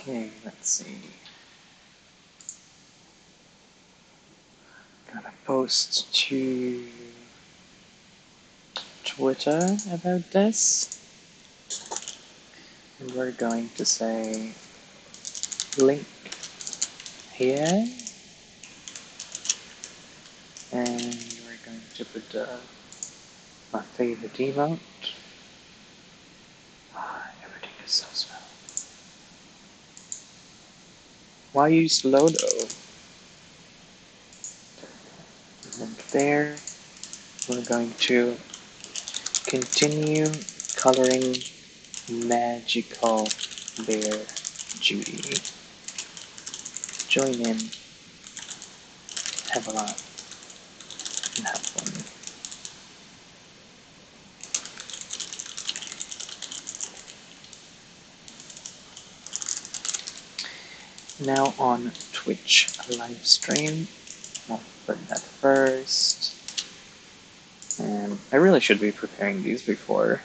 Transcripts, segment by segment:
Okay, let's see. Gotta post to Twitter about this. And we're going to say link here. And we're going to put my favorite emote. Everything is so slow. Why are you slow though? Link there. We're going to continue coloring magical bear Judy. Join in, have a lot, and have fun. Now on Twitch live stream, I'll put that first. And I really should be preparing these before.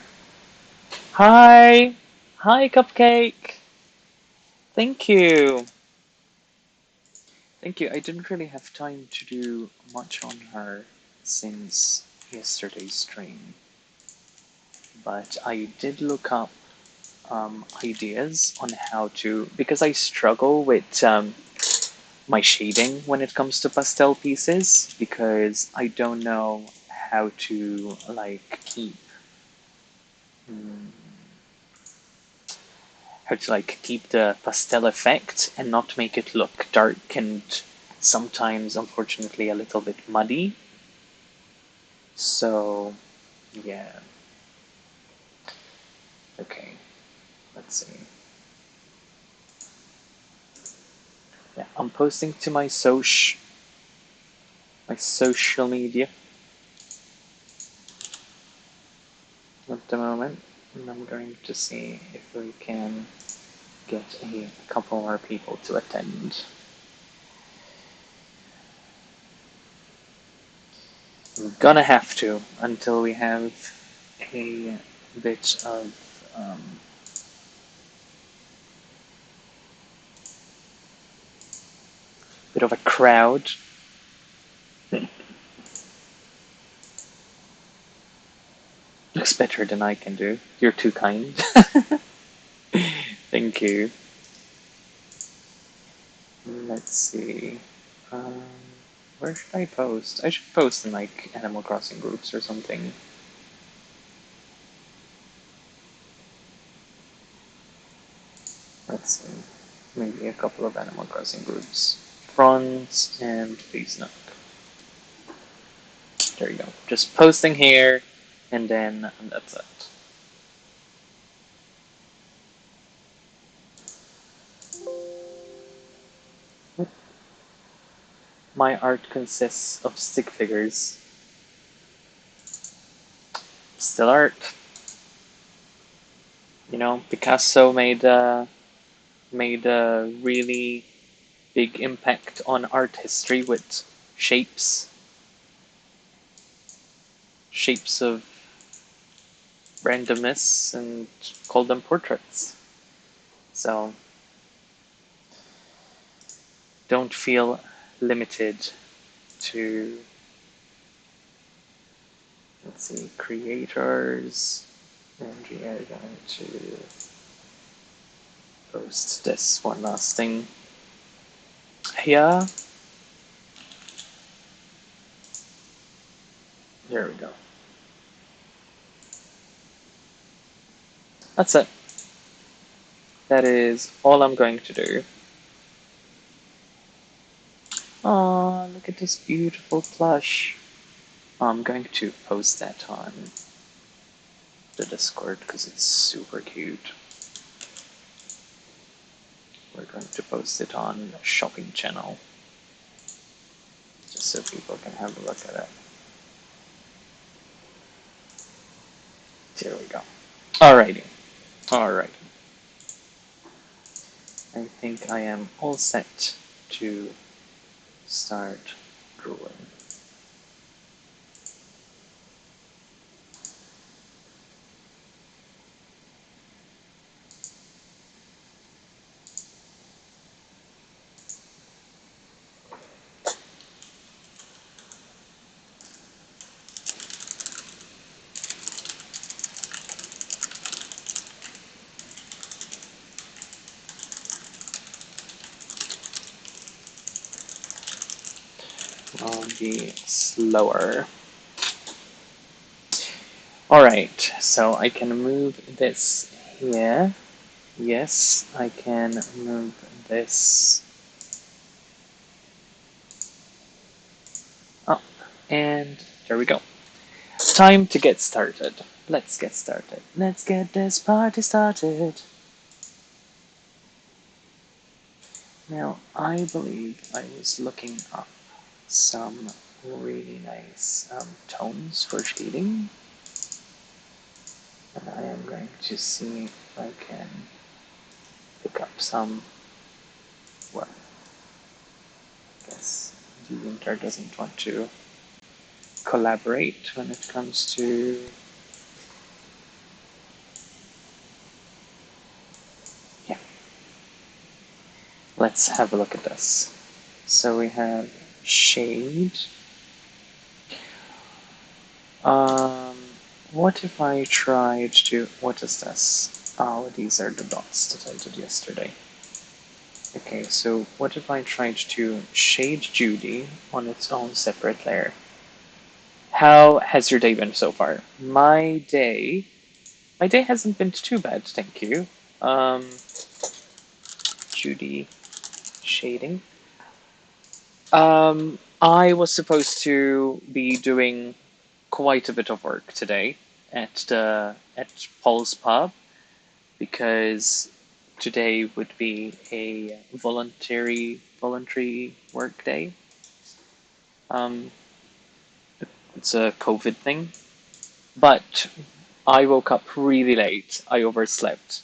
Hi! Hi, Cupcake! Thank you! Thank you. I didn't really have time to do much on her since yesterday's stream. But I did look up ideas on how to, because I struggle with my shading when it comes to pastel pieces, because I don't know how to keep the pastel effect and not make it look dark and sometimes unfortunately a little bit muddy. So yeah. Okay, let's see. Yeah, I'm posting to my social media at the moment, and I'm going to see if we can get a couple more people to attend. I'm gonna have to until we have a bit of a crowd. Looks better than I can do. You're too kind. Thank you. Let's see. Um, where should I post? I should post in like Animal Crossing groups or something. Let's see. Maybe a couple of Animal Crossing groups. Front and FaceNook. There you go. Just posting here, and then that's it. My art consists of stick figures. Still art. You know, Picasso made a really big impact on art history with shapes, shapes of randomness, and called them portraits. So don't feel limited to, let's see, creators. And we are going to post this one last thing here. There we go. That's it. That is all I'm going to do. Oh, look at this beautiful plush. I'm going to post that on the Discord because it's super cute. We're going to post it on the shopping channel just so people can have a look at it. Here we go. Alrighty. Alright. I think I am all set to start drawing. I'll be slower. Alright, so I can move this here. Yes, I can move this up. And there we go. Time to get started. Let's get started. Let's get this party started. Now, I believe I was looking up some really nice tones for shading. And I am going to see if I can pick up some, well, I guess the Winter doesn't want to collaborate when it comes to let's have a look at this. So we have shade. Um, what if I tried to, what is this? Oh, these are the dots that I did yesterday. Okay, so what if I tried to shade Judy on its own separate layer? How has your day been so far? My day hasn't been too bad, thank you. Judy shading. I was supposed to be doing quite a bit of work today at Paul's pub because today would be a voluntary work day. It's a COVID thing, but I woke up really late. I overslept.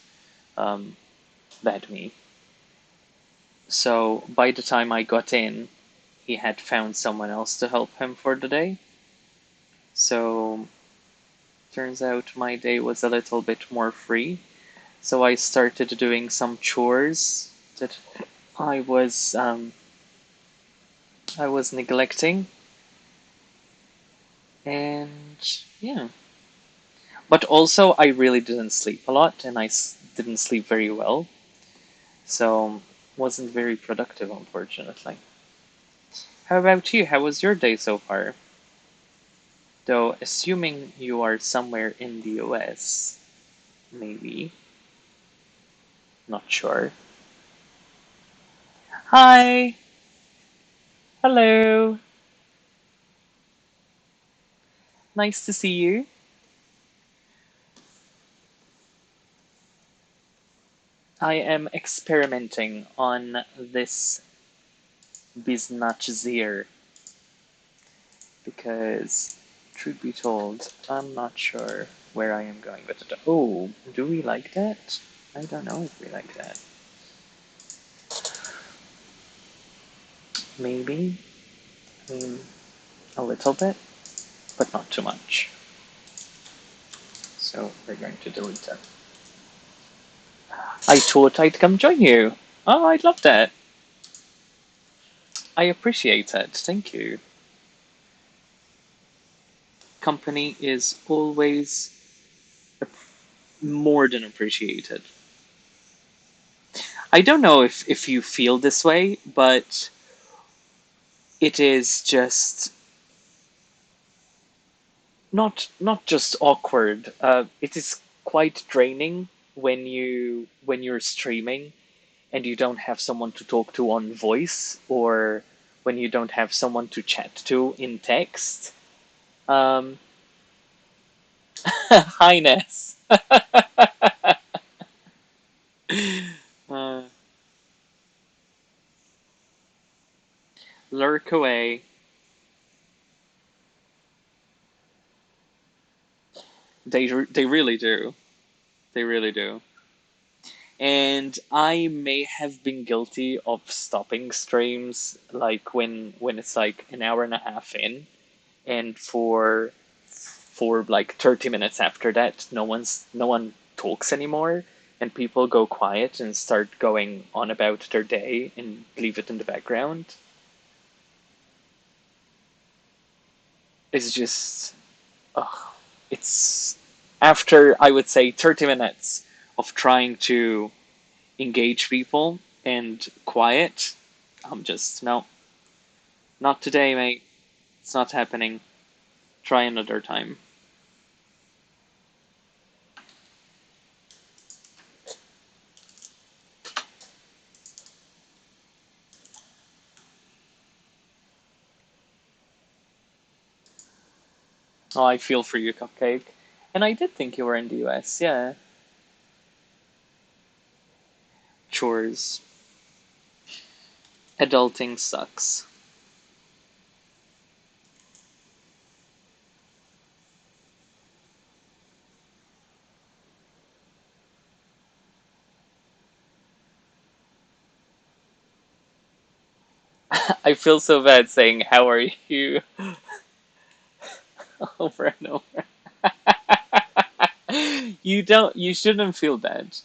Bad me. So by the time I got in, he had found someone else to help him for the day. So turns out my day was a little bit more free. So I started doing some chores that I was um, I was neglecting, and yeah. But also, I really didn't sleep a lot, and I didn't sleep very well, so wasn't very productive, unfortunately. How about you? How was your day so far? Though, assuming you are somewhere in the US, maybe, not sure. Hi, hello, nice to see you. I am experimenting on this Biznachzir because, truth be told, I'm not sure where I am going with it. Oh, do we like that? I don't know if we like that. Maybe, I mean, a little bit, but not too much. So we're going to delete it. I thought I'd come join you. Oh, I'd love that. I appreciate it. Thank you. Company is always more than appreciated. I don't know if you feel this way, but it is just not just awkward. It is quite draining when you're streaming and you don't have someone to talk to on voice, or when you don't have someone to chat to in text. Um, Highness. uh, Lurk away. They really do. They really do. And I may have been guilty of stopping streams like when it's like an hour and a half in, and for like 30 minutes after that, no one talks anymore, and people go quiet and start going on about their day and leave it in the background. It's just, ugh, it's after I would say 30 minutes of trying to engage people and quiet. I'm just, no, not today, mate. It's not happening. Try another time. Oh, I feel for you, Cupcake. And I did think you were in the US, yeah. Chores. Adulting sucks. I feel so bad saying, how are you? Over and over. You shouldn't feel bad.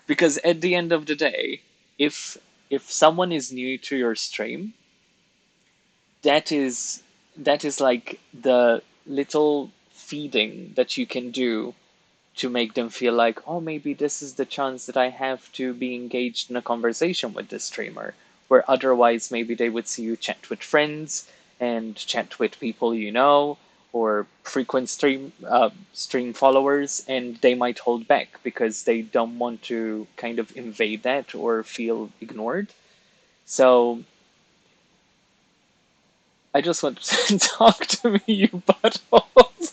Because at the end of the day, if if someone is new to your stream, that is like the little feeding that you can do to make them feel like, oh, maybe this is the chance that I have to be engaged in a conversation with this streamer, where otherwise maybe they would see you chat with friends and chat with people you know, or frequent stream followers, and they might hold back because they don't want to kind of invade that or feel ignored. So I just want to talk to me, you buttholes.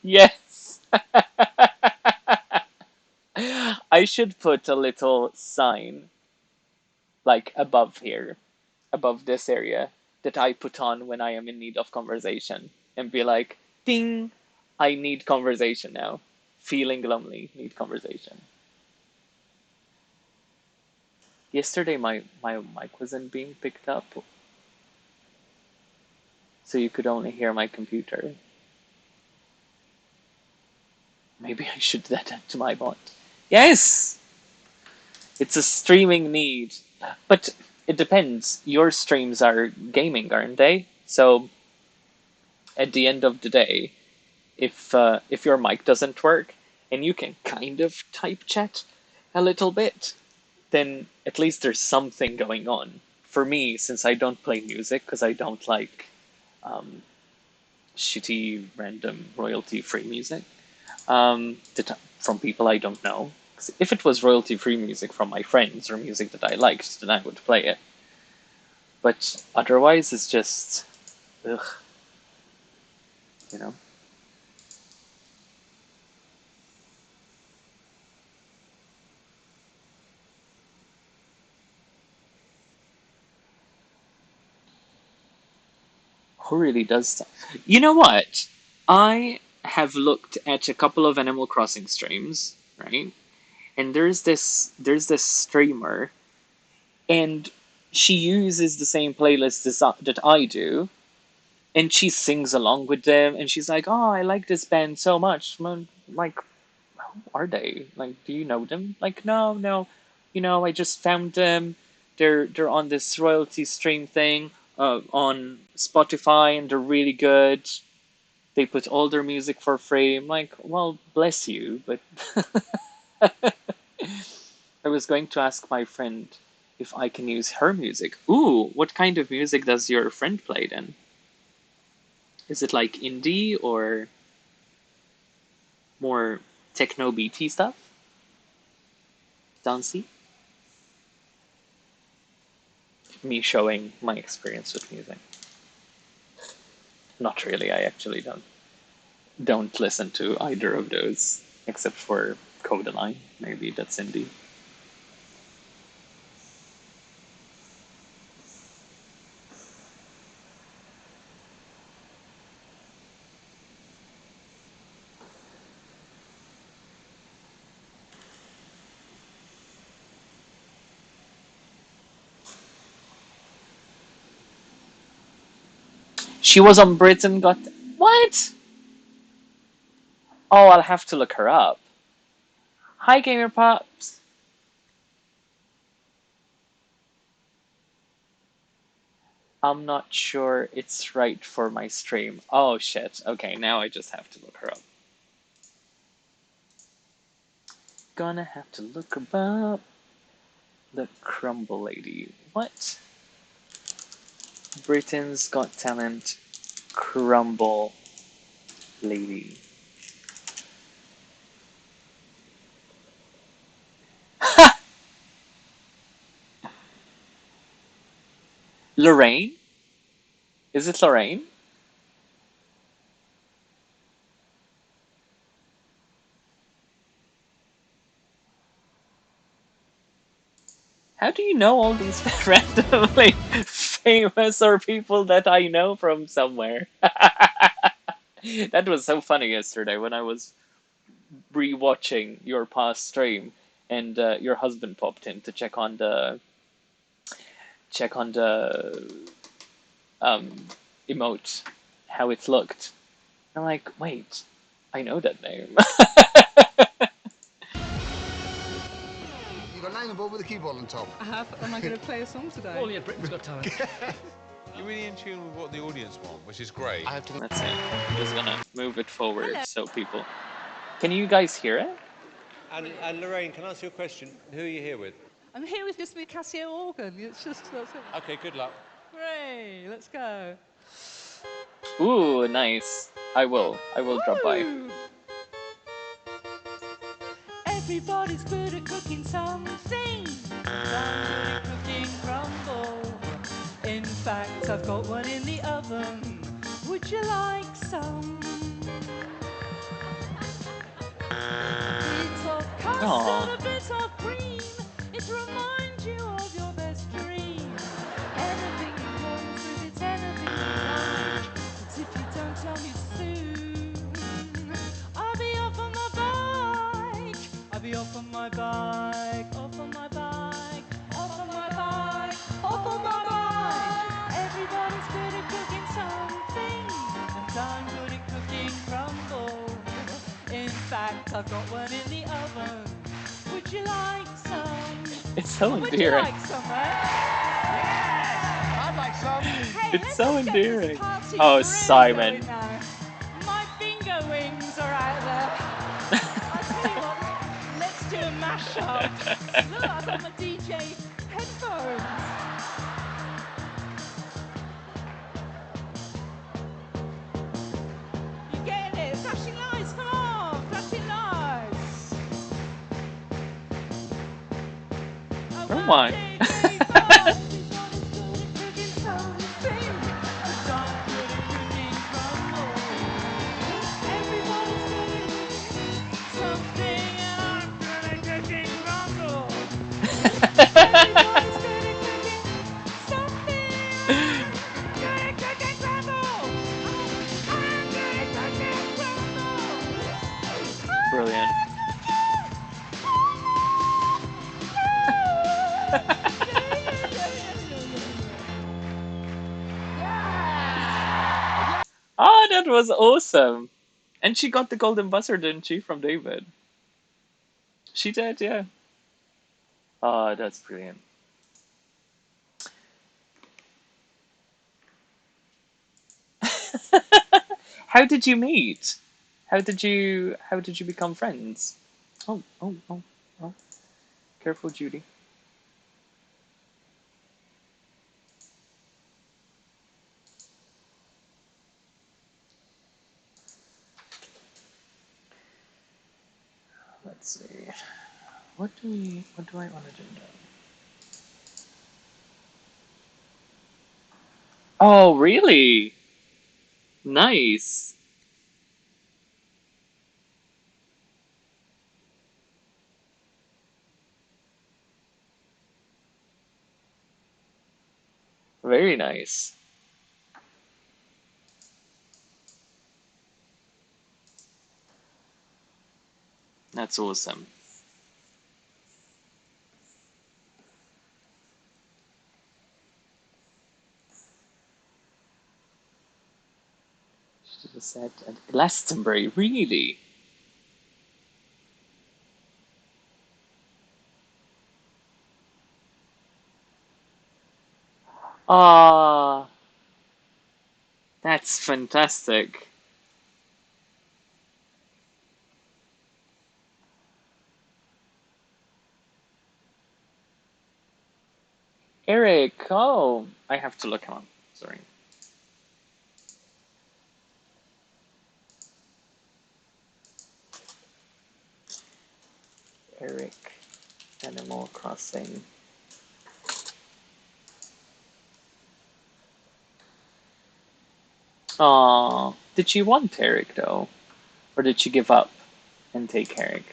Yes. I should put a little sign like above here, above this area, that I put on when I am in need of conversation, and be like, ding, I need conversation now. Feeling lonely, need conversation. Yesterday my mic wasn't being picked up, so you could only hear my computer. Maybe I should do that to my bot. Yes! It's a streaming need. But it depends. Your streams are gaming, aren't they? So at the end of the day, if your mic doesn't work and you can kind of type chat a little bit, then at least there's something going on. For me, since I don't play music because I don't like um, shitty, random, royalty-free music from people I don't know. 'Cause if it was royalty-free music from my friends or music that I liked, then I would play it. But otherwise, it's just, ugh, you know. Who really does that? You know what? I have looked at a couple of Animal Crossing streams, right? And there's this streamer, and she uses the same playlist that I do, and she sings along with them, and she's like, "Oh, I like this band so much." Like, who are they? Like, do you know them? Like, no, no, I just found them they're on this royalty stream thing on Spotify, and they're really good. They put all their music for free. I'm like, well, bless you, but I was going to ask my friend if I can use her music. Ooh, what kind of music does your friend play then? Is it like indie or more techno beaty stuff? Dancey? Me showing my experience with music. Not really. I actually don't listen to either of those except for Codaline. Maybe that's indie. She was on Britain Got... What? Oh, I'll have to look her up. Hi, Gamer Pops. I'm not sure it's right for my stream. Oh, shit. Okay, now I just have to look her up. Gonna have to look her up. The Crumble Lady. What? Britain's Got Talent Crumble Lady. Lorraine? Is it Lorraine? How do you know all these randomly famous or people that I know from somewhere? That was so funny yesterday when I was rewatching your past stream and your husband popped in to check on the emote, how it looked. I'm like, wait, I know that name. You got name board with a keyboard on top. I have. Am I going to play a song today? Oh, yeah, Britain's Got Talent. You're really in tune with what the audience want, which is great. I have to. That's it. I'm just gonna move it forward so people... Can you guys hear it? And Lorraine, can I ask you a question? Who are you here with? I'm here with just my Casio organ. It's just that's it. Okay, good luck. Hooray! Let's go. Ooh, nice. I will drop by. Woo! Everybody's good at cooking something. I'm good at cooking crumble. In fact, I've got one in the oven. Would you like some? Bits of custard, a bit of cream. It reminds you of your best dream. Anything you want, if it's anything you like. But if you don't tell me soon, I'll be off on my bike. I'll be off on my bike, off on my bike, off on my bike, off on my bike. Everybody's good at cooking something, and I'm good at cooking crumble. In fact, I've got one in the oven. Would you like some? It's so Would you endearing. like some, right? I'd like some. Hey, It's let's so just get this endearing. party Oh, really Simon. going now. My finger wings are out there. I tell you what, let's do a mashup. Look, I've got my DJ headphones. You getting it? Flashing lights, come on, flashing lights. Oh my. Brilliant. Oh, that was awesome. And she got the golden buzzer, didn't she, from David? She did, yeah. Oh, that's brilliant. How did you meet? How did you become friends? Oh, oh, oh, oh. Careful, Judy. Let's see. What do I want to do now? Oh, really? Nice. Very nice. That's awesome. She was set at Glastonbury, really? Ah, that's fantastic. Eric, oh, I have to look him up. Sorry. Eric, Animal Crossing. Aw, did she want Eric though? Or did she give up and take Eric?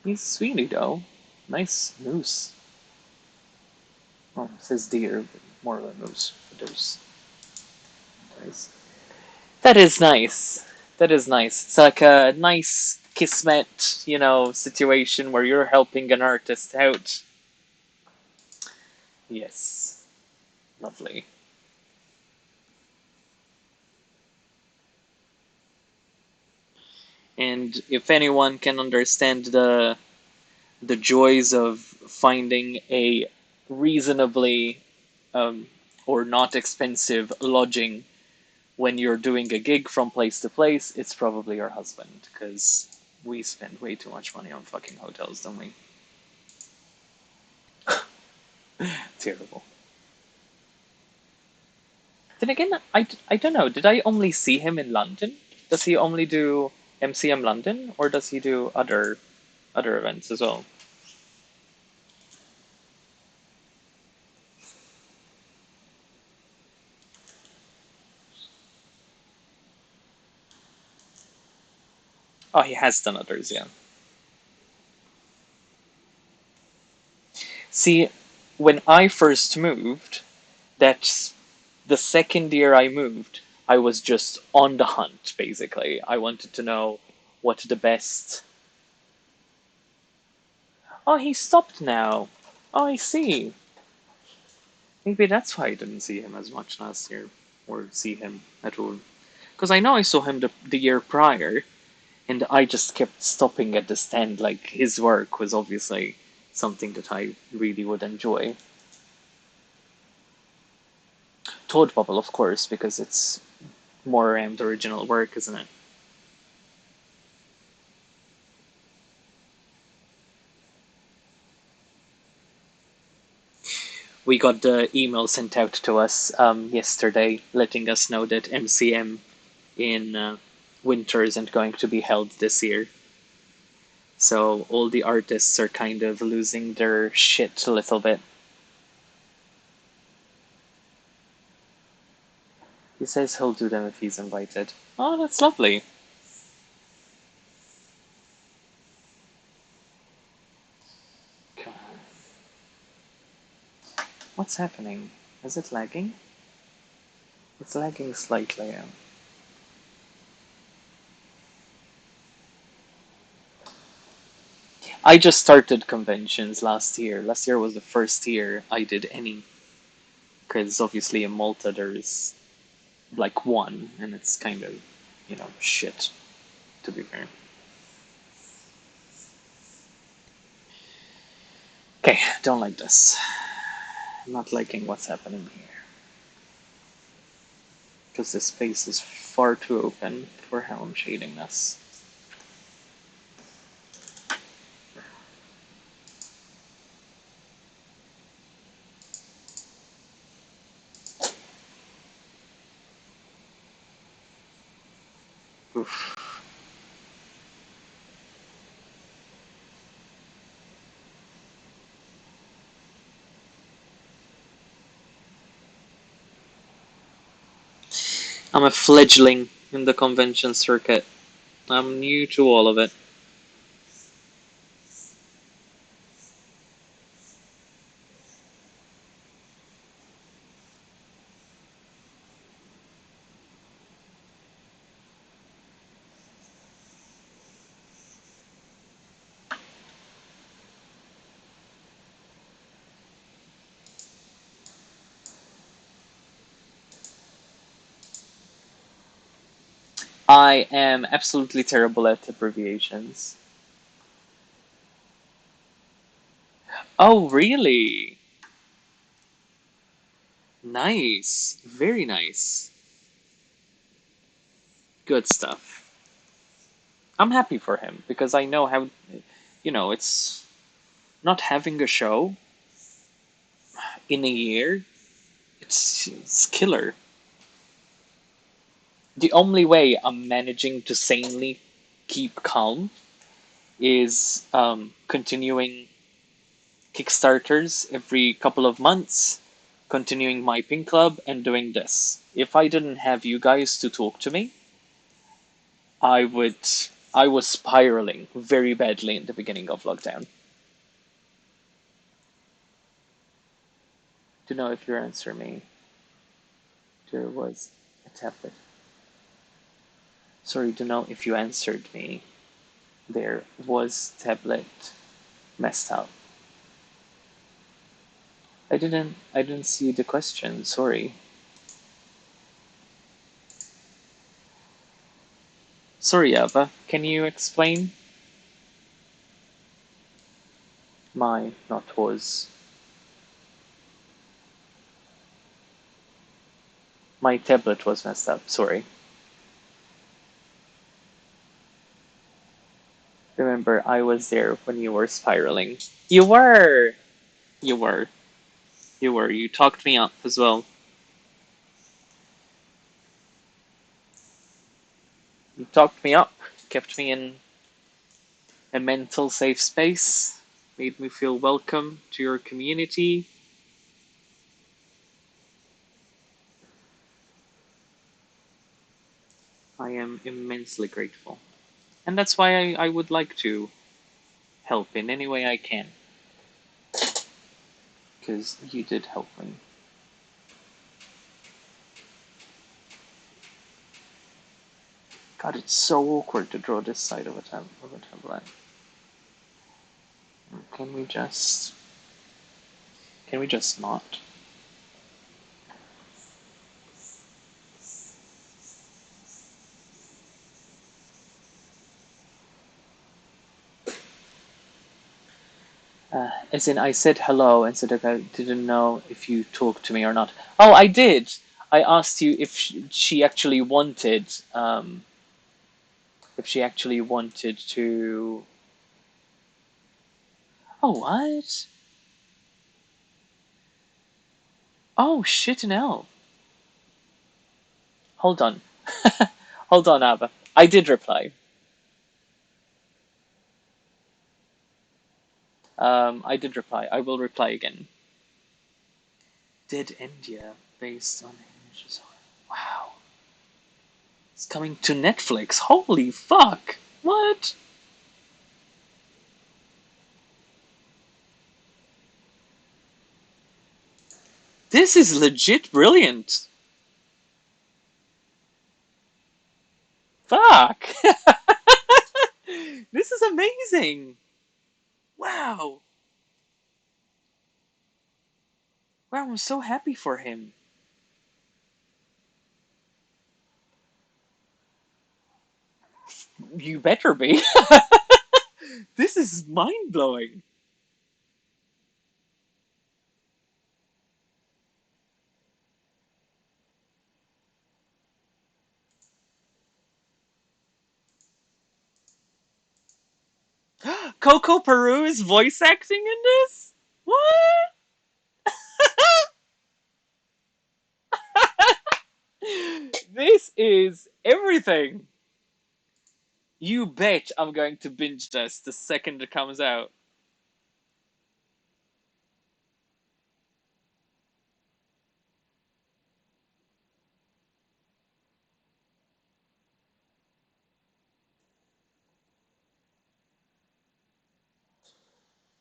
He's sweetie though. Nice moose. Oh, it says deer, but more of a moose. But there's nice. That is nice. That is nice. It's like a nice kismet, situation where you're helping an artist out. Yes. Lovely. And if anyone can understand the joys of finding a reasonably um, or not expensive lodging when you're doing a gig from place to place, it's probably your husband, because we spend way too much money on fucking hotels, don't we? Terrible. Then again, I don't know. Did I only see him in London? Does he only do MCM London, or does he do other events as well? Oh, he has done others, yeah. See, when I first moved, that's the second year I moved, I was just on the hunt, basically. I wanted to know what the best. Oh, he stopped now. Oh, I see. Maybe that's why I didn't see him as much last year, or see him at all. Because I know I saw him the year prior, and I just kept stopping at the stand. Like, his work was obviously something that I really would enjoy. Toad Bubble, of course, because it's more around original work, isn't it? We got the email sent out to us yesterday letting us know that MCM in winter isn't going to be held this year. So all the artists are kind of losing their shit a little bit. He says he'll do them if he's invited. Oh, that's lovely. What's happening? Is it lagging? It's lagging slightly. I just started conventions last year. Last year was the first year I did any. Because obviously in Malta there's like one, and it's kind of, shit, to be fair. Okay, don't like this. I'm not liking what's happening here. because this space is far too open for how I'm shading this. Oof. I'm a fledgling in the convention circuit. I'm new to all of it. I am absolutely terrible at abbreviations. Oh, really? Nice. Very nice. Good stuff. I'm happy for him because I know how, it's not having a show in a year. It's killer. The only way I'm managing to sanely keep calm is continuing Kickstarters every couple of months, continuing my pink club, and doing this. If I didn't have you guys to talk to me, I would. I was spiraling very badly in the beginning of lockdown. To know if you answer me, there was a tablet. Sorry, to know if you answered me, there was tablet messed up. I didn't see the question, sorry. Sorry, Ava, can you explain? My, not was. My tablet was messed up, sorry. Remember, I was there when you were spiraling. You were! You were. You were. You talked me up as well. You talked me up, kept me in a mental safe space, made me feel welcome to your community. I am immensely grateful. And that's why I would like to help in any way I can. Because you did help me. God, it's so awkward to draw this side of a tablet. Can we just... Can we just not? As in, I said hello and said I didn't know if you talked to me or not. Oh, I did. I asked you if she actually wanted to. Oh, what? Oh, shit, no. Hold on. Hold on, Ava. I did reply. I did reply. I will reply again. Did India based on images? Wow. It's coming to Netflix. Holy fuck. What? This is legit brilliant. Fuck. This is amazing. Wow. Wow, I'm so happy for him. You better be. This is mind blowing. Coco Peru is voice acting in this? What? This is everything. You bet I'm going to binge this the second it comes out.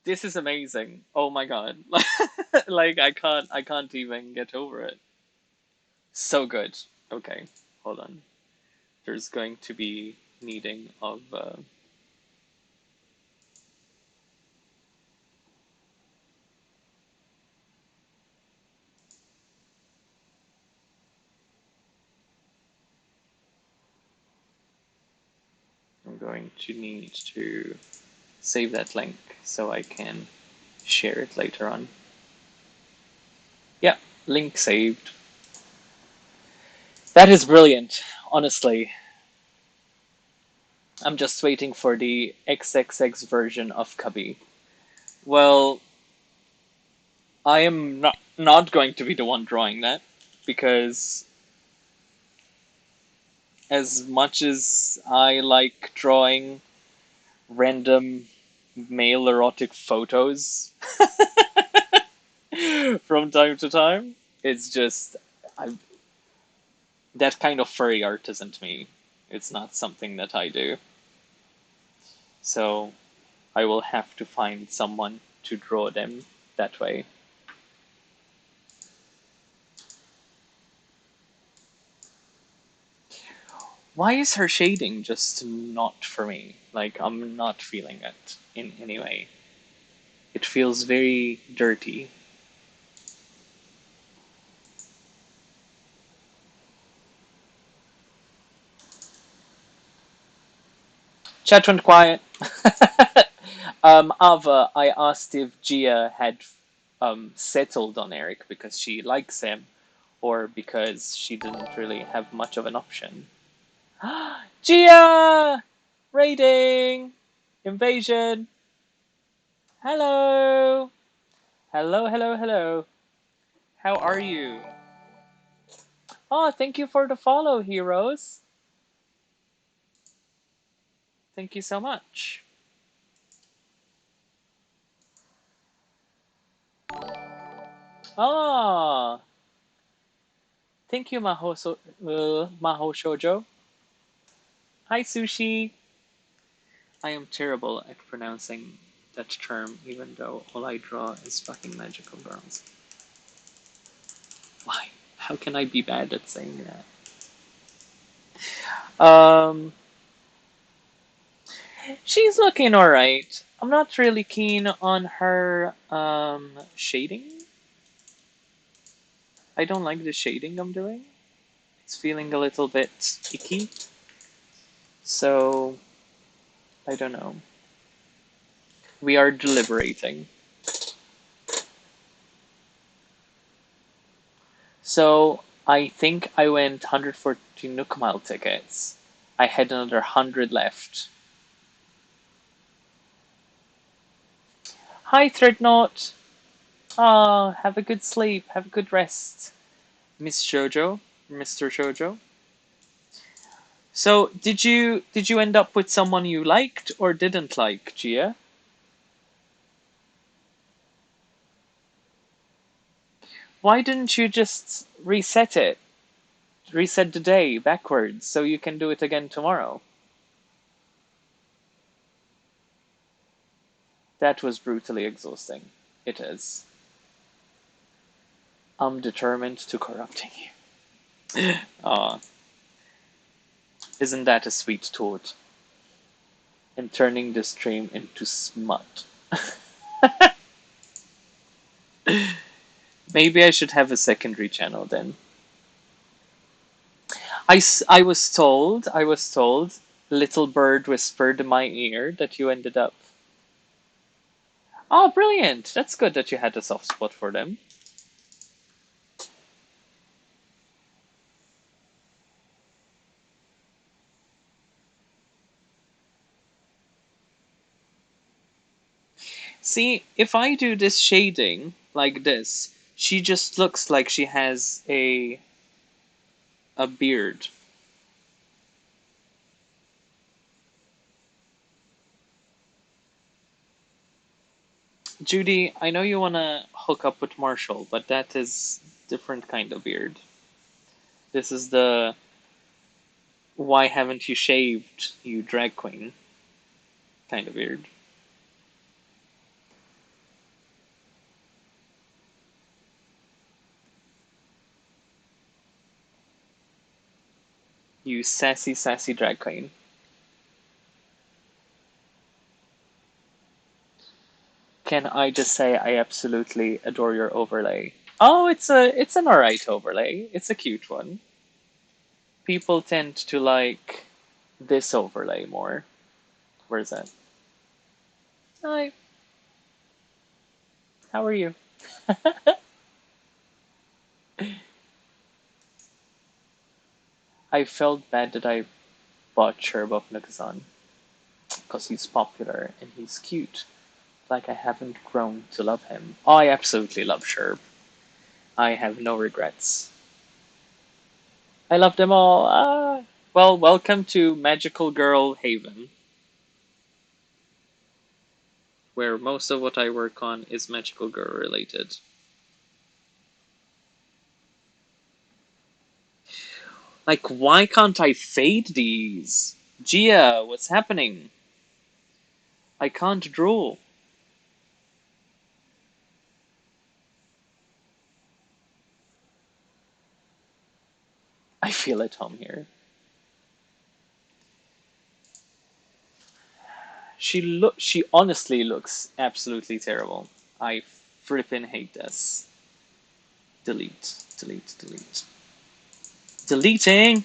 This is amazing. Oh my god. Like I can't even get over it. So good. Okay, hold on. There's going to be needing of I'm going to need to save that link so I can share it later on. Yeah, link saved. That is brilliant, honestly. I'm just waiting for the XXX version of Cubby. Well, I am not going to be the one drawing that because as much as I like drawing random male erotic photos from time to time, it's just I, that kind of furry art isn't me. It's not something that I do. So I will have to find someone to draw them that way. Why is her shading just not for me? Like, I'm not feeling it in any way. It feels very dirty. Chat went quiet. Ava, I asked if Gia had settled on Eric because she likes him or because she didn't really have much of an option. Gia! Raiding! Invasion! Hello! Hello, hello, hello. How are you? Oh, thank you for the follow, heroes. Thank you so much. Ah, thank you, Maho Shoujo. Hi, Sushi. I am terrible at pronouncing that term, even though all I draw is fucking magical girls. Why? How can I be bad at saying that? She's looking alright. I'm not really keen on her shading. I don't like the shading I'm doing. It's feeling a little bit icky. So, I don't know. We are deliberating. So, I think I went 140 Nook Mile tickets. I had another 100 left. Hi, Threadnought. Ah, have a good sleep. Have a good rest. Miss Shoujo. Mr. Shoujo. So, did you end up with someone you liked or didn't like, Gia? Why didn't you just reset it? Reset the day backwards so you can do it again tomorrow. That was brutally exhausting. It is. I'm determined to corrupting you. Ah, isn't that a sweet thought? And turning the stream into smut. Maybe I should have a secondary channel then. I was told, little bird whispered in my ear that you ended up. Oh, brilliant! That's good that you had a soft spot for them. See, if I do this shading like this, she just looks like she has a beard. Judy, I know you want to hook up with Marshall, but that is different kind of beard. This is the why haven't you shaved, you drag queen kind of beard. You sassy, sassy drag queen. Can I just say I absolutely adore your overlay? Oh, it's an alright overlay. It's a cute one. People tend to like this overlay more. Where's that? Hi, how are you? I felt bad that I bought Sherb of Nukazan because he's popular and he's cute. Like I haven't grown to love him. Oh, I absolutely love Sherb. I have no regrets. I love them all. Ah. Well, welcome to Magical Girl Haven, where most of what I work on is Magical Girl related. Like, why can't I fade these? Gia, what's happening? I can't draw. I feel at home here. She honestly looks absolutely terrible. I flippin' hate this. Delete, delete, delete. Deleting!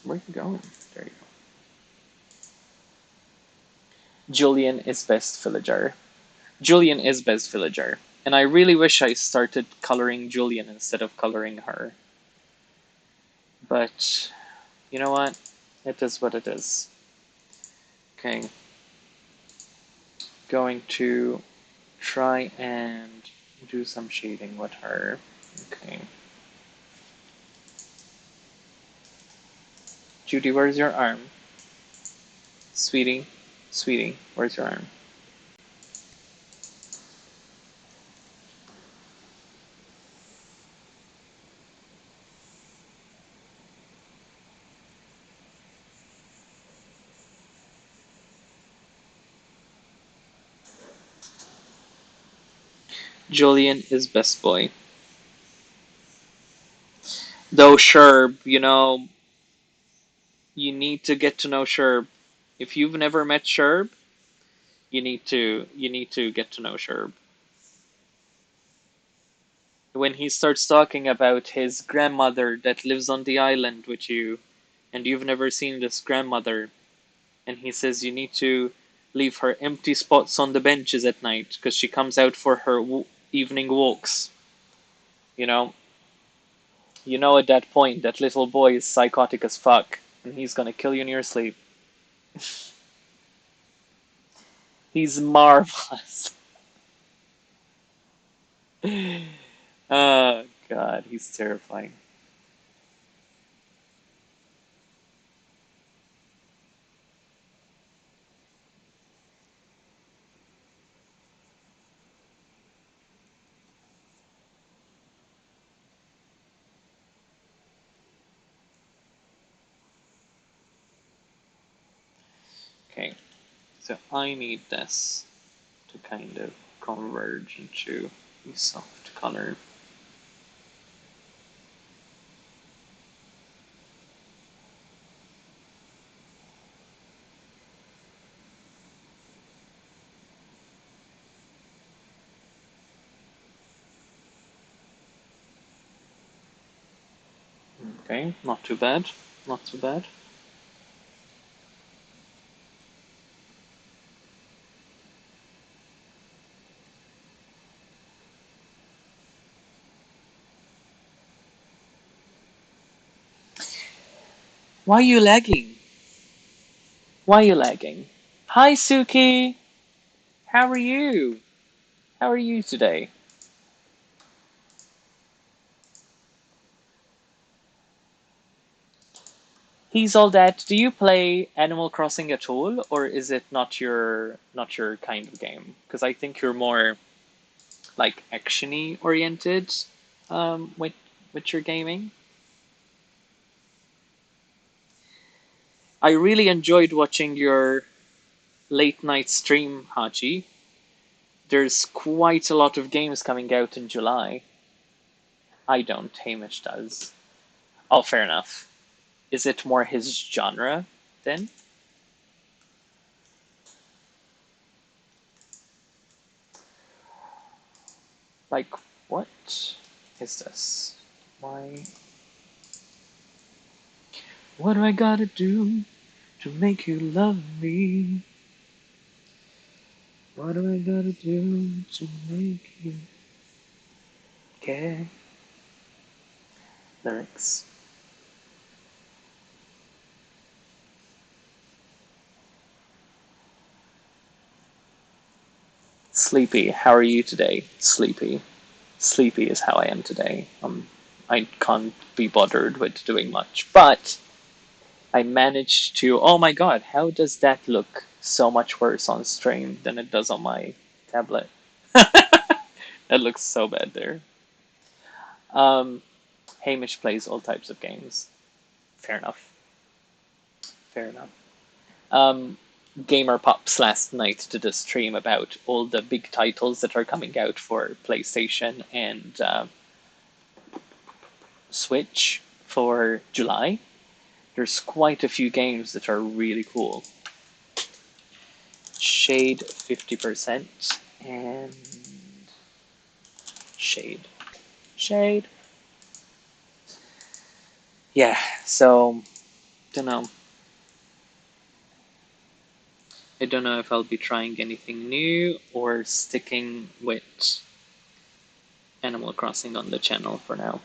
Where are you going? There you go. Julian is best villager. Julian is best villager. And I really wish I started coloring Julian instead of coloring her. But, you know what? It is what it is. Okay. Going to try and do some shading with her. Okay. Judy, where's your arm? Sweetie, sweetie, where's your arm? Julian is best boy. Though Sherb, you need to get to know Sherb. If you've never met Sherb, you need to get to know Sherb. When he starts talking about his grandmother that lives on the island with you, and you've never seen this grandmother, and he says you need to leave her empty spots on the benches at night because she comes out for her evening walks. You know, at that point that little boy is psychotic as fuck, and he's gonna kill you in your sleep. He's marvelous. Oh god, he's terrifying. Okay, so I need this to kind of converge into a soft color. Okay, not too bad. Not too bad. Why are you lagging? Why are you lagging? Hi, Suki. How are you? How are you today? He's all that. Do you play Animal Crossing at all, or is it not your kind of game? Because I think you're more like actiony oriented with your gaming. I really enjoyed watching your late night stream, Hachi. There's quite a lot of games coming out in July. I don't. Hamish does. Oh, fair enough. Is it more his genre then? Like, what is this? Why? What do I gotta do to make you love me? What do I gotta do to make you care? Lyrics. Sleepy, how are you today? Sleepy. Sleepy is how I am today. I can't be bothered with doing much, but I managed to. Oh my god, how does that look so much worse on stream than it does on my tablet? That looks so bad there. Um, Hamish plays all types of games. Fair enough. Fair enough. Um, Gamer Pops last night did a stream about all the big titles that are coming out for PlayStation and Switch for July. There's quite a few games that are really cool. Shade 50% and Shade. Shade. Yeah, so don't know. I don't know if I'll be trying anything new or sticking with Animal Crossing on the channel for now.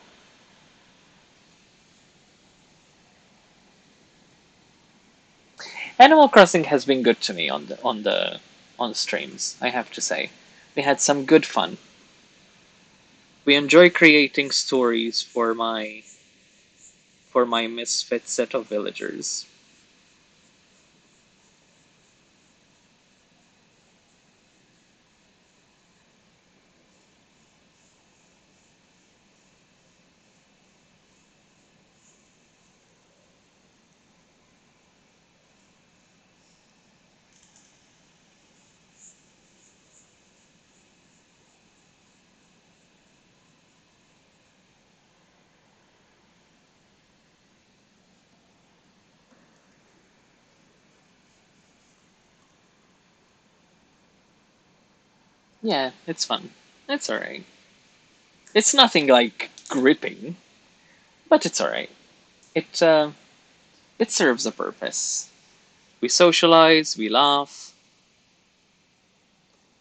Animal Crossing has been good to me on streams, I have to say. We had some good fun. We enjoy creating stories for my misfit set of villagers. Yeah, it's fun. It's alright. It's nothing like gripping, but it's alright. It serves a purpose. We socialize, we laugh.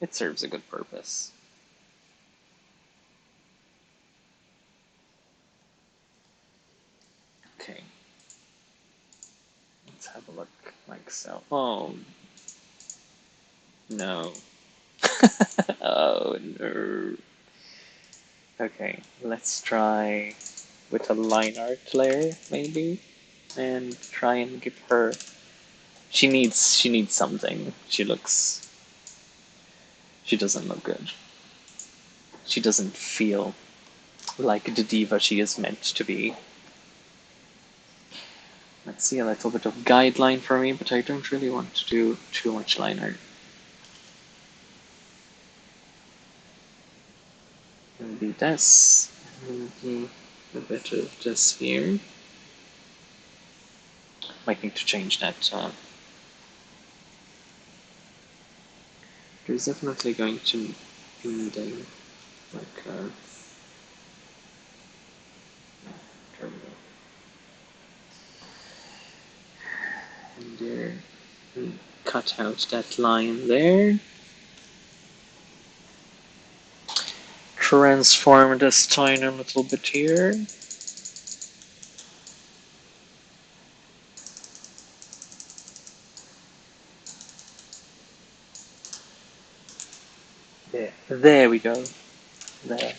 It serves a good purpose. Okay, let's have a look like so. Oh no. Oh no. Okay, let's try with a line art layer maybe, and try and give her. She needs something. She doesn't look good. She doesn't feel like the diva she is meant to be. Let's see a little bit of guideline for me, but I don't really want to do too much line art. Maybe this, maybe a bit of this here. Might need to change that. There's definitely going to be needing like there we go. And there, and cut out that line there. Transform this tiny little bit here. There we go. There.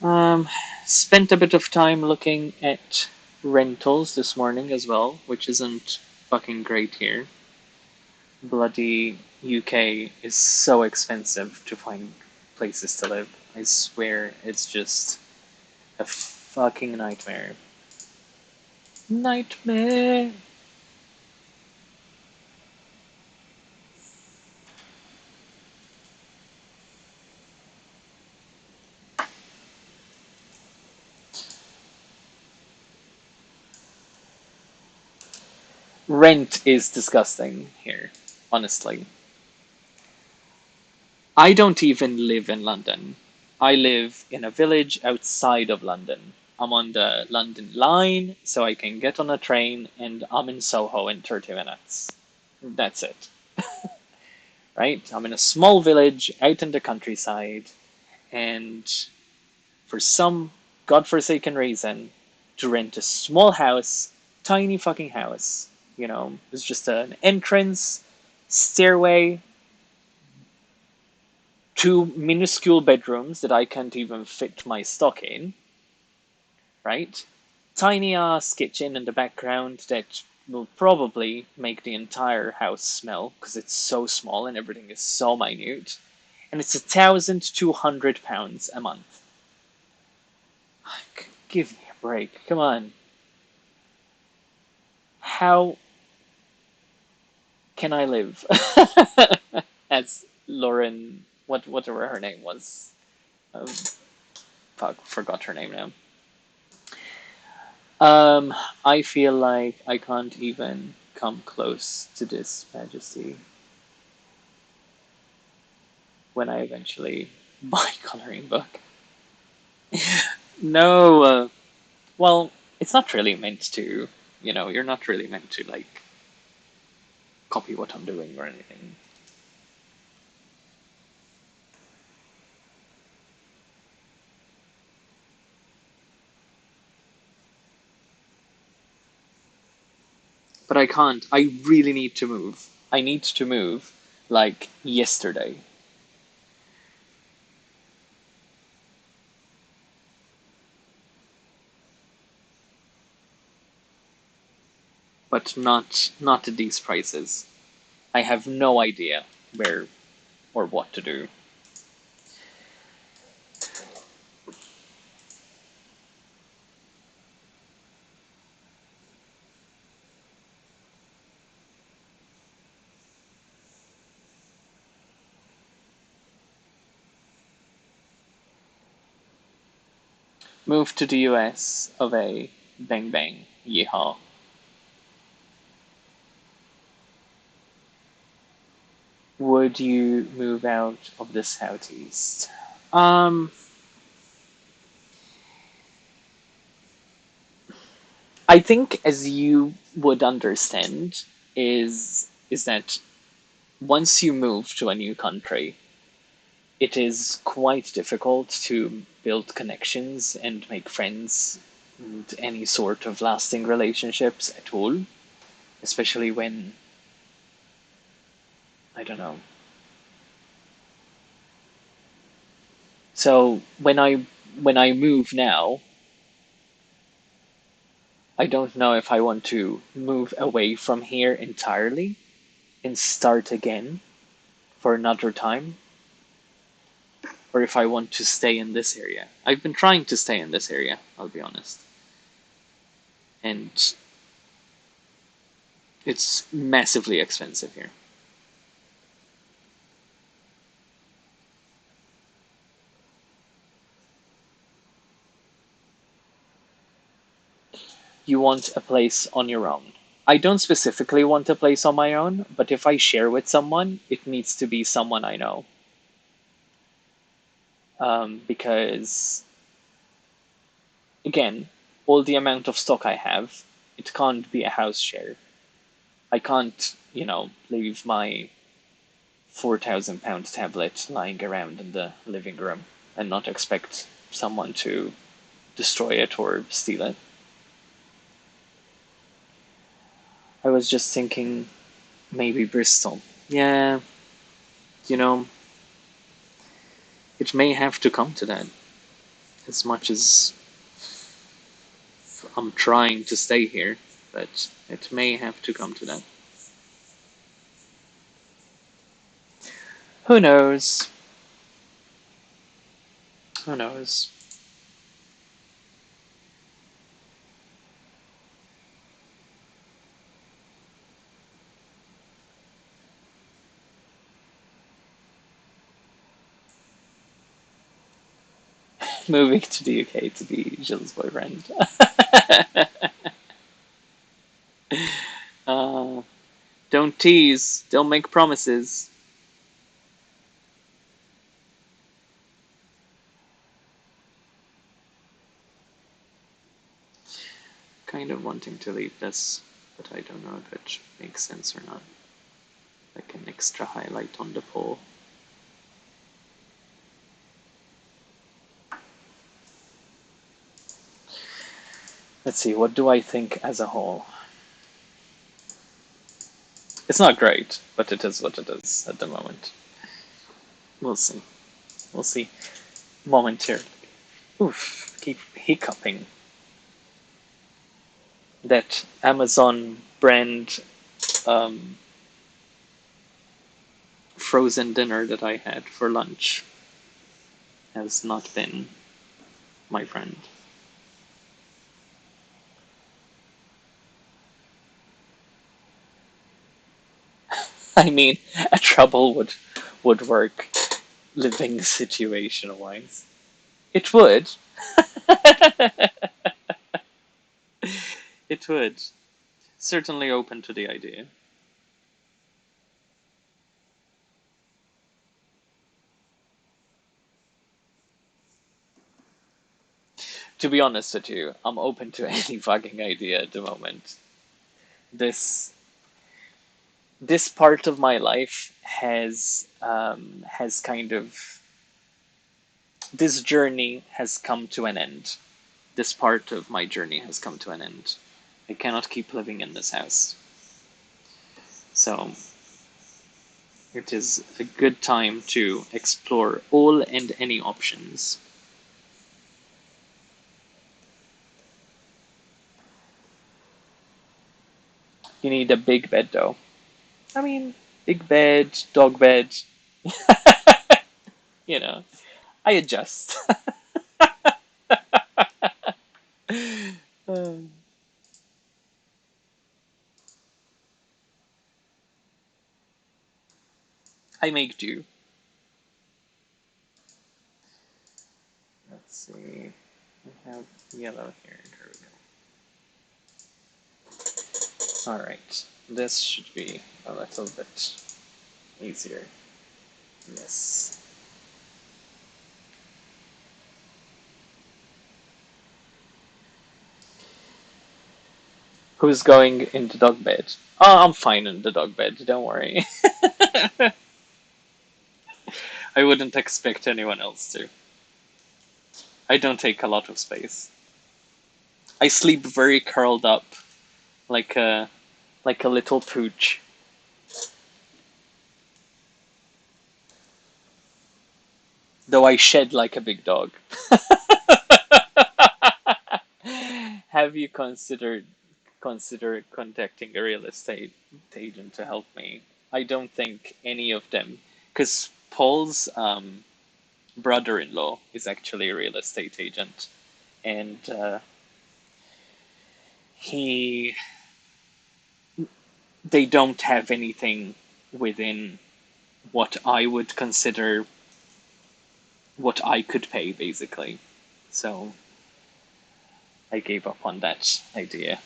Um, Spent a bit of time looking at rentals this morning as well, which isn't fucking great here. Bloody UK is so expensive to find places to live. I swear it's just a fucking nightmare. Nightmare! Rent is disgusting here, honestly. I don't even live in London. I live in a village outside of London. I'm on the London line, so I can get on a train, and I'm in Soho in 30 minutes. That's it, right? I'm in a small village out in the countryside, and for some godforsaken reason, to rent a small house, tiny fucking house, it's just an entrance, stairway, two minuscule bedrooms that I can't even fit my stock in, right? Tiny ass kitchen in the background that will probably make the entire house smell because it's so small and everything is so minute. And it's £1,200 a month. Give me a break. Come on. How can I live? As Lauren, whatever her name was. Um, Fuck, forgot her name now. I feel like I can't even come close to this majesty when I eventually buy coloring book. No, well, it's not really meant to, you're not really meant to like copy what I'm doing or anything. But I can't. I really need to move. I need to move like yesterday. But not at these prices. I have no idea where or what to do. Move to the US of A. Bang bang. Yeehaw. Would you move out of the southeast? Um, I think, as you would understand, is that once you move to a new country, it is quite difficult to build connections and make friends and any sort of lasting relationships at all, especially when, I don't know. So when I move now, I don't know if I want to move away from here entirely and start again for another time, or if I want to stay in this area. I've been trying to stay in this area, I'll be honest. And it's massively expensive here. You want a place on your own. I don't specifically want a place on my own, but if I share with someone, it needs to be someone I know. Because, again, all the amount of stock I have, it can't be a house share. I can't, leave my £4,000 tablet lying around in the living room and not expect someone to destroy it or steal it. I was just thinking, Maybe Bristol. Yeah, you know, it may have to come to that. As much as I'm trying to stay here, but it may have to come to that. Who knows? Who knows? Moving to the UK to be Gilles' boyfriend. uh, don't tease. Don't make promises. Kind of wanting to leave this, but I don't know if it makes sense or not. Like an extra highlight on the poll. Let's see, what do I think as a whole? It's not great, but it is what it is at the moment. We'll see. We'll see momentarily. Oof, keep hiccuping. That Amazon brand um, frozen dinner that I had for lunch has not been my friend. I mean, a trouble would work living situation wise. It would. It would. Certainly open to the idea. To be honest with you, I'm open to any fucking idea at the moment. This this part of my life has kind of this journey has come to an end. This part of my journey has come to an end. I cannot keep living in this house. So it is a good time to explore all and any options. You need a big bed though. I mean, big bed, dog bed, you know, I adjust. I make do. Let's see. We have yellow here. There we go. Alright. This should be a little bit easier. Yes. Who's going in the dog bed? Oh, I'm fine in the dog bed, don't worry. I wouldn't expect anyone else to. I don't take a lot of space. I sleep very curled up, like a little pooch. Though I shed like a big dog. Have you consider contacting a real estate agent to help me? I don't think any of them, because Paul's brother-in-law is actually a real estate agent, and he they don't have anything within what I would consider what I could pay, basically. So I gave up on that idea,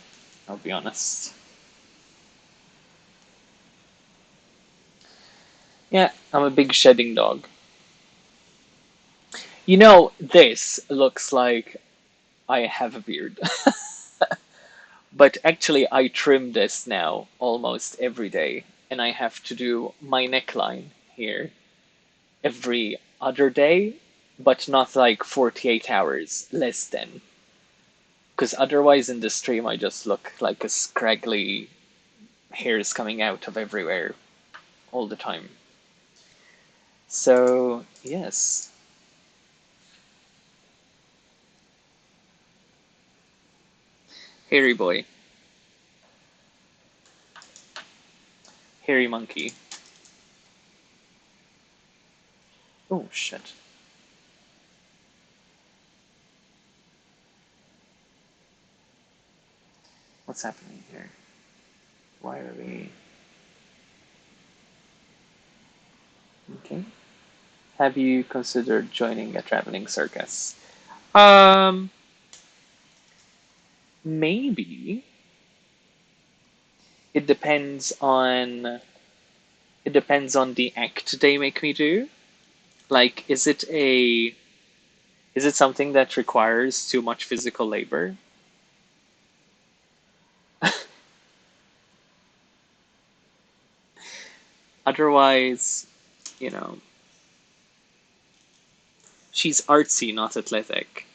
I'll be honest. Yeah, I'm a big shedding dog. You know, this looks like I have a beard. But actually, I trim this now almost every day, and I have to do my neckline here every other day, but not like 48 hours, less than. Because otherwise, in the stream, I just look like a scraggly hair is coming out of everywhere all the time. So, yes. Hairy boy. Hairy monkey. Oh, shit. What's happening here? Why are we... Okay. Have you considered joining a traveling circus? Um, maybe. It depends on the act they make me do. Like, is it something that requires too much physical labor? Otherwise, you know, she's artsy, not athletic.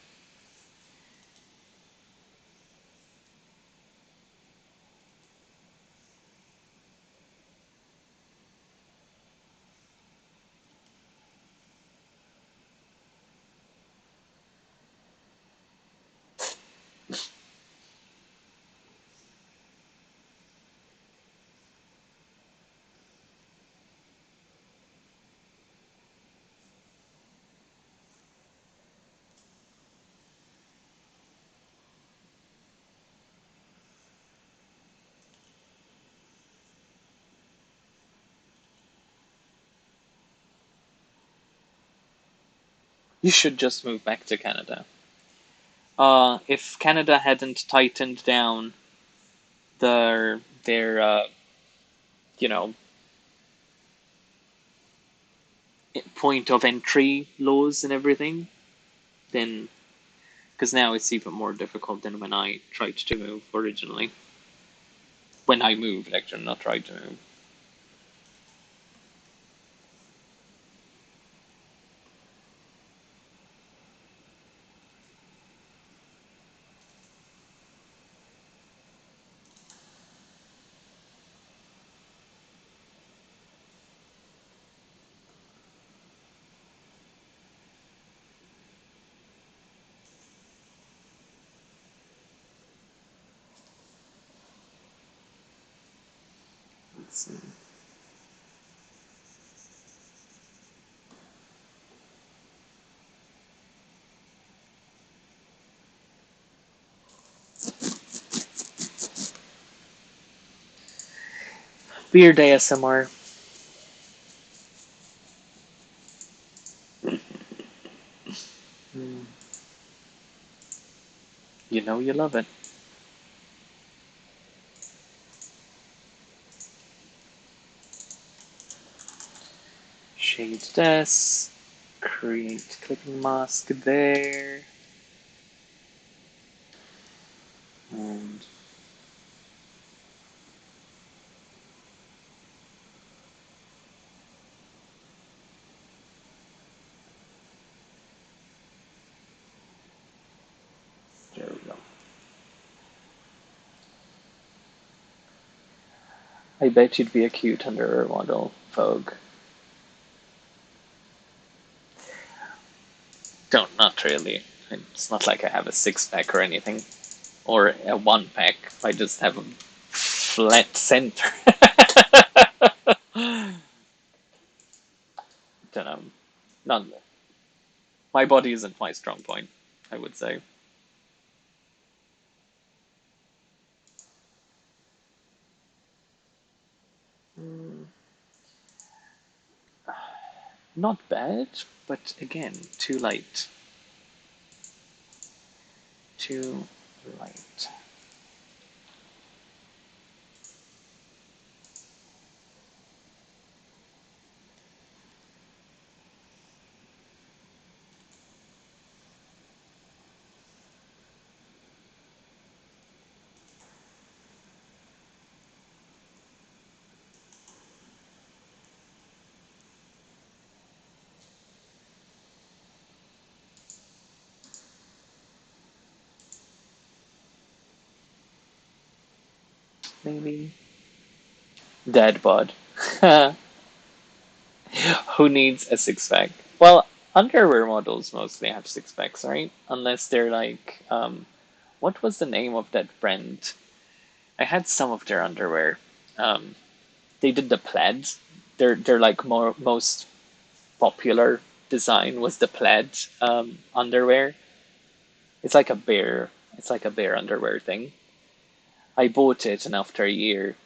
You should just move back to Canada. If Canada hadn't tightened down their you know point of entry laws and everything, then because now it's even more difficult than when I tried to move originally. When I moved, actually, not tried to move. Let's see. Weird ASMR. Mm. You know you love it. Shade this. Create clipping mask there. And there we go. I bet you'd be a cute under model, Vogue. Don't, not really. It's not like I have a six pack or anything. Or a one pack. I just have a flat center. Don't know. Not, my body isn't my strong point, I would say. Mm, not bad, but again, too light. Too light. Maybe. Dad bod. Who needs a six pack? Well, underwear models mostly have six packs, right? Unless they're like, what was the name of that brand? I had some of their underwear. Um, they did the plaid. They're like most popular design was the plaid underwear. It's like a bear. It's like a bear underwear thing. I bought it, and after a year,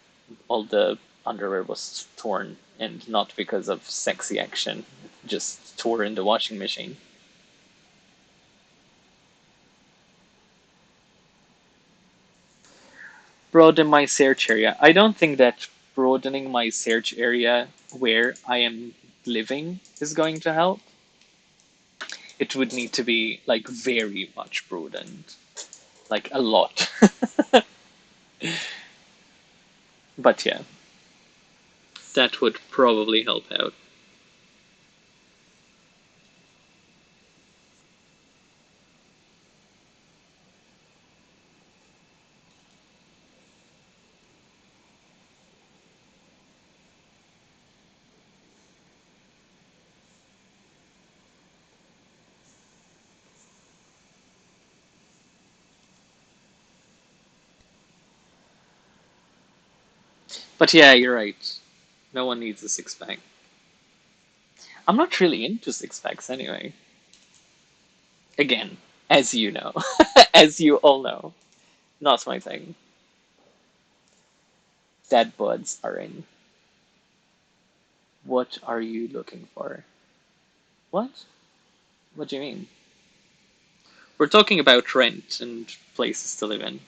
all the underwear was torn, and not because of sexy action, just tore in the washing machine. Broaden my search area. I don't think that broadening my search area where I am living is going to help. It would need to be like very much broadened, like a lot. But yeah, that would probably help out. But yeah, you're right. No one needs a six pack. I'm not really into six packs anyway. Again, as you know, as you all know, not my thing. Dad buds are in. What are you looking for? What? What do you mean? We're talking about rent and places to live in.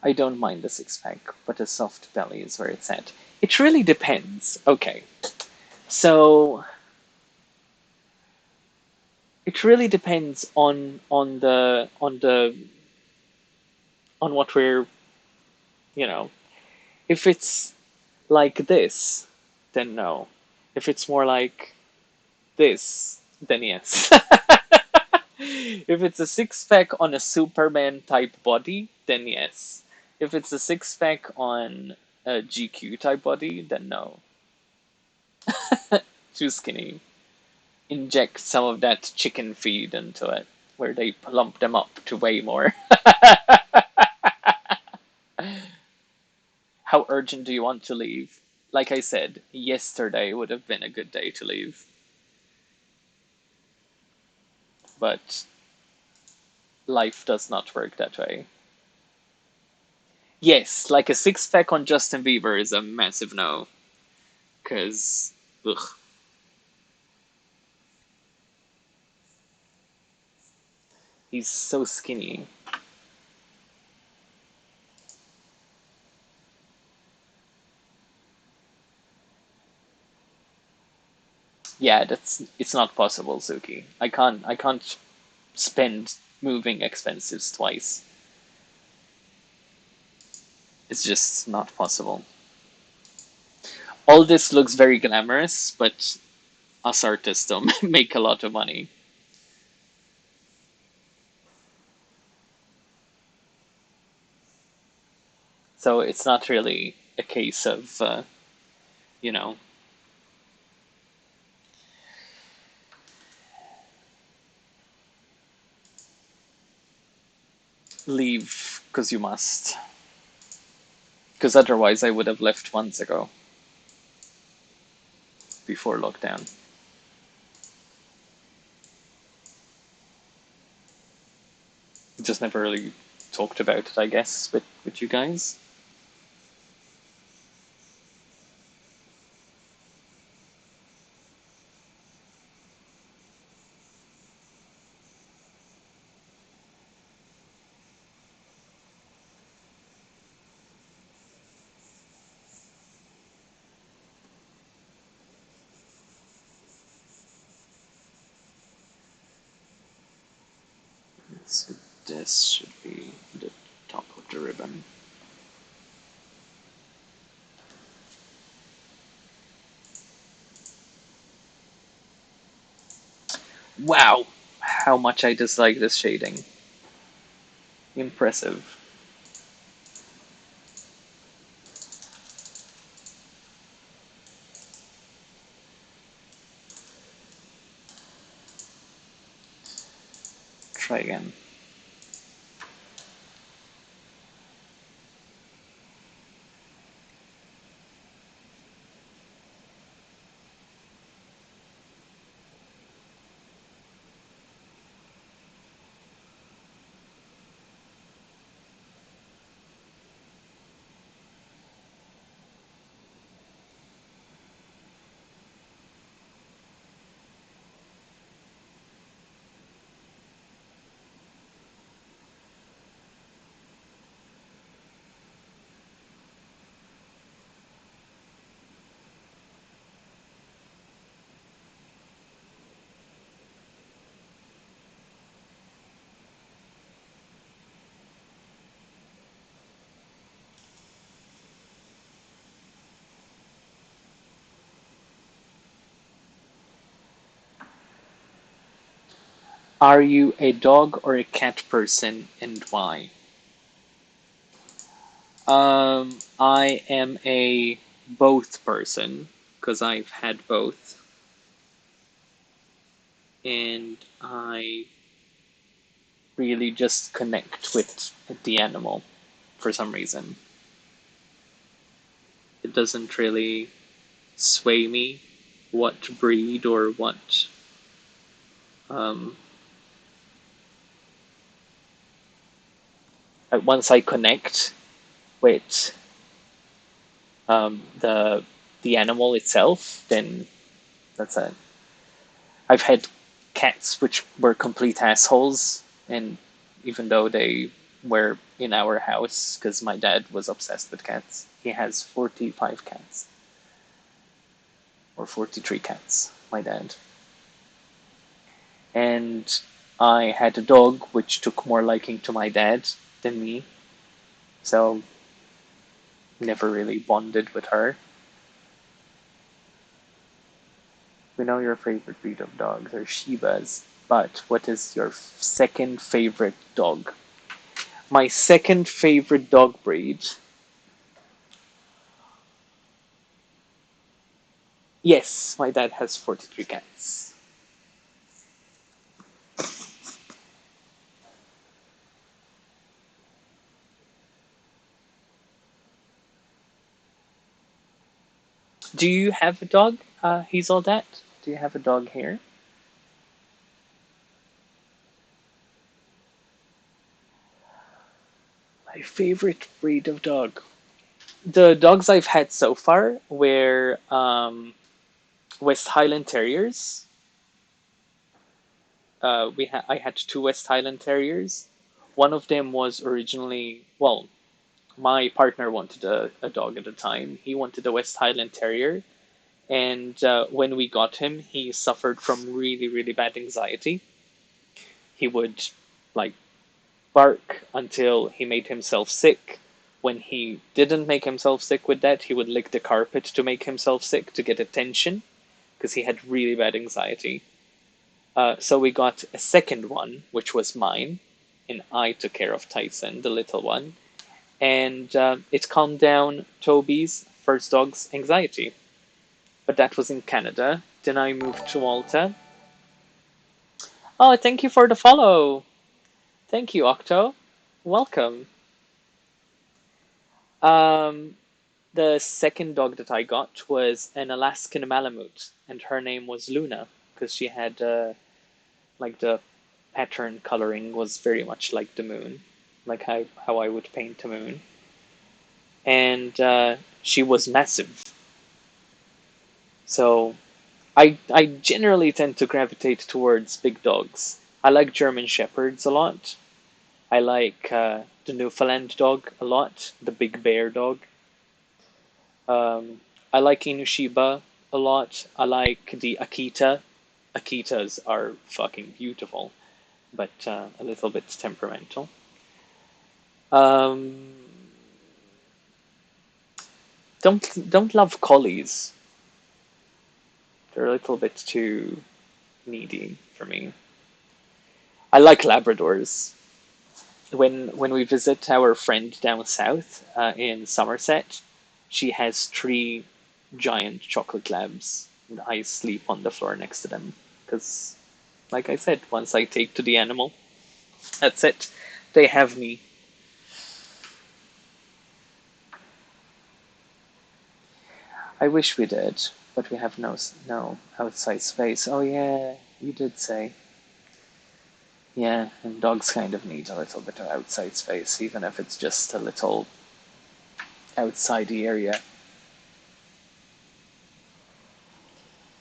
I don't mind the six pack, but a soft belly is where it's at. It really depends. Okay, so it really depends on what we're you know. If it's like this, then no. If it's more like this, then yes. If it's a six pack on a Superman type body, then yes. If it's a six pack on a GQ type body, then no. Too skinny. Inject some of that chicken feed into it, where they plump them up to weigh more. How urgent do you want to leave? Like I said, yesterday would have been a good day to leave. But life does not work that way. Yes, like a six pack on Justin Bieber is a massive no. Because, ugh, he's so skinny. Yeah, it's not possible, Suki. I can't spend moving expenses twice. It's just not possible. All this looks very glamorous, but us artists don't make a lot of money. So it's not really a case of, you know, leave because you must. Because otherwise I would have left months ago, before lockdown. Just never really talked about it, I guess, with you guys. So this should be the top of the ribbon. Wow! How much I dislike this shading. Impressive. Try again. Are you a dog or a cat person and why? I am a both person because I've had both, and I really just connect with the animal for some reason. It doesn't really sway me what breed or what. Um, Once I connect with the animal itself, then that's it. I've had cats which were complete assholes, and even though they were in our house, because my dad was obsessed with cats, he has 45 cats or 43 cats. My dad. And I had a dog which took more liking to my dad than me, so never really bonded with her. We know your favorite breed of dogs are Shibas, but what is your second favorite dog? My second favorite dog breed. Yes, my dad has 43 cats. Do you have a dog, Hazeldet? Do you have a dog here? My favorite breed of dog. The dogs I've had so far were West Highland Terriers. I had two West Highland Terriers. One of them was originally, well, my partner wanted a dog at the time. He wanted a West Highland Terrier, and when we got him, he suffered from really, really bad anxiety. He would like bark until he made himself sick. When he didn't make himself sick with that, he would lick the carpet to make himself sick to get attention because he had really bad anxiety. So we got a second one, which was mine, and I took care of Tyson, the little one, and it calmed down Toby's first dog's anxiety. But that was in Canada. Then I moved to Malta. Oh, thank you for the follow. Thank you, Octo. Welcome. Um, the second dog that I got was an Alaskan Malamute, and her name was Luna because she had like the pattern coloring was very much like the moon, like how I would paint a moon. And she was massive. So I generally tend to gravitate towards big dogs. I like German Shepherds a lot. I like the Newfoundland dog a lot, the big bear dog. I like Inushiba a lot. I like the Akita. Akitas are fucking beautiful. but a little bit temperamental. Um, don't love collies. They're a little bit too needy for me. I like Labradors. When we visit our friend down south in Somerset, she has three giant chocolate labs, and I sleep on the floor next to them because, like I said, once I take to the animal, that's it. They have me. I wish we did, but we have no outside space. Oh yeah, you did say. Yeah, and dogs kind of need a little bit of outside space, even if it's just a little outsidey area.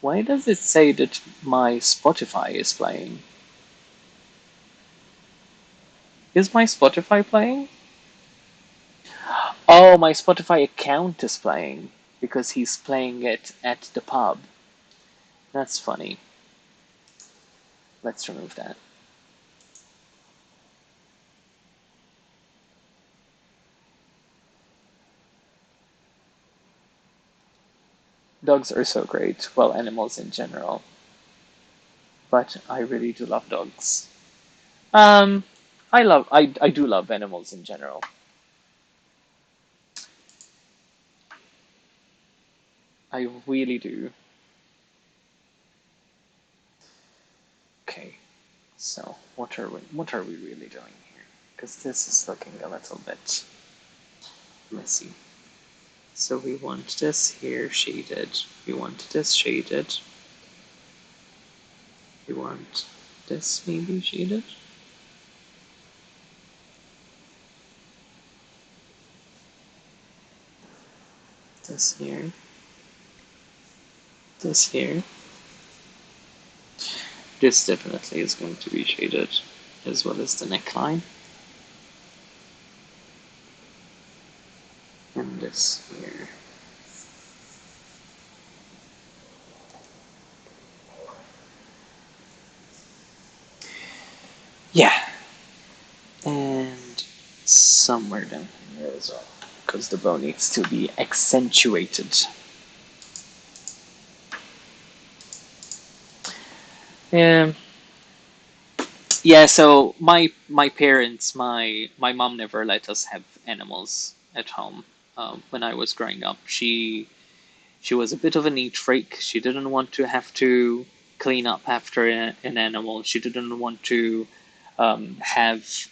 Why does it say that my Spotify is playing? Is my Spotify playing? Oh, my Spotify account is playing because he's playing it at the pub. That's funny. Let's remove that. Dogs are so great. Well, animals in general. But I really do love dogs. Um, I do love animals in general. I really do. Okay, so what are we really doing here? Because this is looking a little bit messy. So we want this here shaded. We want this shaded. We want this maybe shaded. This here. This here. This definitely is going to be shaded, as well as the neckline. And this here. Yeah. And somewhere down here as well. Because the bow needs to be accentuated. Yeah. Yeah, so my parents, my mom never let us have animals at home. When I was growing up, she was a bit of a neat freak. She didn't want to have to clean up after an animal. She didn't want to have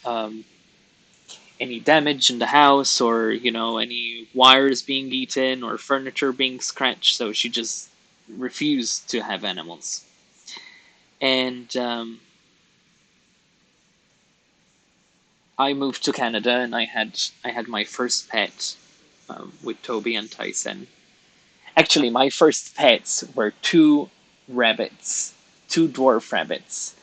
any damage in the house, or any wires being eaten or furniture being scratched. So she just refused to have animals. And I moved to Canada, and I had my first pet with Toby and Tyson. Actually, my first pets were two rabbits, two dwarf rabbits,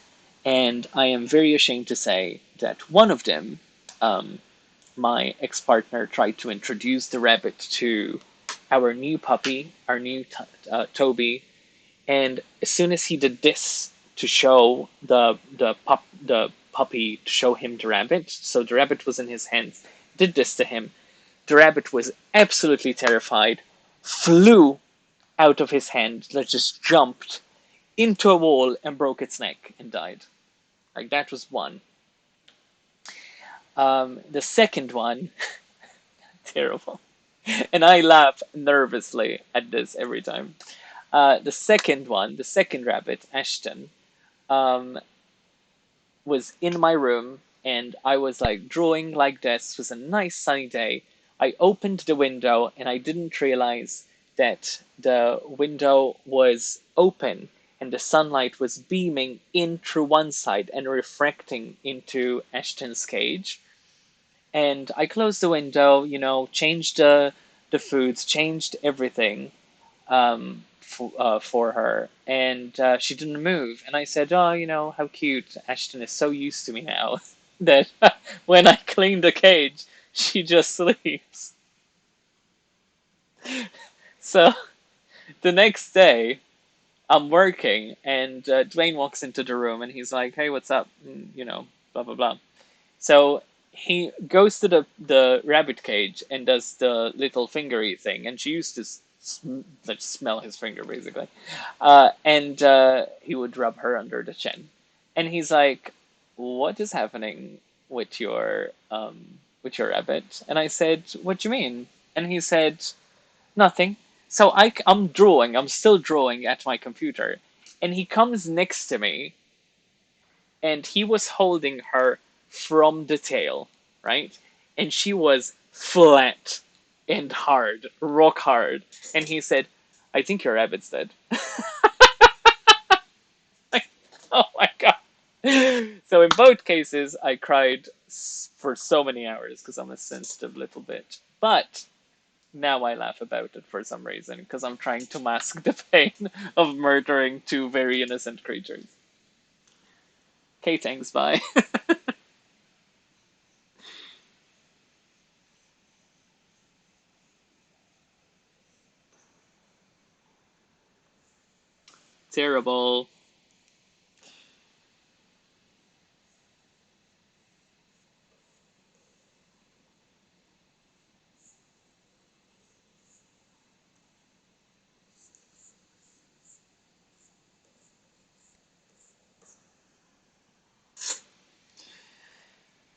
and I am very ashamed to say that one of them, um, my ex-partner tried to introduce the rabbit to our new puppy, our new Toby, and as soon as he did this to show the puppy, to show him the rabbit, so the rabbit was in his hands, did this to him. The rabbit was absolutely terrified, flew out of his hand, that just jumped into a wall and broke its neck and died. Like, that was one. The second one, terrible. And I laugh nervously at this every time. The second one, the second rabbit, Ashton, um, was in my room, and I was like drawing like this. It was a nice sunny day. I opened the window and I didn't realize that the window was open and the sunlight was beaming in through one side and refracting into Ashton's cage. And I closed the window, changed the foods, changed everything, for her, and she didn't move. And I said, "Oh, how cute! Ashton is so used to me now that when I clean the cage, she just sleeps." So the next day, I'm working, and Dwayne walks into the room, and he's like, "Hey, what's up?" Blah blah blah. So he goes to the rabbit cage and does the little fingery thing, and she used to like smell his finger basically, and he would rub her under the chin, and he's like, "What is happening with your rabbit?" And I said, "What do you mean?" And he said, "Nothing." So I'm drawing. I'm still drawing at my computer, and he comes next to me, and he was holding her from the tail, right? And she was flat and hard, rock hard. And he said, "I think your rabbit's dead." Like, oh my god. So in both cases, I cried for so many hours because I'm a sensitive little bitch. But now I laugh about it for some reason because I'm trying to mask the pain of murdering two very innocent creatures. Okay, thanks, bye. Terrible.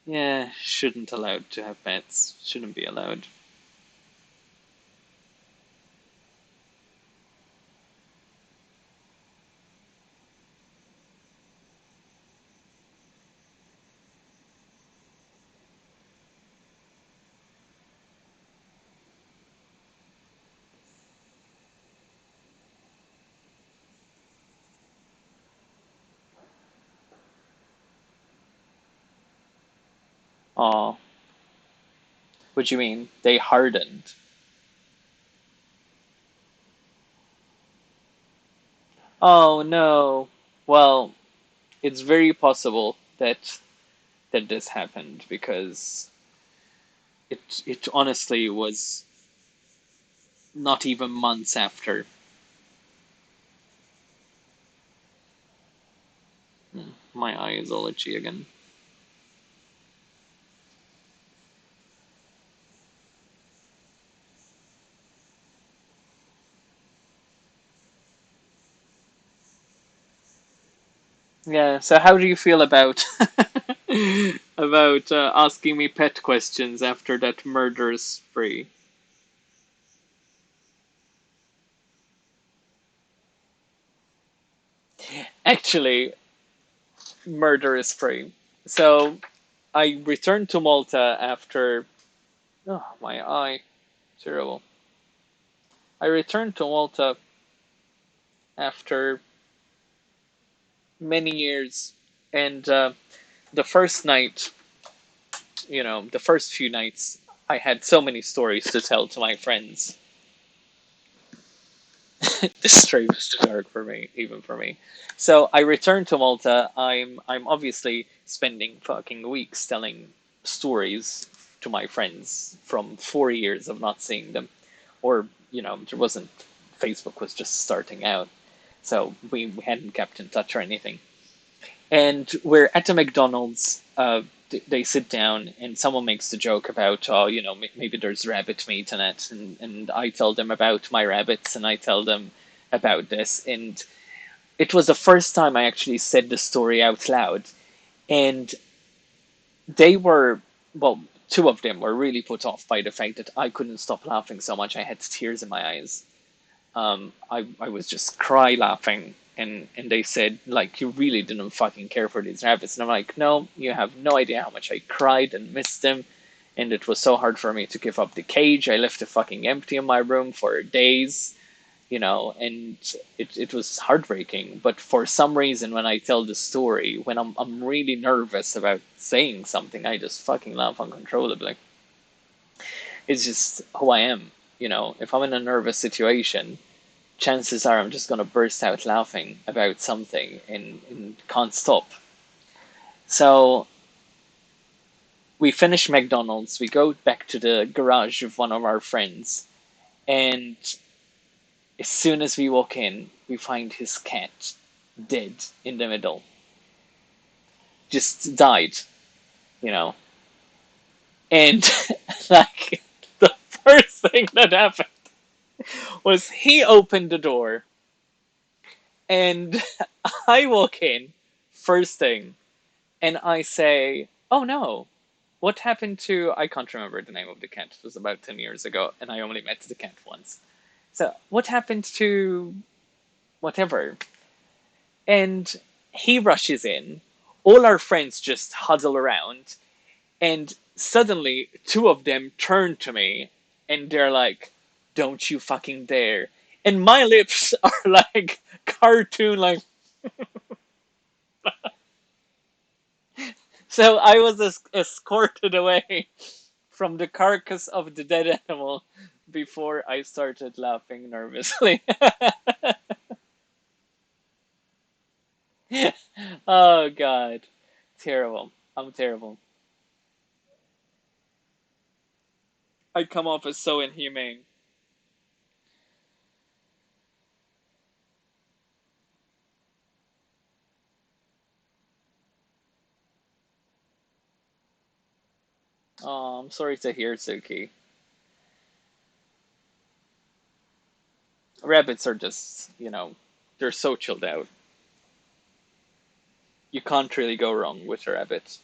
Yeah, shouldn't allowed to have pets. Shouldn't be allowed. Oh, what do you mean? They hardened. Oh no. Well, it's very possible that this happened because it honestly was not even months after. My eye is all itchy again. Yeah. So how do you feel about about asking me pet questions after that murderous spree? Actually, murderous spree. So I returned to Malta after. Oh, my eye. Terrible. I returned to Malta after many years, and the first night, the first few nights, I had so many stories to tell to my friends. This story was too dark for me, even for me. So I returned to Malta. I'm obviously spending fucking weeks telling stories to my friends from 4 years of not seeing them, or there wasn't. Facebook was just starting out, so we hadn't kept in touch or anything. And we're at a McDonald's. They sit down, and someone makes the joke about, oh, maybe there's rabbit meat in it, and I tell them about my rabbits, and I tell them about this, and it was the first time I actually said the story out loud, and they were, well, two of them were really put off by the fact that I couldn't stop laughing so much. I had tears in my eyes. I was just cry laughing, and they said, like, you really didn't fucking care for these rabbits. And I'm like, no, you have no idea how much I cried and missed them, and it was so hard for me to give up the cage. I left it fucking empty in my room for days, and it was heartbreaking. But for some reason, when I tell the story, when I'm really nervous about saying something, I just fucking laugh uncontrollably. It's just who I am. If I'm in a nervous situation, chances are I'm just going to burst out laughing about something and can't stop. So we finish McDonald's, we go back to the garage of one of our friends, and As soon as we walk in, we find his cat dead in the middle. Just died, you know. And like the first thing that happened was he opened the door and I walk in first thing and I say, "Oh no, what happened to?" I can't remember the name of the cat. It was about 10 years ago and I only met the cat once. So, what happened to whatever? And he rushes in. All our friends just huddle around. And suddenly, two of them turn to me and they're like, "Don't you fucking dare." And my lips are like cartoon, like. So I was escorted away from the carcass of the dead animal before I started laughing nervously. Oh, God. Terrible. I'm terrible. I come off as so inhumane. Oh, I'm sorry to hear, Suki. Rabbits are just, they're so chilled out. You can't really go wrong with a rabbit.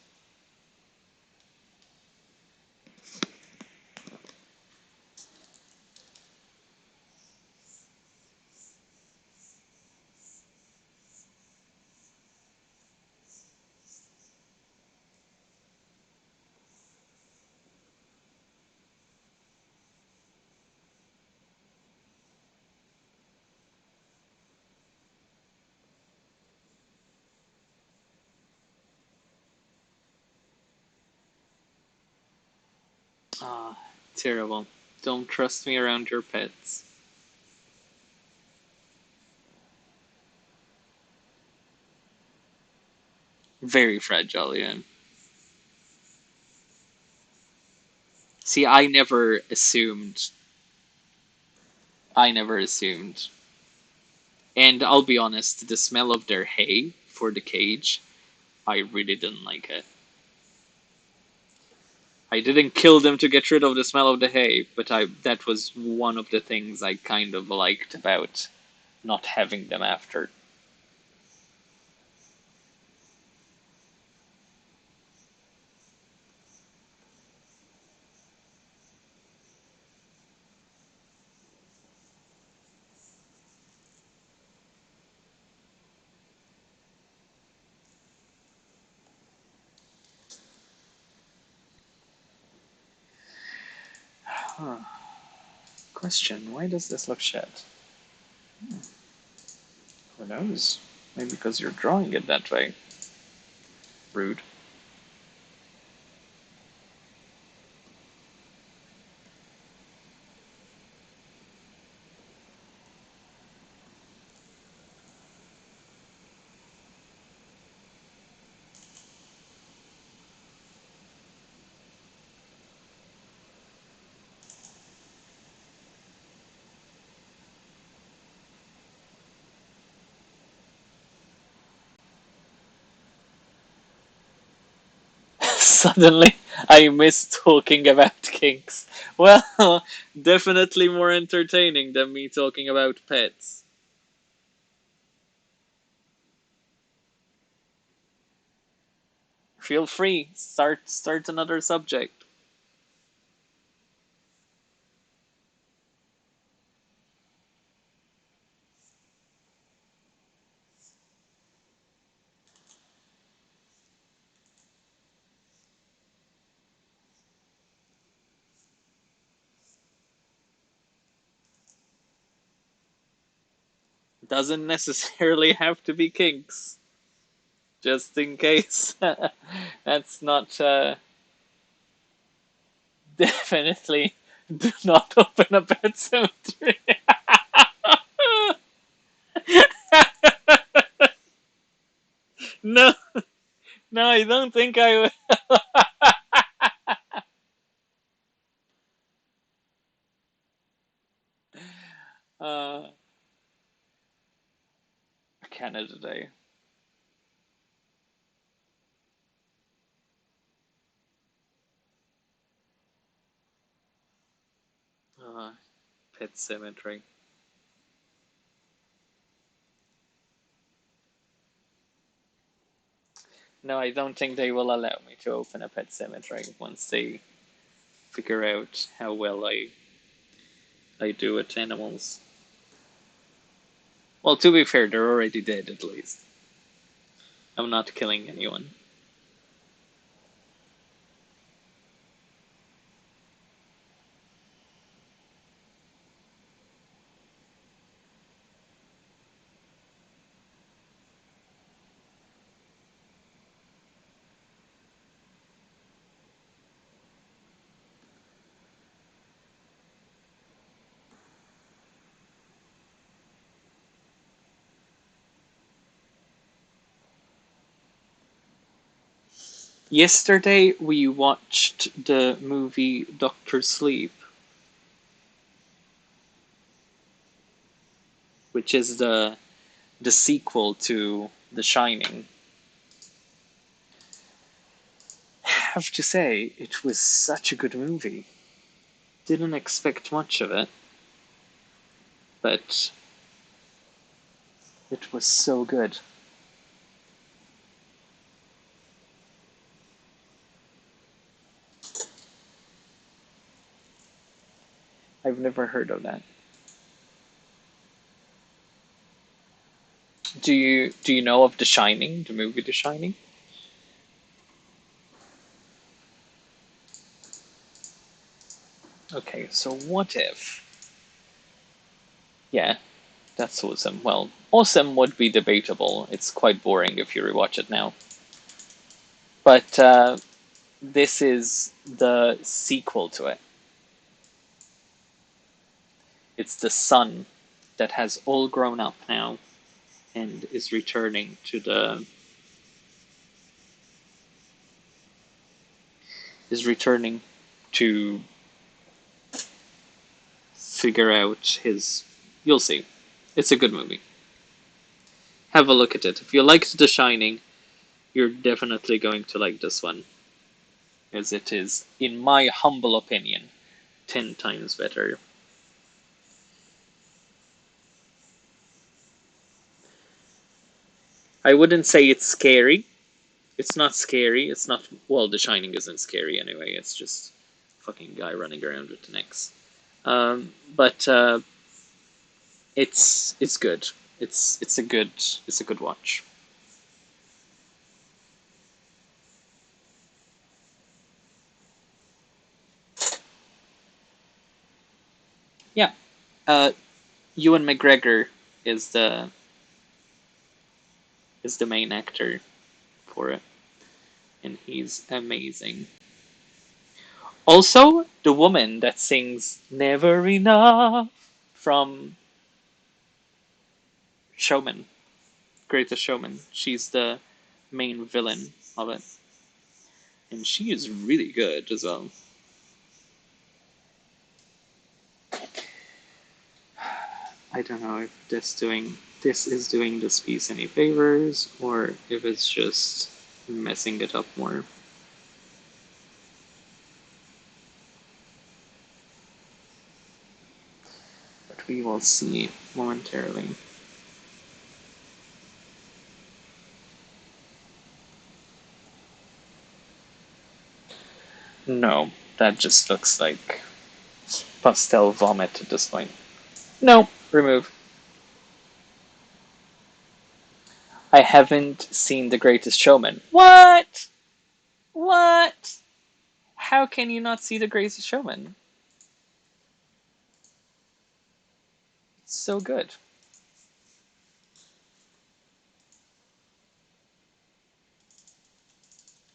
Ah, terrible. Don't trust me around your pets. Very fragile, yeah. See, I never assumed. I never assumed. And I'll be honest, the smell of their hay for the cage, I really didn't like it. I didn't kill them to get rid of the smell of the hay, but that was one of the things I kind of liked about not having them after. Huh. Question, why does this look shit? Who knows? Maybe because you're drawing it that way. Rude. Suddenly, I miss talking about kinks. Well, definitely more entertaining than me talking about pets. Feel free, start another subject. Doesn't necessarily have to be kinks. Just in case. That's not definitely do not open a pet cemetery. No, no, I don't think I would. uh, Canada Day. Uh, Pet Cemetery. No, I don't think they will allow me to open a pet cemetery once they figure out how well I do with animals. Well, to be fair, they're already dead at least. I'm not killing anyone. Yesterday we watched the movie Doctor Sleep, which is the sequel to The Shining. I have to say, it was such a good movie. Didn't expect much of it, but it was so good. I've never heard of that. Do you know of The Shining, the movie The Shining? Okay, so what if? Yeah, that's awesome. Well, awesome would be debatable. It's quite boring if you rewatch it now. But this is the sequel to it. It's the son that has all grown up now and is returning to figure out his. You'll see. It's a good movie. Have a look at it. If you liked The Shining, you're definitely going to like this one, as it is, in my humble opinion, 10 times better. I wouldn't say it's scary. It's not scary. It's not. Well, The Shining isn't scary anyway. It's just a fucking guy running around with an axe. But it's good. It's a good watch. Yeah. Uh, Ewan McGregor is the main actor for it, and he's amazing. Also, the woman that sings "Never Enough" from Showman, Greatest Showman. She's the main villain of it, and she is really good as well. I don't know if this is doing this piece any favors, or if it's just messing it up more. But we will see momentarily. No, that just looks like pastel vomit at this point. No, remove. I haven't seen The Greatest Showman. What? What? How can you not see The Greatest Showman? It's so good.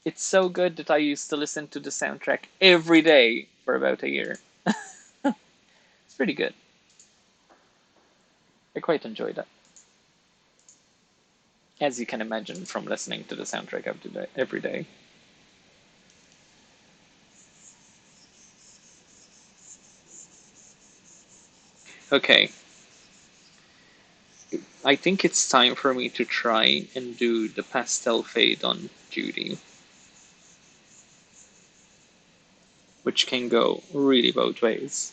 It's so good that I used to listen to the soundtrack every day for about a year. It's pretty good. I quite enjoyed it. As you can imagine from listening to the soundtrack every day. Okay. I think it's time for me to try and do the pastel fade on Judy, which can go really both ways.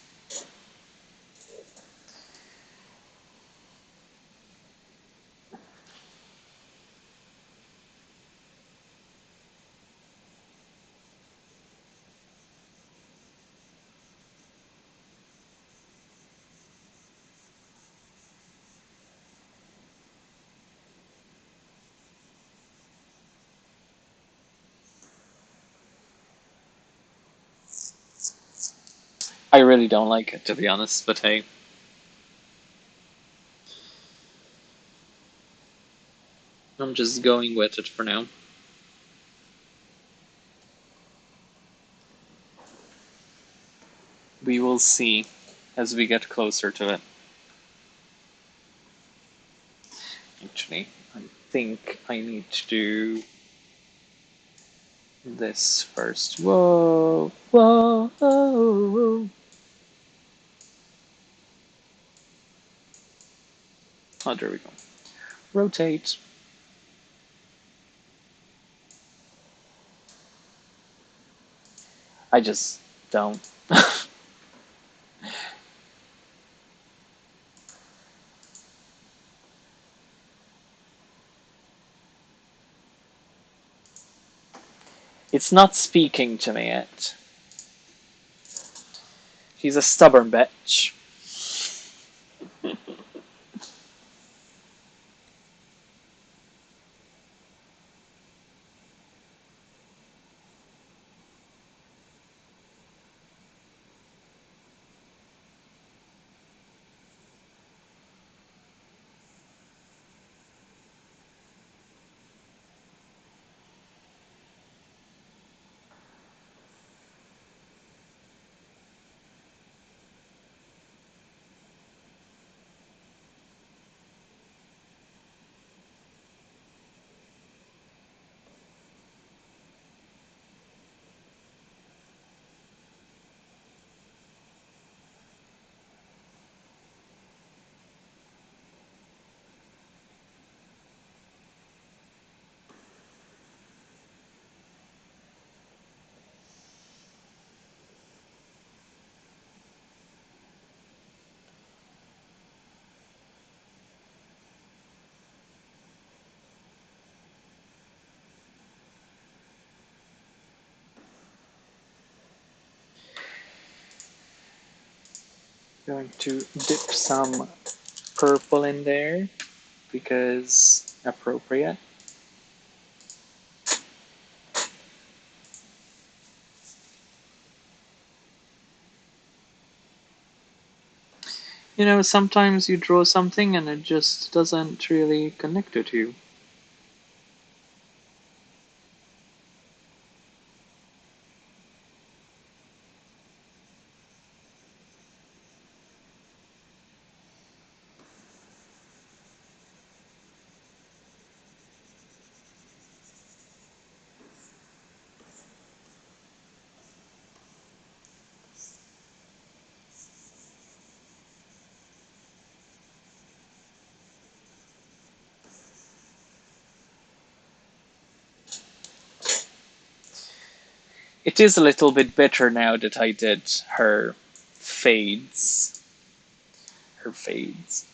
I really don't like it, to be honest, but hey. I'm just going with it for now. We will see as we get closer to it. Actually, I think I need to do this first. Whoa, whoa, whoa. Oh, there we go. Rotate. I just don't. It's not speaking to me yet. He's a stubborn bitch. Going to dip some purple in there because appropriate. You know, sometimes you draw something and it just doesn't really connect with you. It is a little bit better now that I did her fades. Her fades.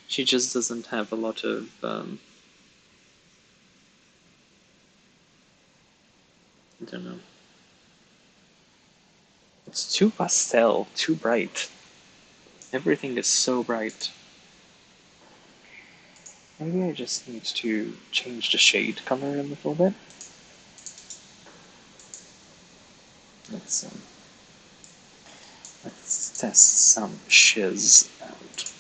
She just doesn't have a lot of. I don't know. It's too pastel, too bright. Everything is so bright. Maybe I just need to change the shade color a little bit. Let's let's test some shiz out.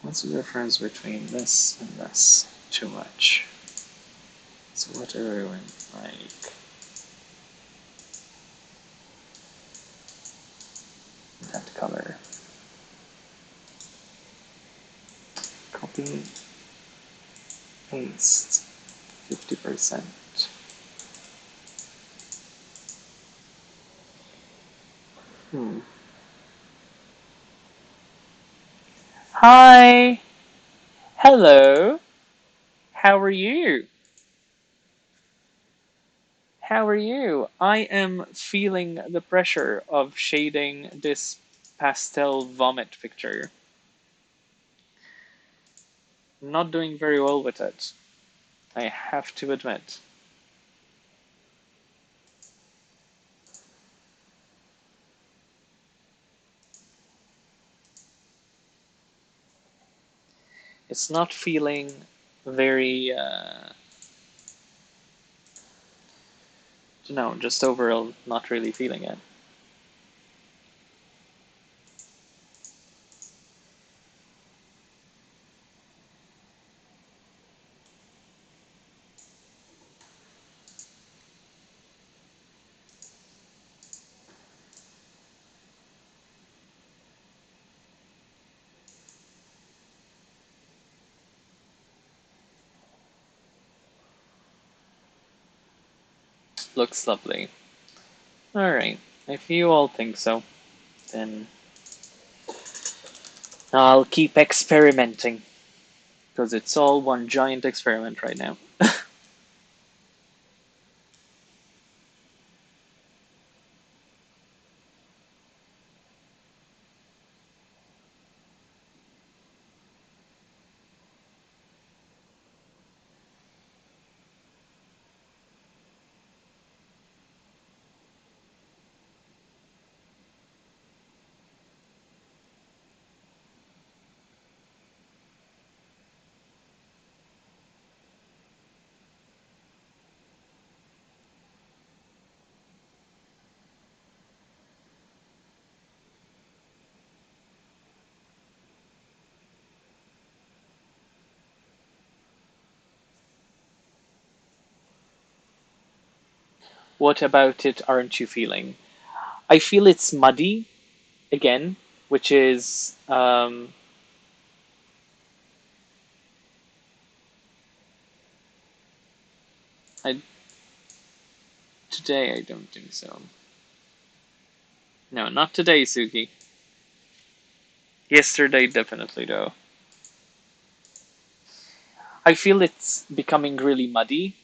What's the difference between this and this? Too much. So what are we doing? Like that color. Copy, paste, 50%. Hmm. Hi. Hello. How are you? How are you? I am feeling the pressure of shading this pastel vomit picture. Not doing very well with it, I have to admit. It's not feeling very, just overall not really feeling it. Looks lovely. Alright, if you all think so, then I'll keep experimenting, because it's all one giant experiment right now. What about it aren't you feeling? I feel it's muddy, again, which is, I, today I don't think so. No, not today, Suki. Yesterday, definitely, though. I feel it's becoming really muddy,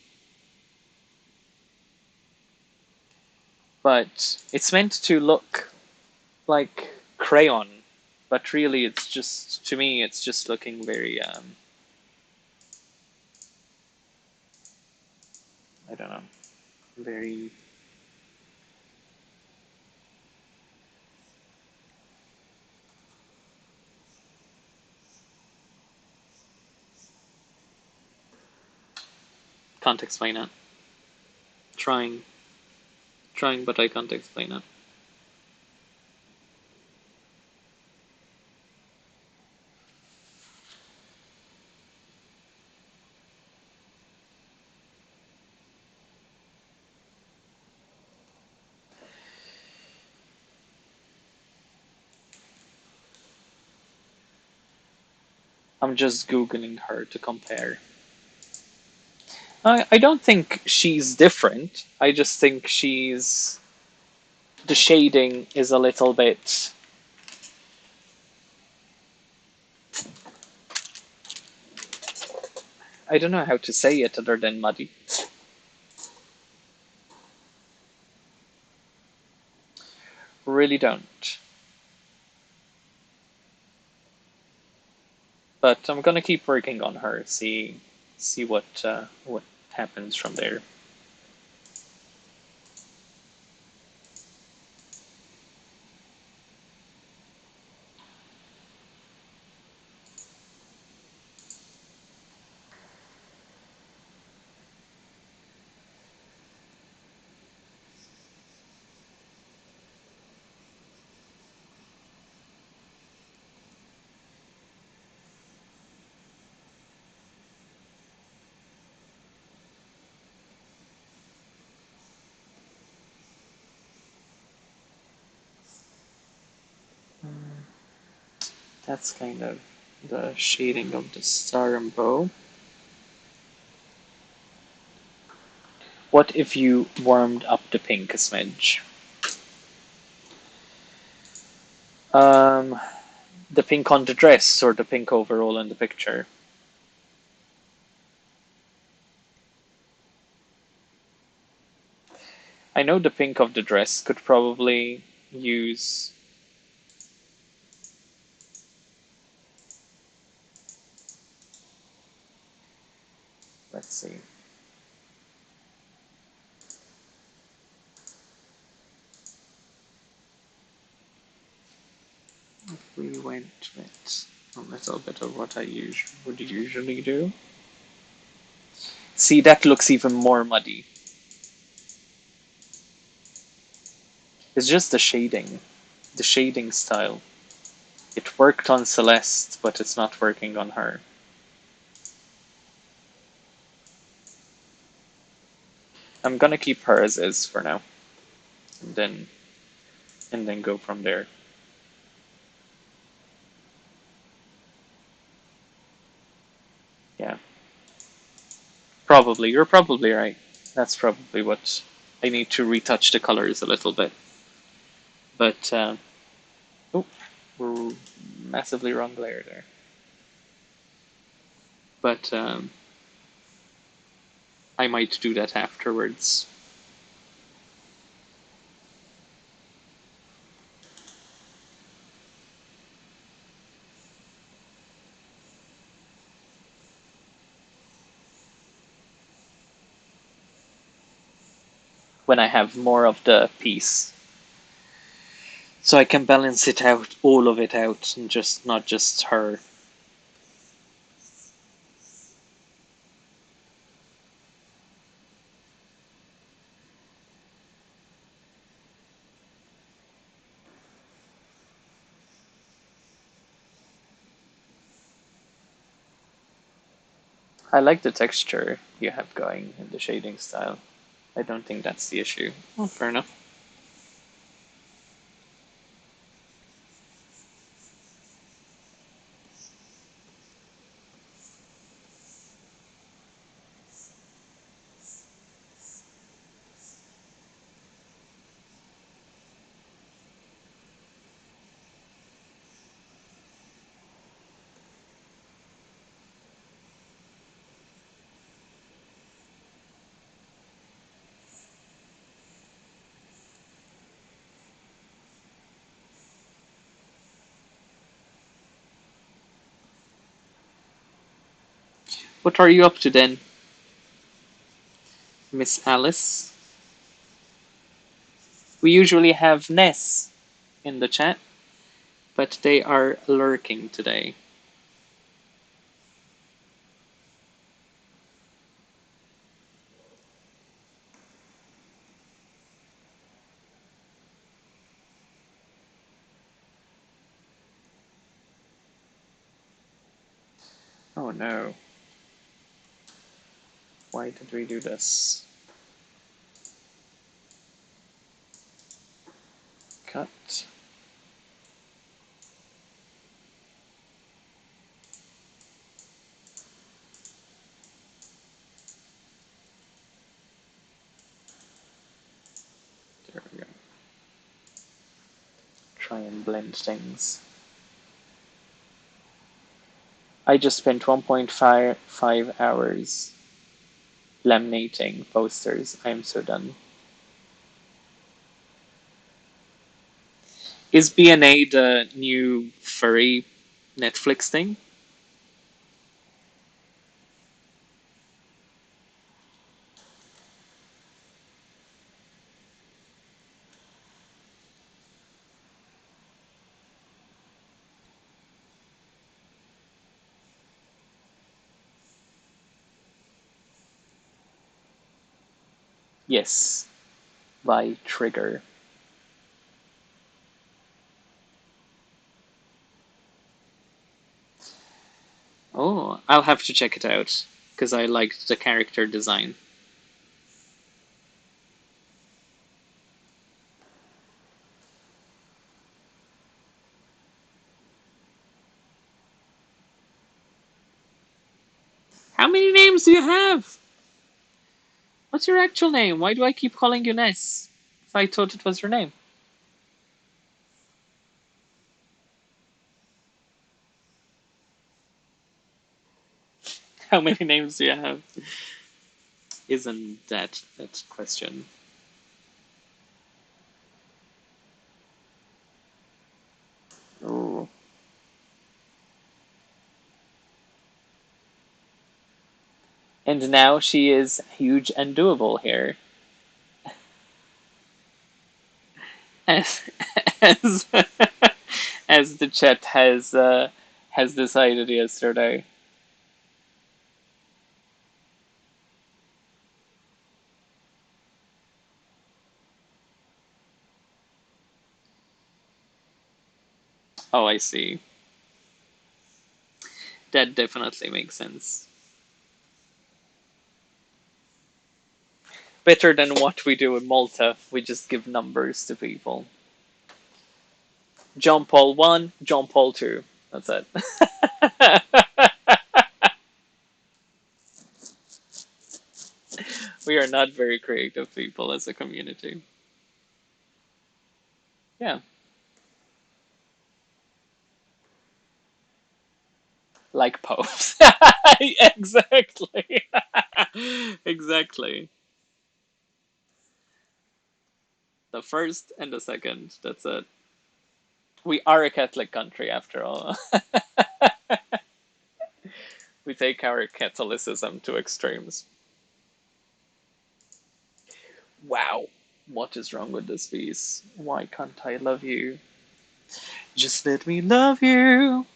but it's meant to look like crayon, but really it's just, to me, it's just looking very, I don't know, very. Can't explain it. Trying, trying, but I can't explain it. I'm just Googling her to compare. I don't think she's different. I just think she's. The shading is a little bit. I don't know how to say it other than muddy. Really don't. But I'm gonna keep working on her. See what happens from there. That's kind of the shading of the star and bow. What if you warmed up the pink a smidge? Um, the pink on the dress or the pink overall in the picture? I know the pink of the dress could probably use. Let's see. If we went with a little bit of what I would usually do. See, that looks even more muddy. It's just the shading style. It worked on Celeste, but it's not working on her. I'm gonna keep her as is for now, and then go from there. Yeah, probably. You're probably right. That's probably what I need to retouch the colors a little bit. But oh, we're massively wrong layer there. But I might do that afterwards. When I have more of the piece. So I can balance it out, all of it out, and just not just her. I like the texture you have going in the shading style. I don't think that's the issue. Oh, fair enough. What are you up to then, Miss Alice? We usually have Ness in the chat, but they are lurking today. Oh no. Why did we do this? Cut. There we go. Try and blend things. I just spent 1.5 hours laminating posters. I'm so done. Is B&A the new furry Netflix thing? Yes, by Trigger. Oh, I'll have to check it out because I liked the character design. How many names do you have? What's your actual name? Why do I keep calling you Ness? If I thought it was your name. How many names do you have? Isn't that question? Oh. And now she is huge and doable here. As as, as the chat has decided yesterday. Oh, I see. That definitely makes sense. Better than what we do in Malta. We just give numbers to people. John Paul 1, John Paul 2. That's it. We are not very creative people as a community. Yeah, like popes. Exactly. Exactly. The first and the second. That's it. We are a Catholic country after all. We take our Catholicism to extremes. Wow. What is wrong with this piece? Why can't I love you? Just let me love you.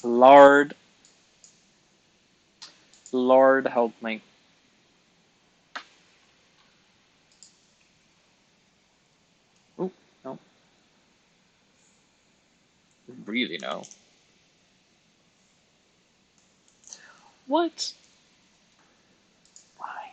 Lord, Lord help me. Oh, no, really no. What? Why?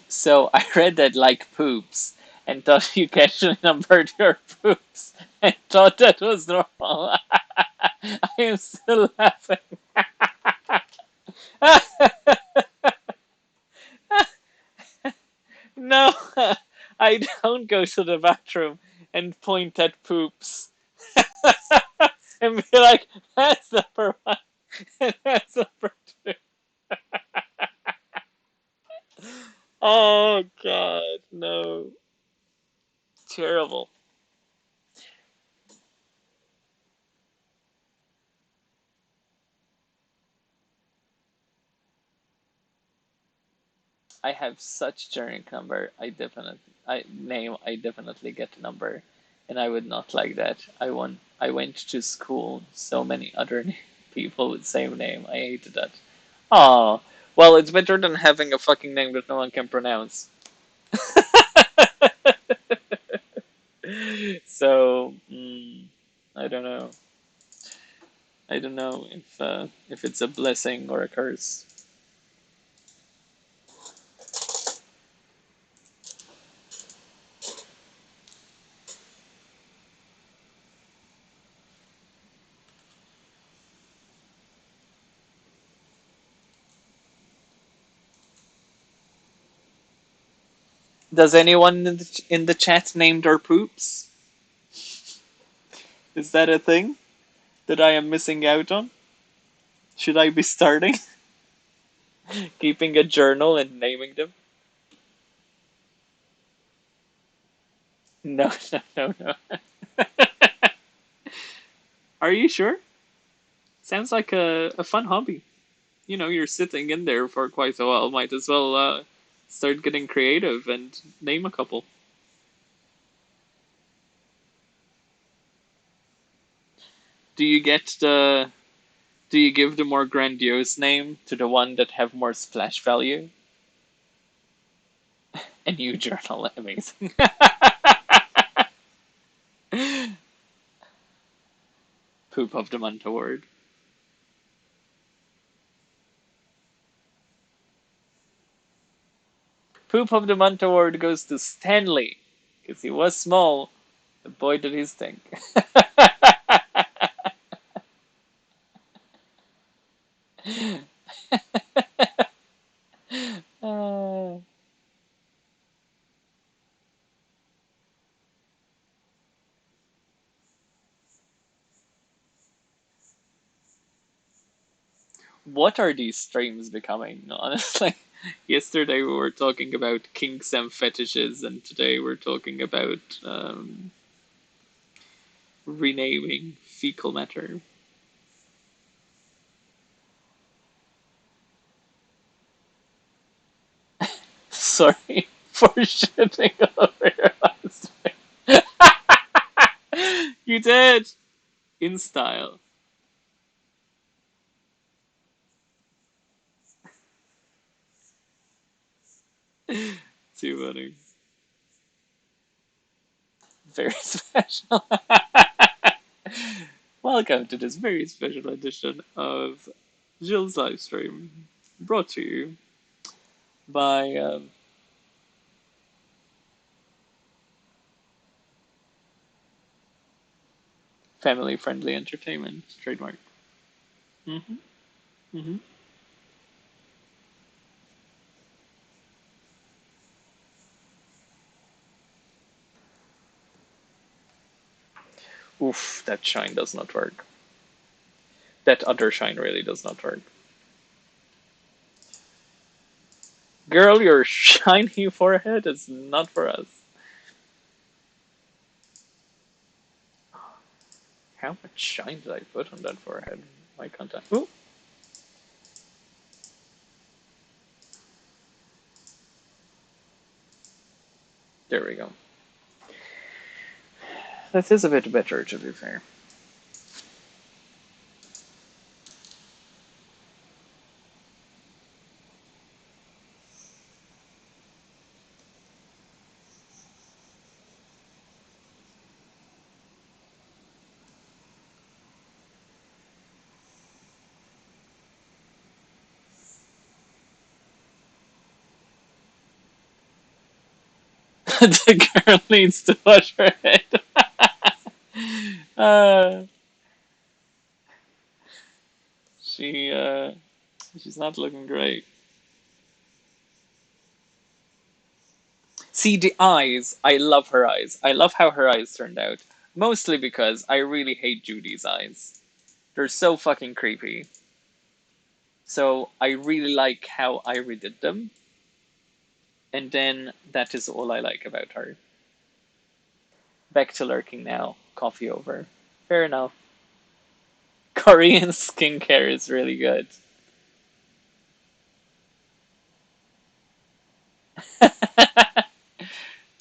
So I read that like poops and thought you actually numbered your poops and thought that was normal. I am still laughing. No, I don't go to the bathroom and point at poops and be like, that's number one and that's number two. Oh God, no. Terrible. I have such generic number. I definitely get a number, and I would not like that. I went to school so many other people with same name. I hated that. Oh, well, it's better than having a fucking name that no one can pronounce. So, I don't know. I don't know if it's a blessing or a curse. Does anyone in the chat name their poops? Is that a thing that I am missing out on? Should I be starting keeping a journal and naming them? No, no, no, no. Are you sure? Sounds like a fun hobby. You know, you're sitting in there for quite a while. Might as well start getting creative and name a couple. Do you get the? Do you give the more grandiose name to the one that have more splash value? A new journal, amazing. Poop of the month award. Poop of the month award goes to Stanley because he was small. But boy, did he stink. Uh, what are these streams becoming, honestly? Yesterday we were talking about kinks and fetishes, and today we're talking about renaming fecal matter. Sorry for shitting over your husband. You did! In style. Too funny. Very special. Welcome to this very special edition of Gilles' livestream, brought to you by Family Friendly Entertainment, trademark. Hmm. Hmm. Oof, that shine does not work. That other shine really does not work. Girl, your shiny forehead is not for us. How much shine did I put on that forehead? Why can't I? Ooh, there we go. That is a bit better, to be fair. The girl needs to wash her head. uh, she she's not looking great. See the eyes. I love her eyes. I love how her eyes turned out. Mostly because I really hate Judy's eyes. They're so fucking creepy. So I really like how I redid them. And then that is all I like about her. Back to lurking now. Coffee over. Fair enough. Korean skincare is really good.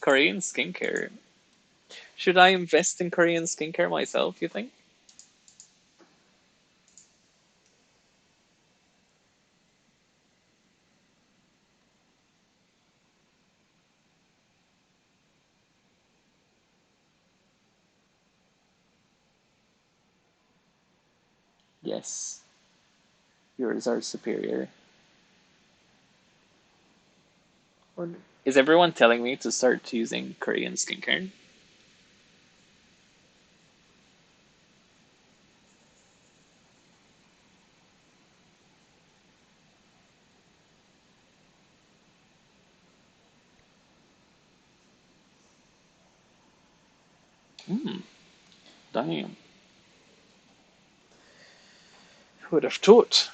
Korean skincare. Should I invest in Korean skincare myself, you think? Yes. Yours are superior. Is everyone telling me to start using Korean skincare? Hmm. Damn. Who would have thought?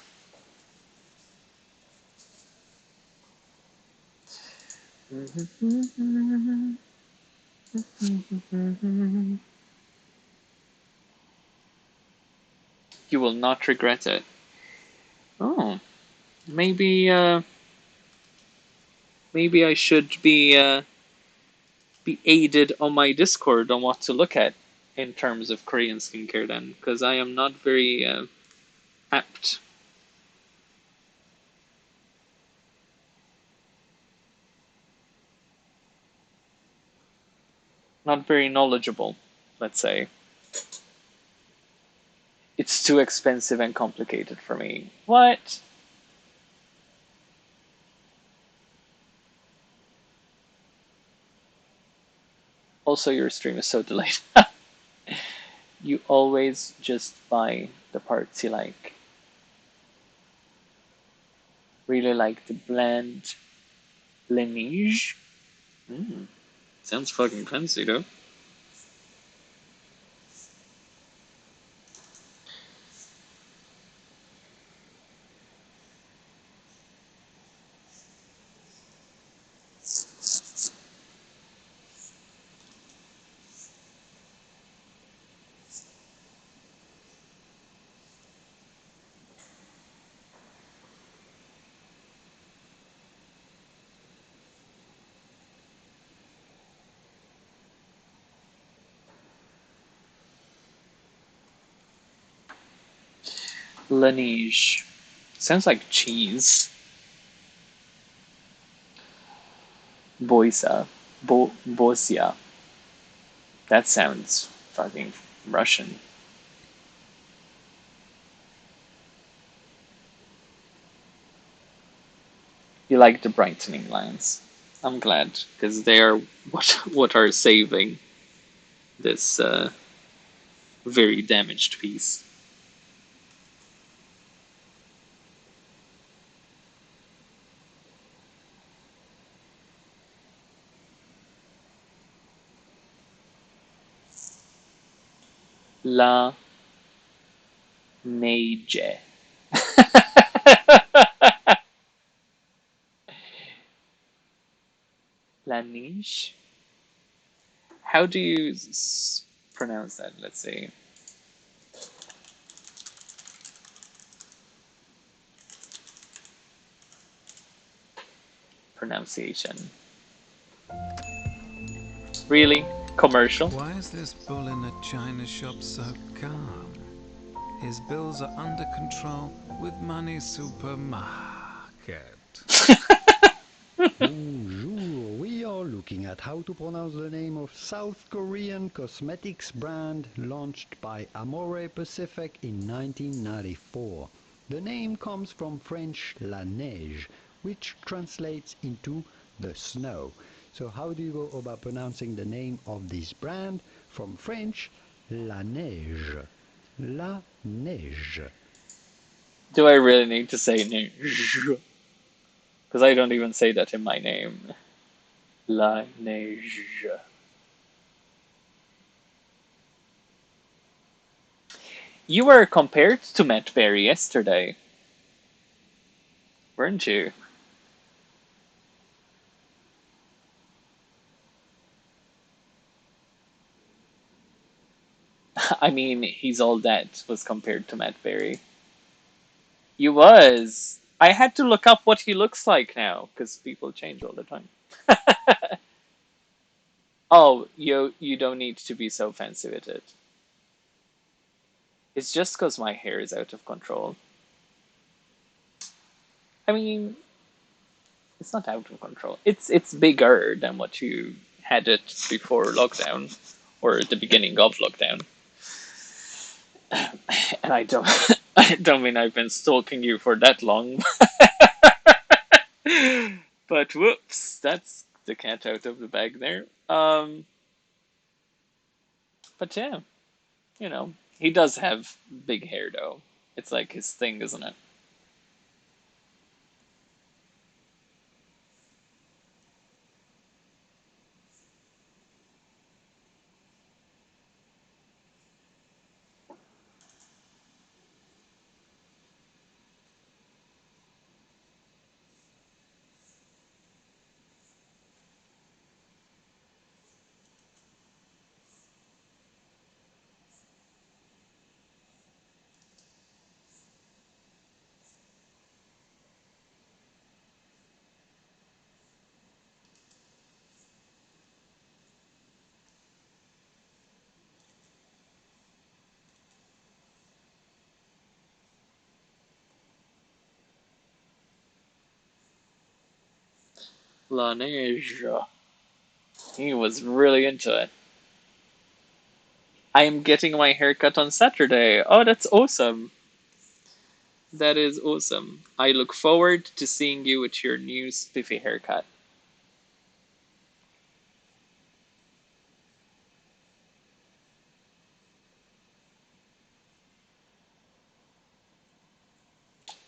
You will not regret it. Oh, maybe maybe I should be aided on my Discord on what to look at in terms of Korean skincare then, because I am not very apt, not very knowledgeable, let's say. It's too expensive and complicated for me. What? Also, your stream is so delayed. You always just buy the parts you like. Really like the blend Laneige. Mm, sounds fucking fancy though. Laneige. Sounds like cheese. Boisa. Bosia. That sounds fucking Russian. You like the brightening lines. I'm glad, because they are what are saving this very damaged piece. La Neige. La Neige? How do you pronounce that? Let's see. Pronunciation. Really? Commercial? Why is this bull in a china shop so calm? His bills are under control with Money Supermarket. Bonjour, we are looking at how to pronounce the name of South Korean cosmetics brand launched by Amore Pacific in 1994. The name comes from French La Neige, which translates into the snow. So how do you go about pronouncing the name of this brand? From French, La Neige. La Neige. Do I really need to say neige? Because I don't even say that in my name. La Neige. You were compared to Matt Berry yesterday, weren't you? I mean, he's all that was compared to Matt Berry. You was. I had to look up what he looks like now, because people change all the time. Oh, you don't need to be so fancy with it. It's just because my hair is out of control. I mean, it's not out of control. It's bigger than what you had it before lockdown, or at the beginning of lockdown. And I don't I don't mean I've been stalking you for that long. But whoops, that's the cat out of the bag there. But yeah, he does have big hair though. It's like his thing, isn't it? La Neige. He was really into it. I am getting my haircut on Saturday. Oh, that's awesome. That is awesome. I look forward to seeing you with your new spiffy haircut.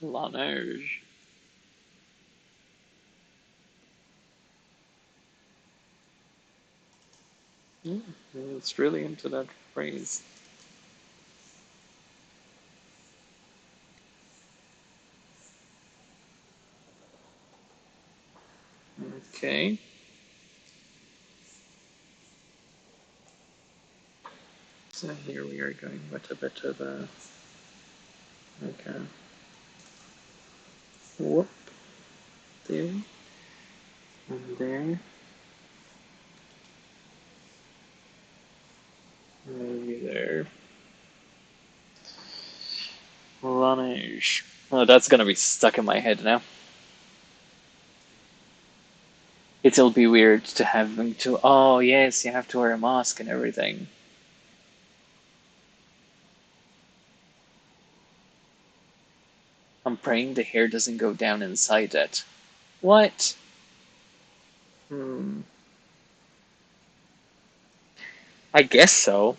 La Neige. It's really into that phrase. Okay. So here we are going with a bit of a. Okay. Whoop. There. And there. Maybe there. La Neige. Oh, that's gonna be stuck in my head now. It'll be weird to having to. Oh, yes, you have to wear a mask and everything. I'm praying the hair doesn't go down inside it. What? Hmm. I guess so.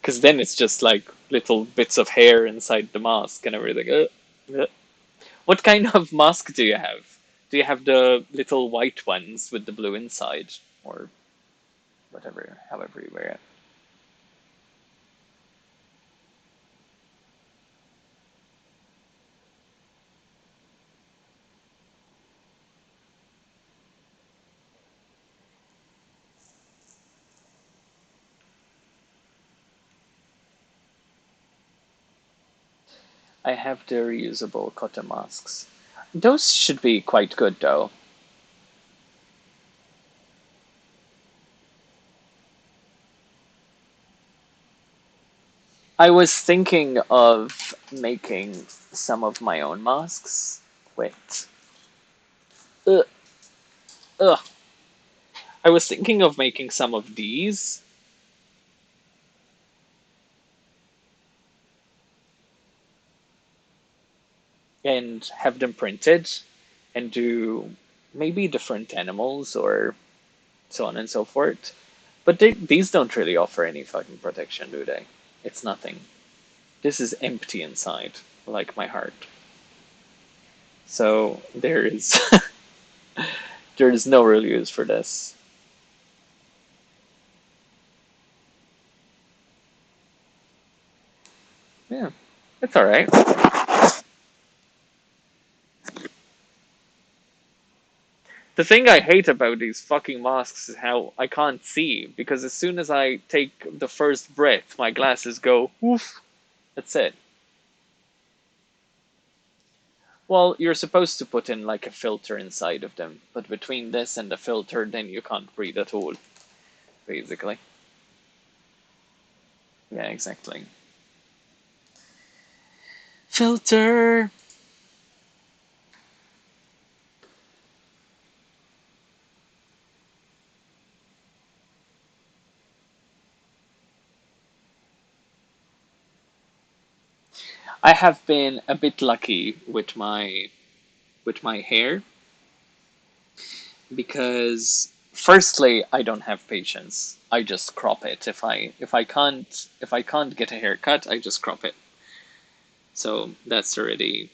Because then it's just like little bits of hair inside the mask and everything. What kind of mask do you have? Do you have the little white ones with the blue inside? Or whatever, however you wear it? I have the reusable cotton masks. Those should be quite good though. I was thinking of making some of my own masks with. Ugh, ugh. I was thinking of making some of these and have them printed and do maybe different animals or so on and so forth. But these don't really offer any fucking protection, do they? It's nothing. This is empty inside, like my heart. So there is there is no real use for this. Yeah, it's all right. The thing I hate about these fucking masks is how I can't see because as soon as I take the first breath, my glasses go woof. That's it. Well, you're supposed to put in like a filter inside of them, but between this and the filter, then you can't breathe at all, basically. Yeah, exactly. Filter! I have been a bit lucky with my hair because firstly, I don't have patience. I just crop it. If I can't get a haircut, I just crop it. So that's already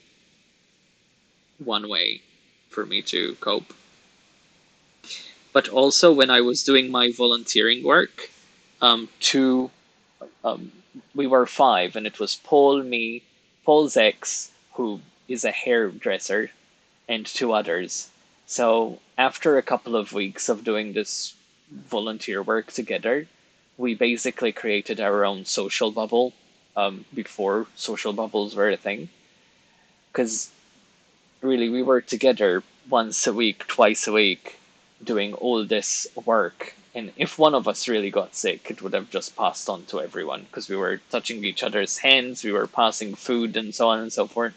one way for me to cope. But also when I was doing my volunteering work, two um, we were five, and it was Paul, me, Paul's ex, who is a hairdresser, and two others. So after a couple of weeks of doing this volunteer work together, we basically created our own social bubble before social bubbles were a thing. Because really, we were together once a week, twice a week, doing all this work. And if one of us really got sick, it would have just passed on to everyone because we were touching each other's hands, we were passing food, and so on and so forth.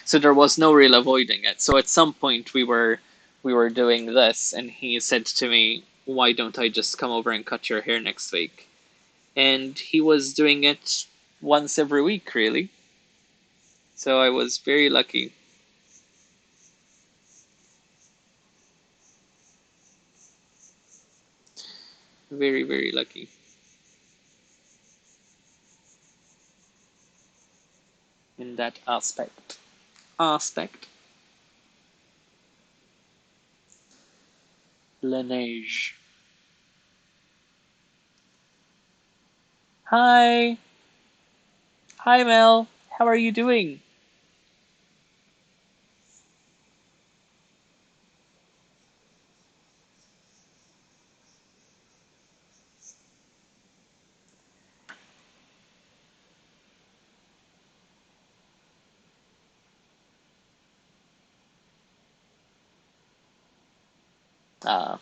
So there was no real avoiding it. So at some point, we were we were doing this, and he said to me, "Why don't I just come over and cut your hair next week?" And he was doing it once every week, really. So I was very lucky. Very, very lucky in that aspect. Laneige. Hi. Hi, Mel. How are you doing? Uh,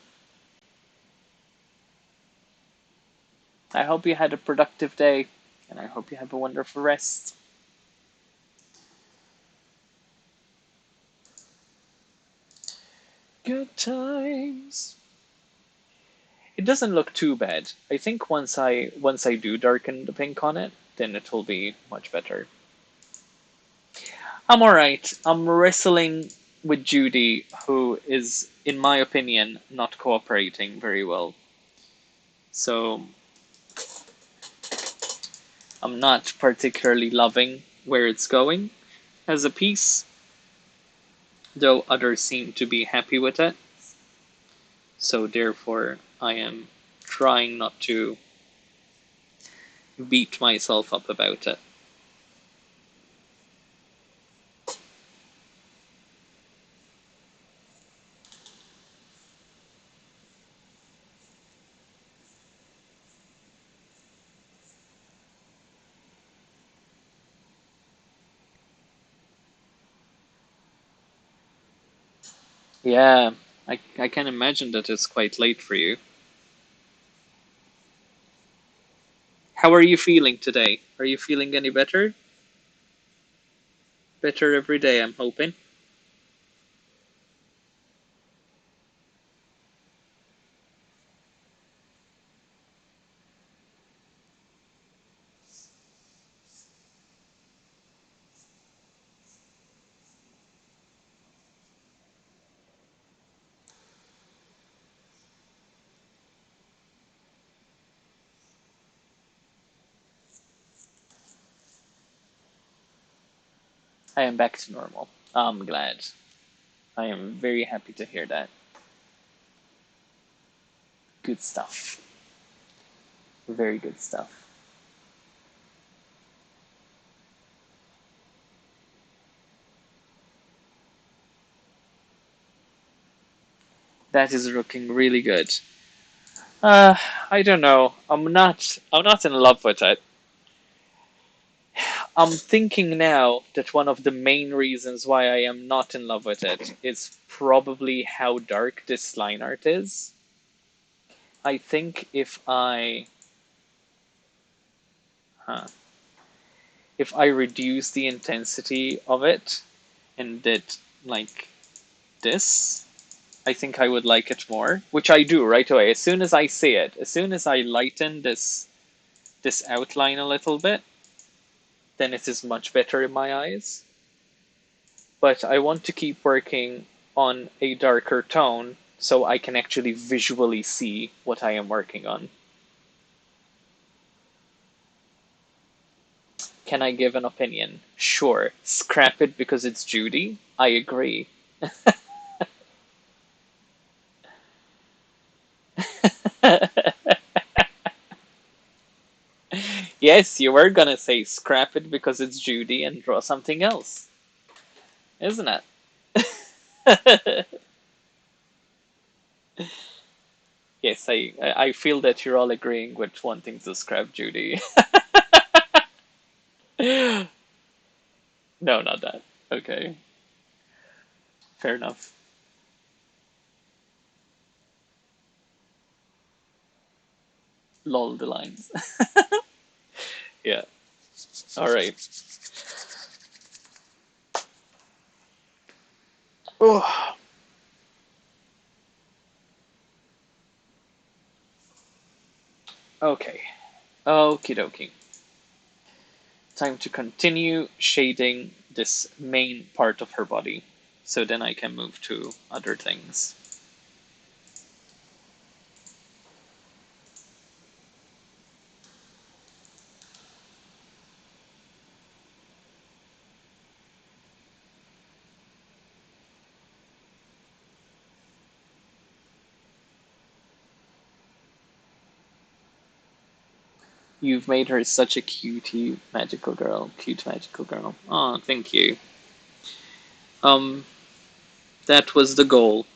I hope you had a productive day, and I hope you have a wonderful rest. Good times. It doesn't look too bad. I think once I do darken the pink on it, then it will be much better. I'm alright. I'm wrestling with Judy, who is, in my opinion, not cooperating very well. So I'm not particularly loving where it's going as a piece, though others seem to be happy with it. So therefore, I am trying not to beat myself up about it. Yeah, I can imagine that it's quite late for you. How are you feeling today? Are you feeling any better? Better every day, I'm hoping. I am back to normal. I'm glad. I am very happy to hear that. Good stuff. Very good stuff. That is looking really good. Uh, I don't know. I'm not in love with it. I'm thinking now that one of the main reasons why I am not in love with it is probably how dark this line art is. I think huh, if I reduce the intensity of it and did like this, I think I would like it more, which I do right away. As soon as I see it, as soon as I lighten this outline a little bit, then it is much better in my eyes. But I want to keep working on a darker tone so I can actually visually see what I am working on. Can I give an opinion? Sure. Scrap it because it's Judy? I agree. Yes, you were gonna say scrap it because it's Judy and draw something else, isn't it? Yes, I feel that you're all agreeing with wanting to scrap Judy. No, not that. Okay, fair enough. Lol the lines. Yeah. All right. Oh, Okay. Okie dokie. Time to continue shading this main part of her body. So then I can move to other things. You've made her such a cutie magical girl. Cute magical girl. Oh, thank you. Um, that was the goal.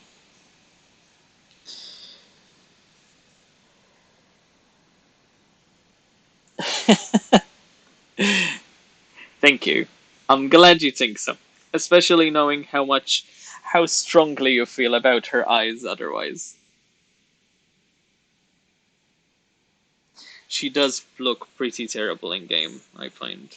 Thank you. I'm glad you think so. Especially knowing how strongly you feel about her eyes otherwise. She does look pretty terrible in game, I find.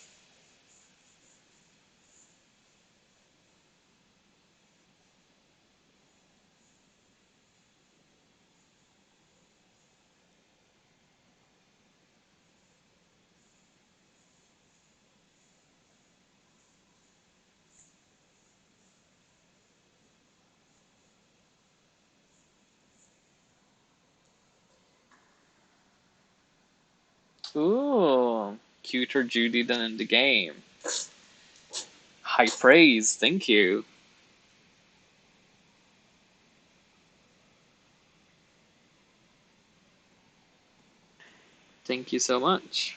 Ooh, cuter Judy than in the game. High praise, thank you. Thank you so much.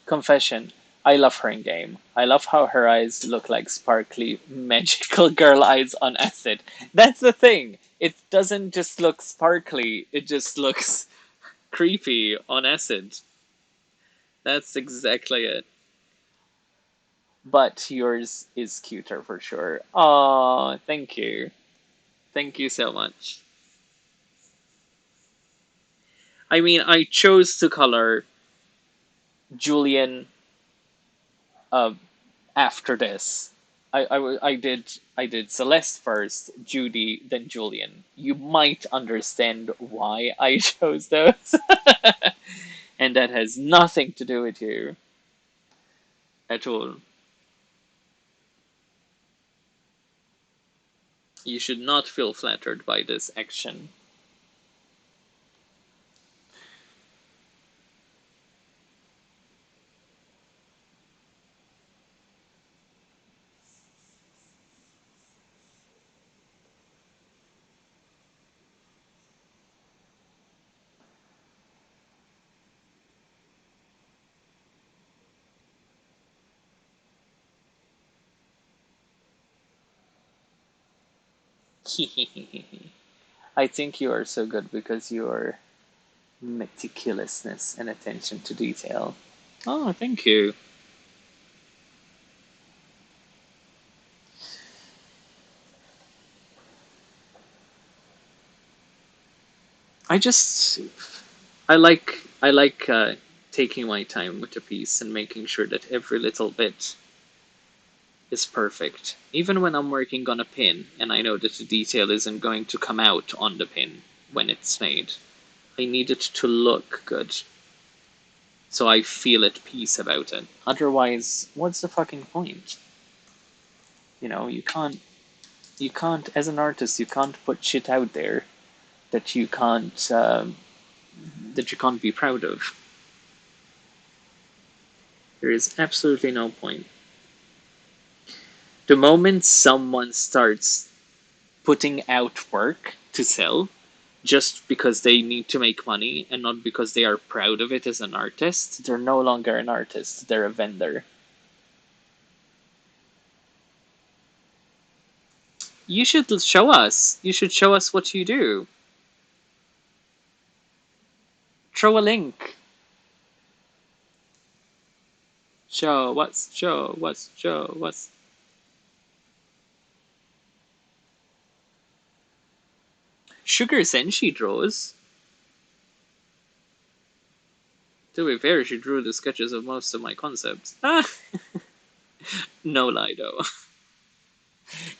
Confession. I love her in game. I love how her eyes look like sparkly, magical girl eyes on acid. That's the thing. It doesn't just look sparkly, it just looks creepy on acid. That's exactly it. But yours is cuter for sure. Oh, thank you. Thank you so much. I mean, I chose to color Julian uh, after this. I did Celeste first, Judy, then Julian. You might understand why I chose those, and that has nothing to do with you at all. You should not feel flattered by this action. I think you are so good because your meticulousness and attention to detail. Oh, thank you. I just I like taking my time with a piece and making sure that every little bit is perfect. Even when I'm working on a pin and I know that the detail isn't going to come out on the pin when it's made. I need it to look good. So I feel at peace about it. Otherwise, what's the fucking point? You can't as an artist you can't put shit out there that you can't be proud of. There is absolutely no point. The moment someone starts putting out work to sell just because they need to make money and not because they are proud of it as an artist, they're no longer an artist, they're a vendor. You should show us. You should show us what you do. Throw a link. Joe? What's Joe? What's Joe? What's Sugar said she draws. To be fair, she drew the sketches of most of my concepts. Ah, no lie though.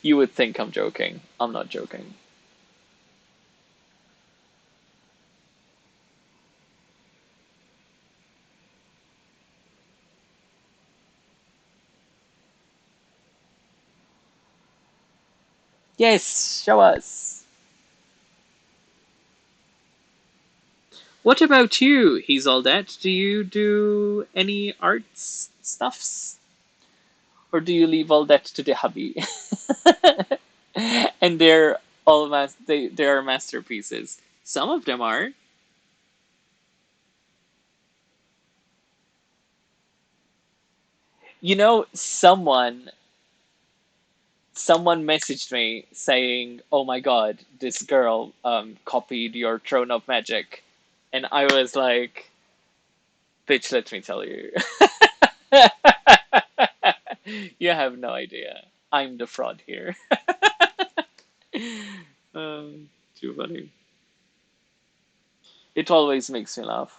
You would think I'm joking. I'm not joking. Yes, show us. What about you? He's all that. Do you do any arts stuffs? Or do you leave all that to the hubby? And they're all they are masterpieces. Some of them are. You know, someone messaged me saying, "Oh my God, this girl copied your Throne of Magic," and I was like, "Bitch, let me tell you, you have no idea. I'm the fraud here." Too funny. It always makes me laugh.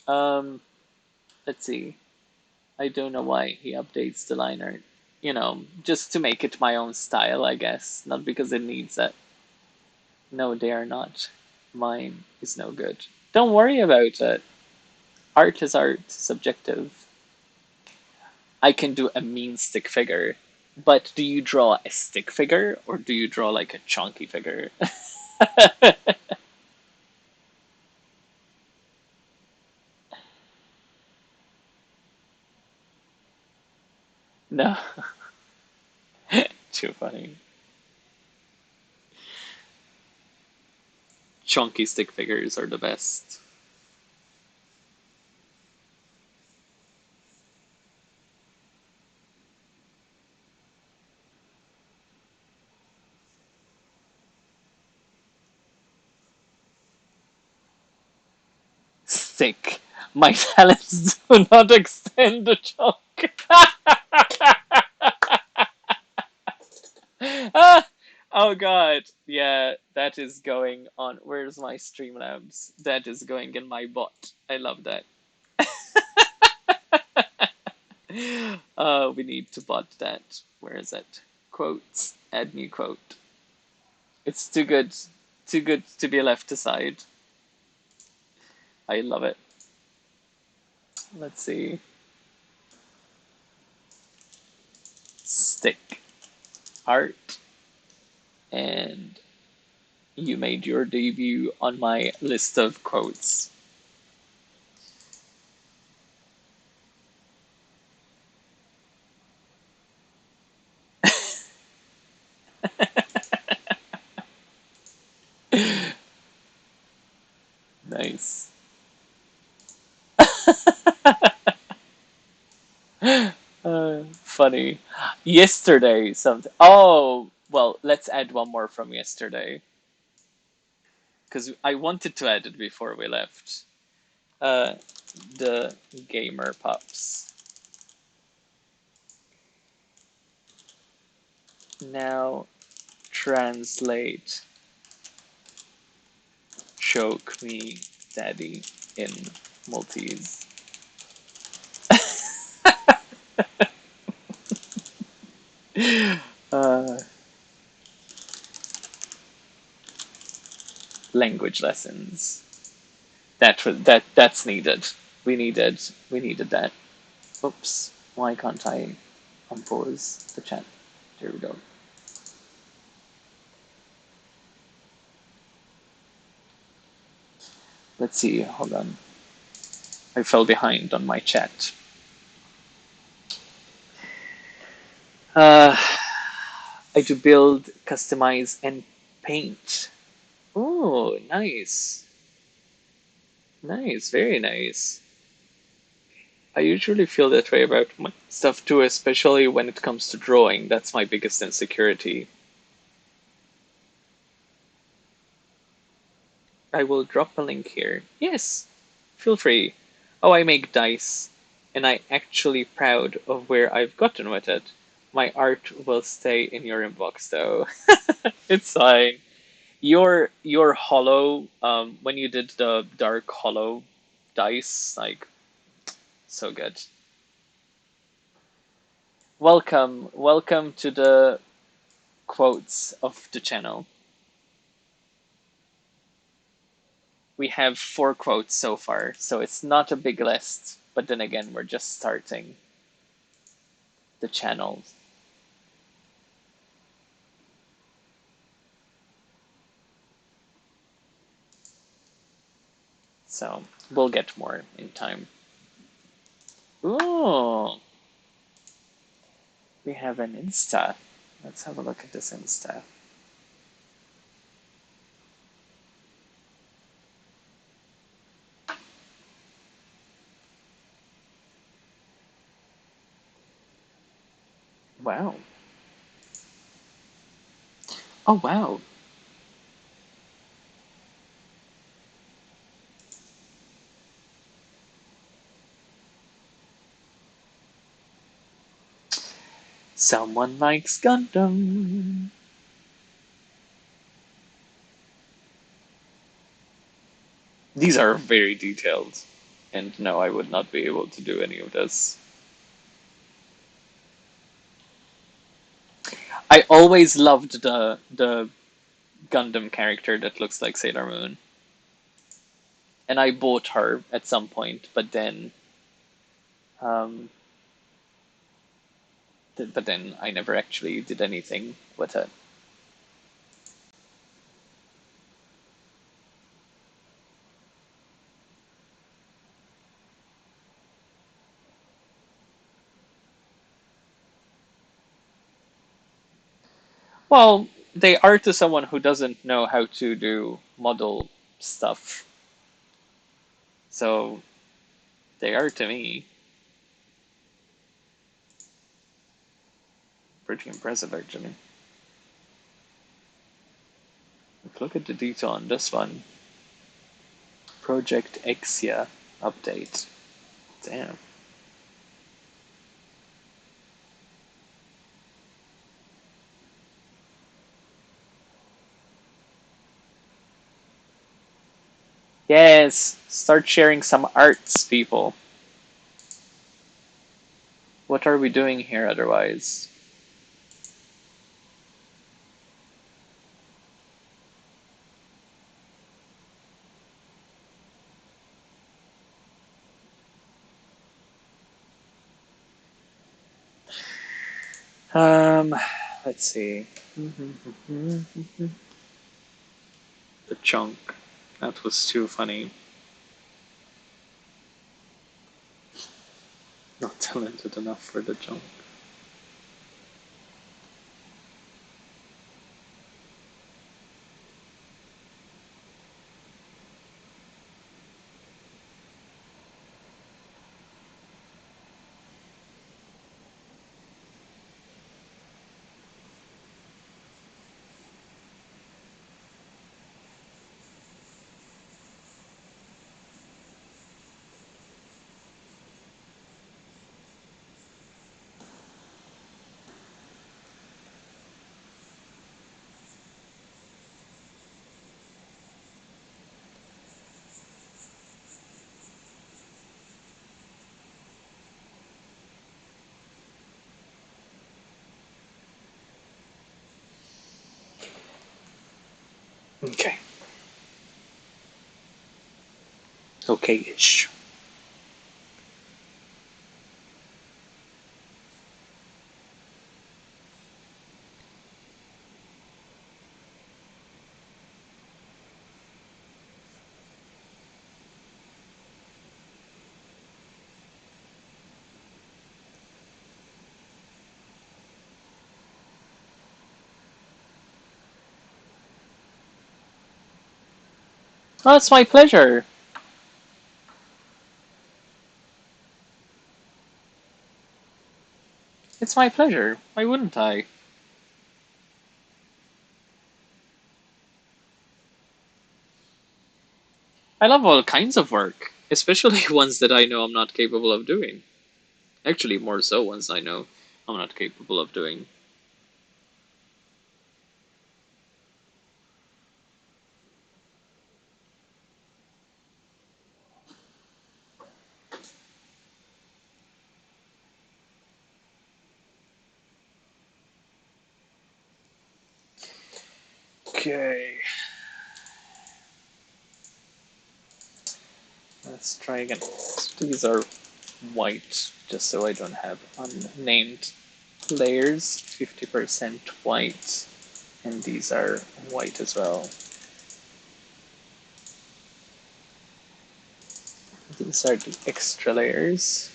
Um, let's see. I don't know why he updates the line art. Just to make it my own style, I guess. Not because it needs it. No, they are not. Mine is no good. Don't worry about it. Art is art, subjective. I can do a mean stick figure. But do you draw a stick figure or do you draw like a chunky figure? No. Too funny. Chunky stick figures are the best. Stick. My talents do not extend the chunk. Ah! Oh god. Yeah, that is going on. Where's my Streamlabs? That is going in my bot. I love that. We need to bot that. Where is it? Quotes. Add new quote. It's too good. Too good to be left aside. I love it. Let's see. Stick. Art. And you made your debut on my list of quotes. Nice. Funny. Yesterday, something. Oh, well, let's add one more from yesterday because I wanted to add it before we left. Uh, the gamer pups. Now translate choke me daddy in Maltese. uh, language lessons. That's needed. We needed that. Oops. Why can't I unpause the chat? There we go. Let's see. Hold on. I fell behind on my chat. Uh, I do build, customize, and paint. Oh, nice. Nice. Very nice. I usually feel that way about my stuff too, especially when it comes to drawing. That's my biggest insecurity. I will drop a link here. Yes, feel free. Oh, I make dice. and I'm actually proud of where I've gotten with it. My art will stay in your inbox though. It's fine. Your hollow, when you did the dark hollow dice, like so good. Welcome to the quotes of the channel. We have 4 quotes so far, so it's not a big list, but then again, we're just starting the channel. So we'll get more in time. Ooh, we have an Insta. Let's have a look at this Insta. Wow. Oh, wow. Someone likes Gundam. These are very detailed. And no, I would not be able to do any of this. I always loved the Gundam character that looks like Sailor Moon. And I bought her at some point, but then um, I never actually did anything with it. Well, they are to someone who doesn't know how to do model stuff. So they are to me pretty impressive, actually. Look at the detail on this one. Project Exia update. Damn. Yes, start sharing some arts, people. What are we doing here otherwise? Um, let's see. The chunk. That was too funny. Not talented enough for the chunk. Okay. Okay-ish. Oh, it's my pleasure. It's my pleasure. Why wouldn't I? I love all kinds of work, especially ones that I know I'm not capable of doing. Actually, more so once I know I'm not capable of doing. Okay, let's try again. These are white, just so I don't have unnamed layers. 50% white, and these are white as well. These are the extra layers.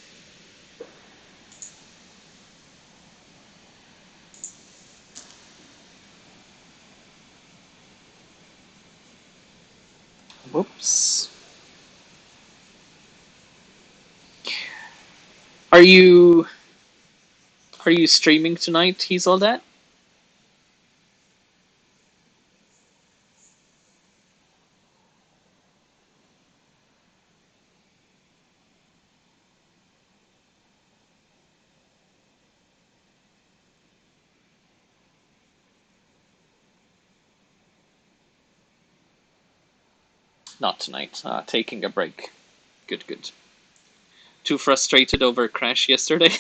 Whoops. Are you streaming tonight? He's all that? Not tonight. Taking a break. Good, good. Too frustrated over Crash yesterday.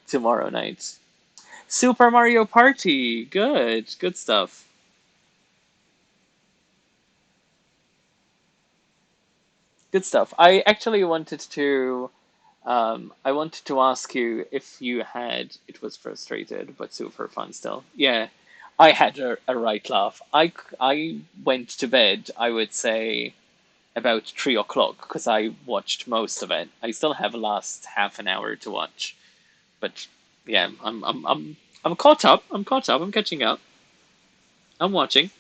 Tomorrow night. Super Mario Party. Good, good stuff. Good stuff. I actually wanted to I wanted to ask you if you had. It was frustrated, but super fun still. Yeah, I had a right laugh. I went to bed, I would say, about 3 o'clock because I watched most of it. I still have a last half an hour to watch, but yeah, I'm caught up. I'm caught up. I'm catching up. I'm watching,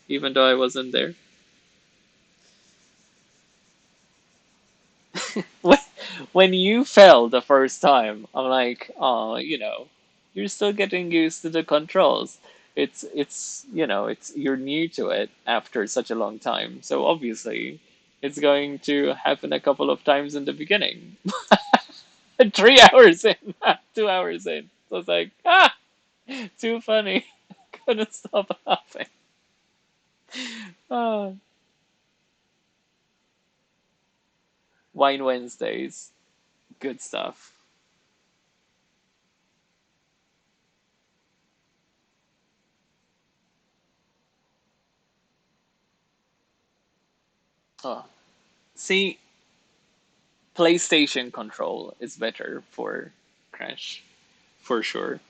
even though I wasn't there. when when you fell the first time, I'm like, oh, you're still getting used to the controls. It's you're new to it after such a long time. So obviously, it's going to happen a couple of times in the beginning. 3 hours in, 2 hours in. So it's like, too funny. Couldn't stop laughing. Oh, Wine Wednesdays, good stuff. Oh, see, PlayStation control is better for Crash, for sure.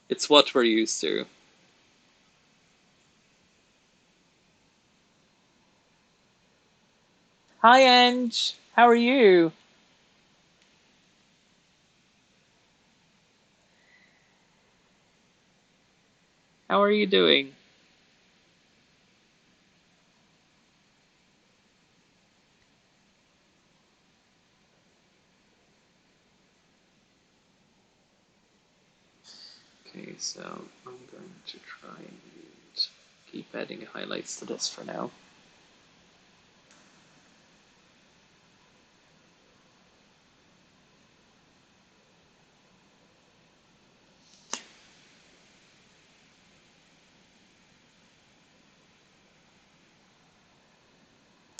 It's what we're used to. Hi, Ange. How are you? How are you doing? Okay, so I'm going to try and keep adding highlights to this for now.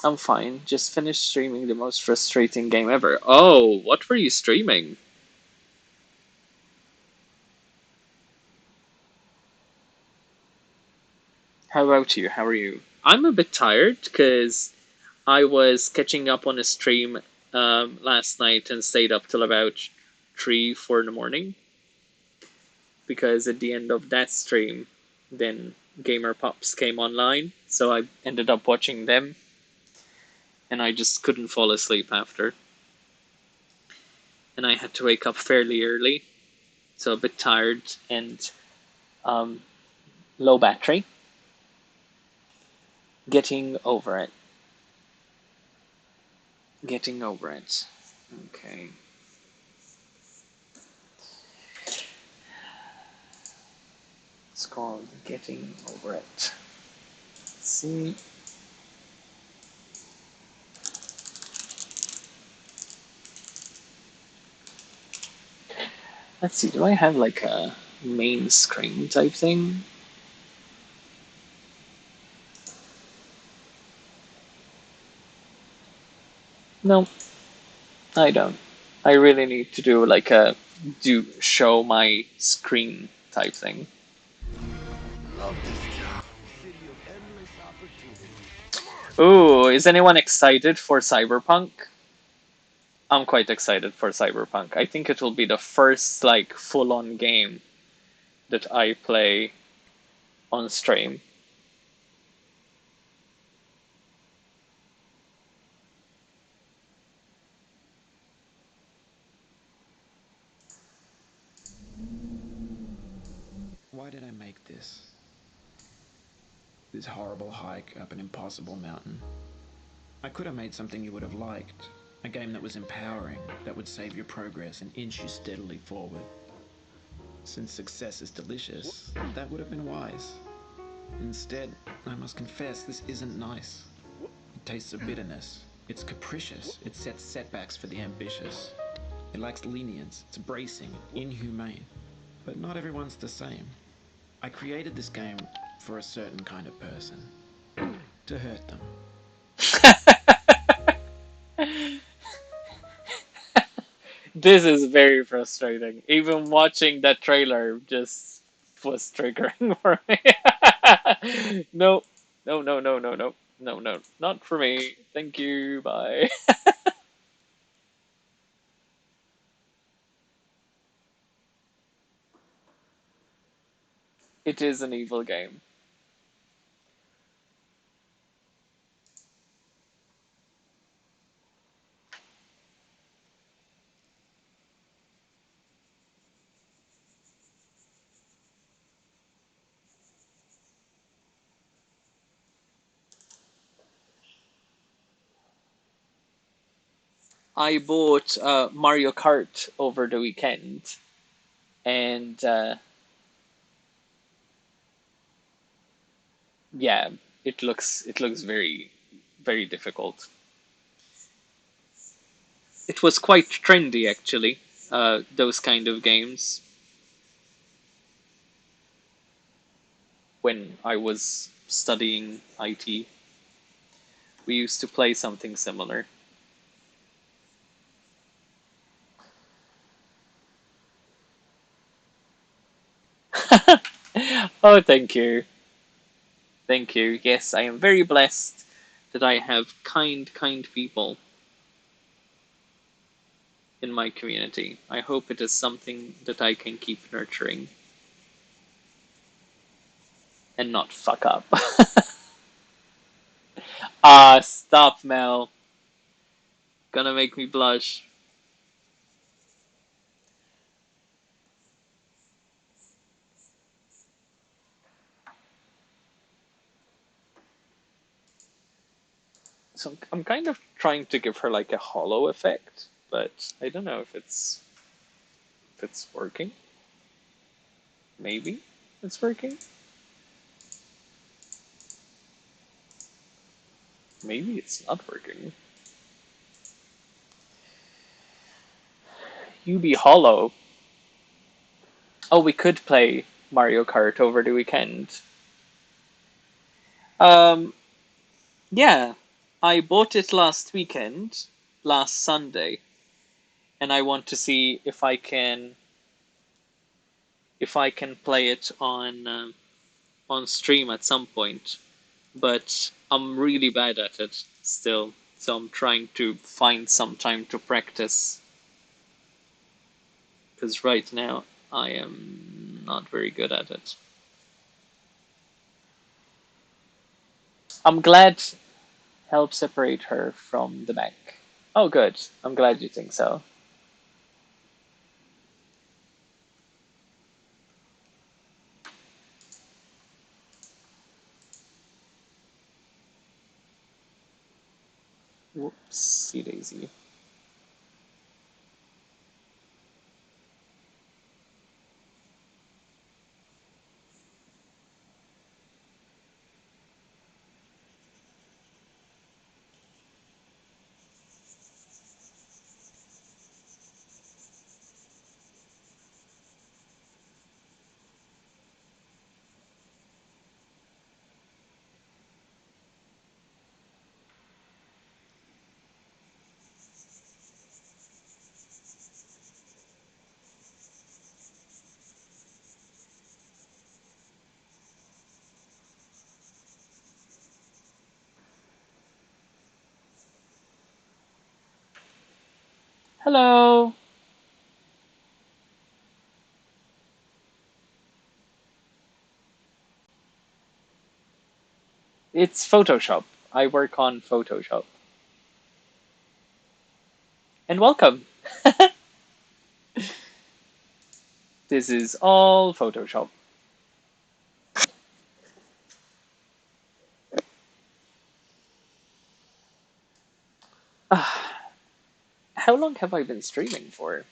I'm fine. Just finished streaming the most frustrating game ever. Oh, what were you streaming? How about you? How are you? I'm a bit tired because I was catching up on a stream last night and stayed up till about 3, 4 in the morning because at the end of that stream, then Gamer Pops came online, so I ended up watching them, and I just couldn't fall asleep after. And I had to wake up fairly early, so a bit tired and um, low battery. Getting over it. Getting over it. Okay. It's called Getting Over It. Let's see. Let's see, do I have like a main screen type thing? No, I don't. I really need to do like a show my screen type thing. Love this job. City of endless opportunity. Ooh, is anyone excited for Cyberpunk? I'm quite excited for Cyberpunk. I think it will be the first like full-on game that I play on stream. Why did I make this? This horrible hike up an impossible mountain. I could have made something you would have liked. A game that was empowering, that would save your progress and inch you steadily forward. Since success is delicious, that would have been wise. Instead, I must confess, this isn't nice. It tastes of bitterness. It's capricious. It sets setbacks for the ambitious. It lacks lenience. It's bracing, inhumane. But not everyone's the same. I created this game for a certain kind of person. To hurt them. This is very frustrating. Even watching that trailer just was triggering for me. No, no, no, no, no, no, no, no, not for me. Thank you. Bye. It is an evil game. I bought Mario Kart over the weekend, and yeah, it looks very very difficult. It was quite trendy actually. Those kind of games when I was studying IT, we used to play something similar. Oh, thank you. Thank you. Yes, I am very blessed that I have kind people in my community. I hope it is something that I can keep nurturing and not fuck up. Ah, stop, Mel. Gonna make me blush. So I'm kind of trying to give her like a hollow effect, but I don't know if it's working. Maybe it's working. Maybe it's not working. You be hollow. Oh, we could play Mario Kart over the weekend. Um, yeah, I bought it last weekend, last Sunday, and I want to see if I can play it on stream at some point. But I'm really bad at it still, so I'm trying to find some time to practice. Because right now I am not very good at it. I'm glad help separate her from the bank. Oh, good. I'm glad you think so. Whoopsie daisy. Hello. It's Photoshop. I work on Photoshop. And welcome. This is all Photoshop. How long have I been streaming for?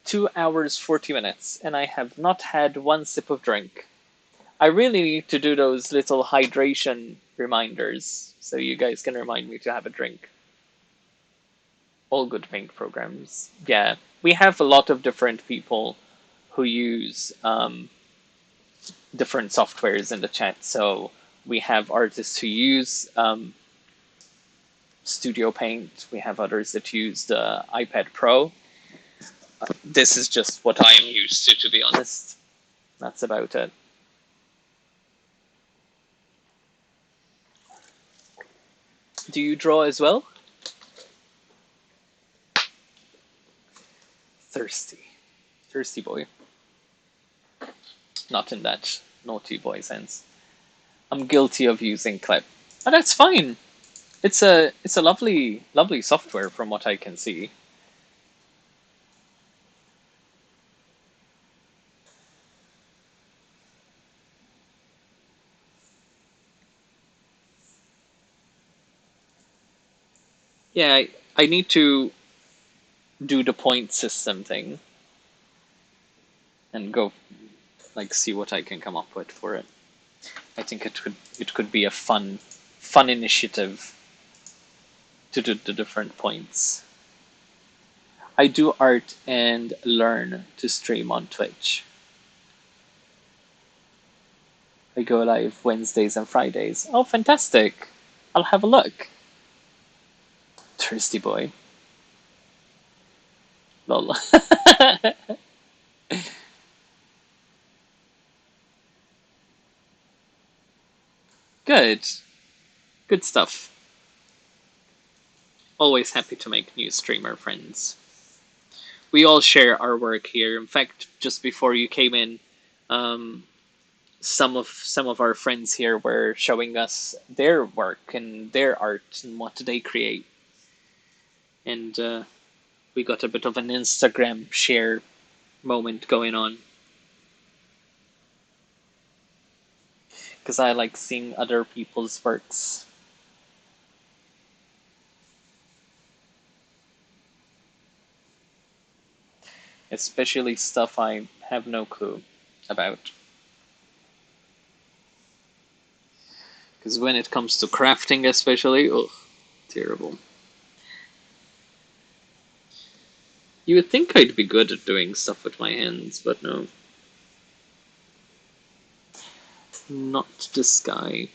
2 hours, 40 minutes, and I have not had one sip of drink. I really need to do those little hydration reminders so you guys can remind me to have a drink. All good pink programs. Yeah, we have a lot of different people who use different softwares in the chat. So we have artists who use Studio Paint. We have others that use the iPad Pro. This is just what I am used to be honest. That's about it. Do you draw as well? Thirsty. Thirsty boy. Not in that naughty boy sense. I'm guilty of using Clip. But that's fine. It's a lovely software from what I can see. Yeah, I need to do the point system thing and go like see what I can come up with for it. I think it could be a fun initiative to do the different points. I do art and learn to stream on Twitch. I go live Wednesdays and Fridays. Oh, fantastic! I'll have a look. Thirsty boy. Lol. Good. Good stuff. Always happy to make new streamer friends. We all share our work here. In fact, just before you came in, um, some of our friends here were showing us their work and their art and what they create, and we got a bit of an Instagram share moment going on because I like seeing other people's works. Especially stuff I have no clue about. Because when it comes to crafting, especially, oh, terrible. You would think I'd be good at doing stuff with my hands, but no. Not this guy.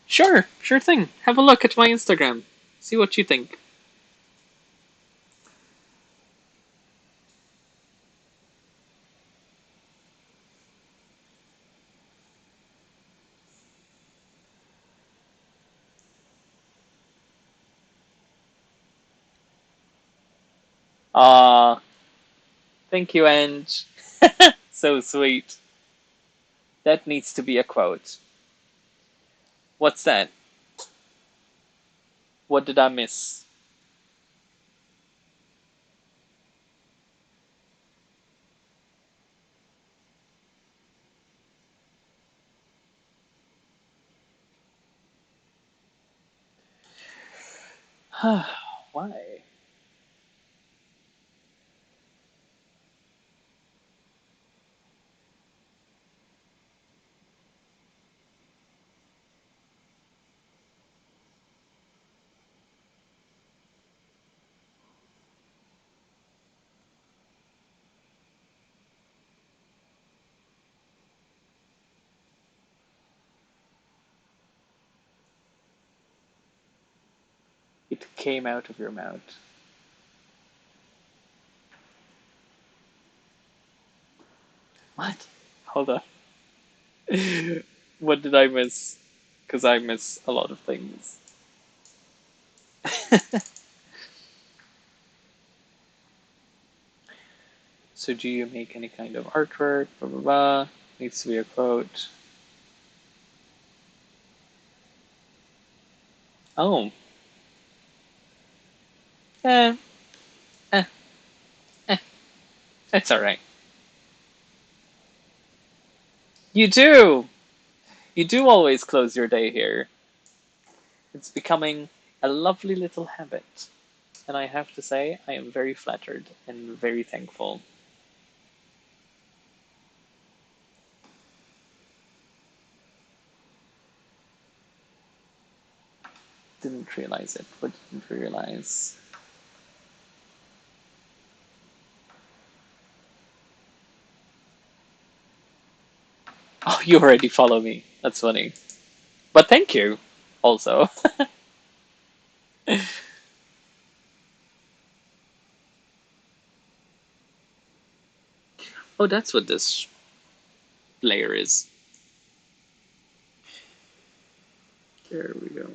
Sure thing. Have a look at my Instagram. See what you think. Ah, thank you, Ange. So sweet. That needs to be a quote. What's that? What did I miss? Why? It came out of your mouth. What? Hold on. What did I miss? Because I miss a lot of things. So do you make any kind of artwork? Blah blah blah. Needs to be a quote. Oh. Eh, eh, eh. It's alright. You do! You do always close your day here. It's becoming a lovely little habit. And I have to say, I am very flattered and very thankful. Didn't realize it, but didn't realize. Oh, you already follow me. That's funny. But thank you, also. Oh, that's what this layer is. There we go.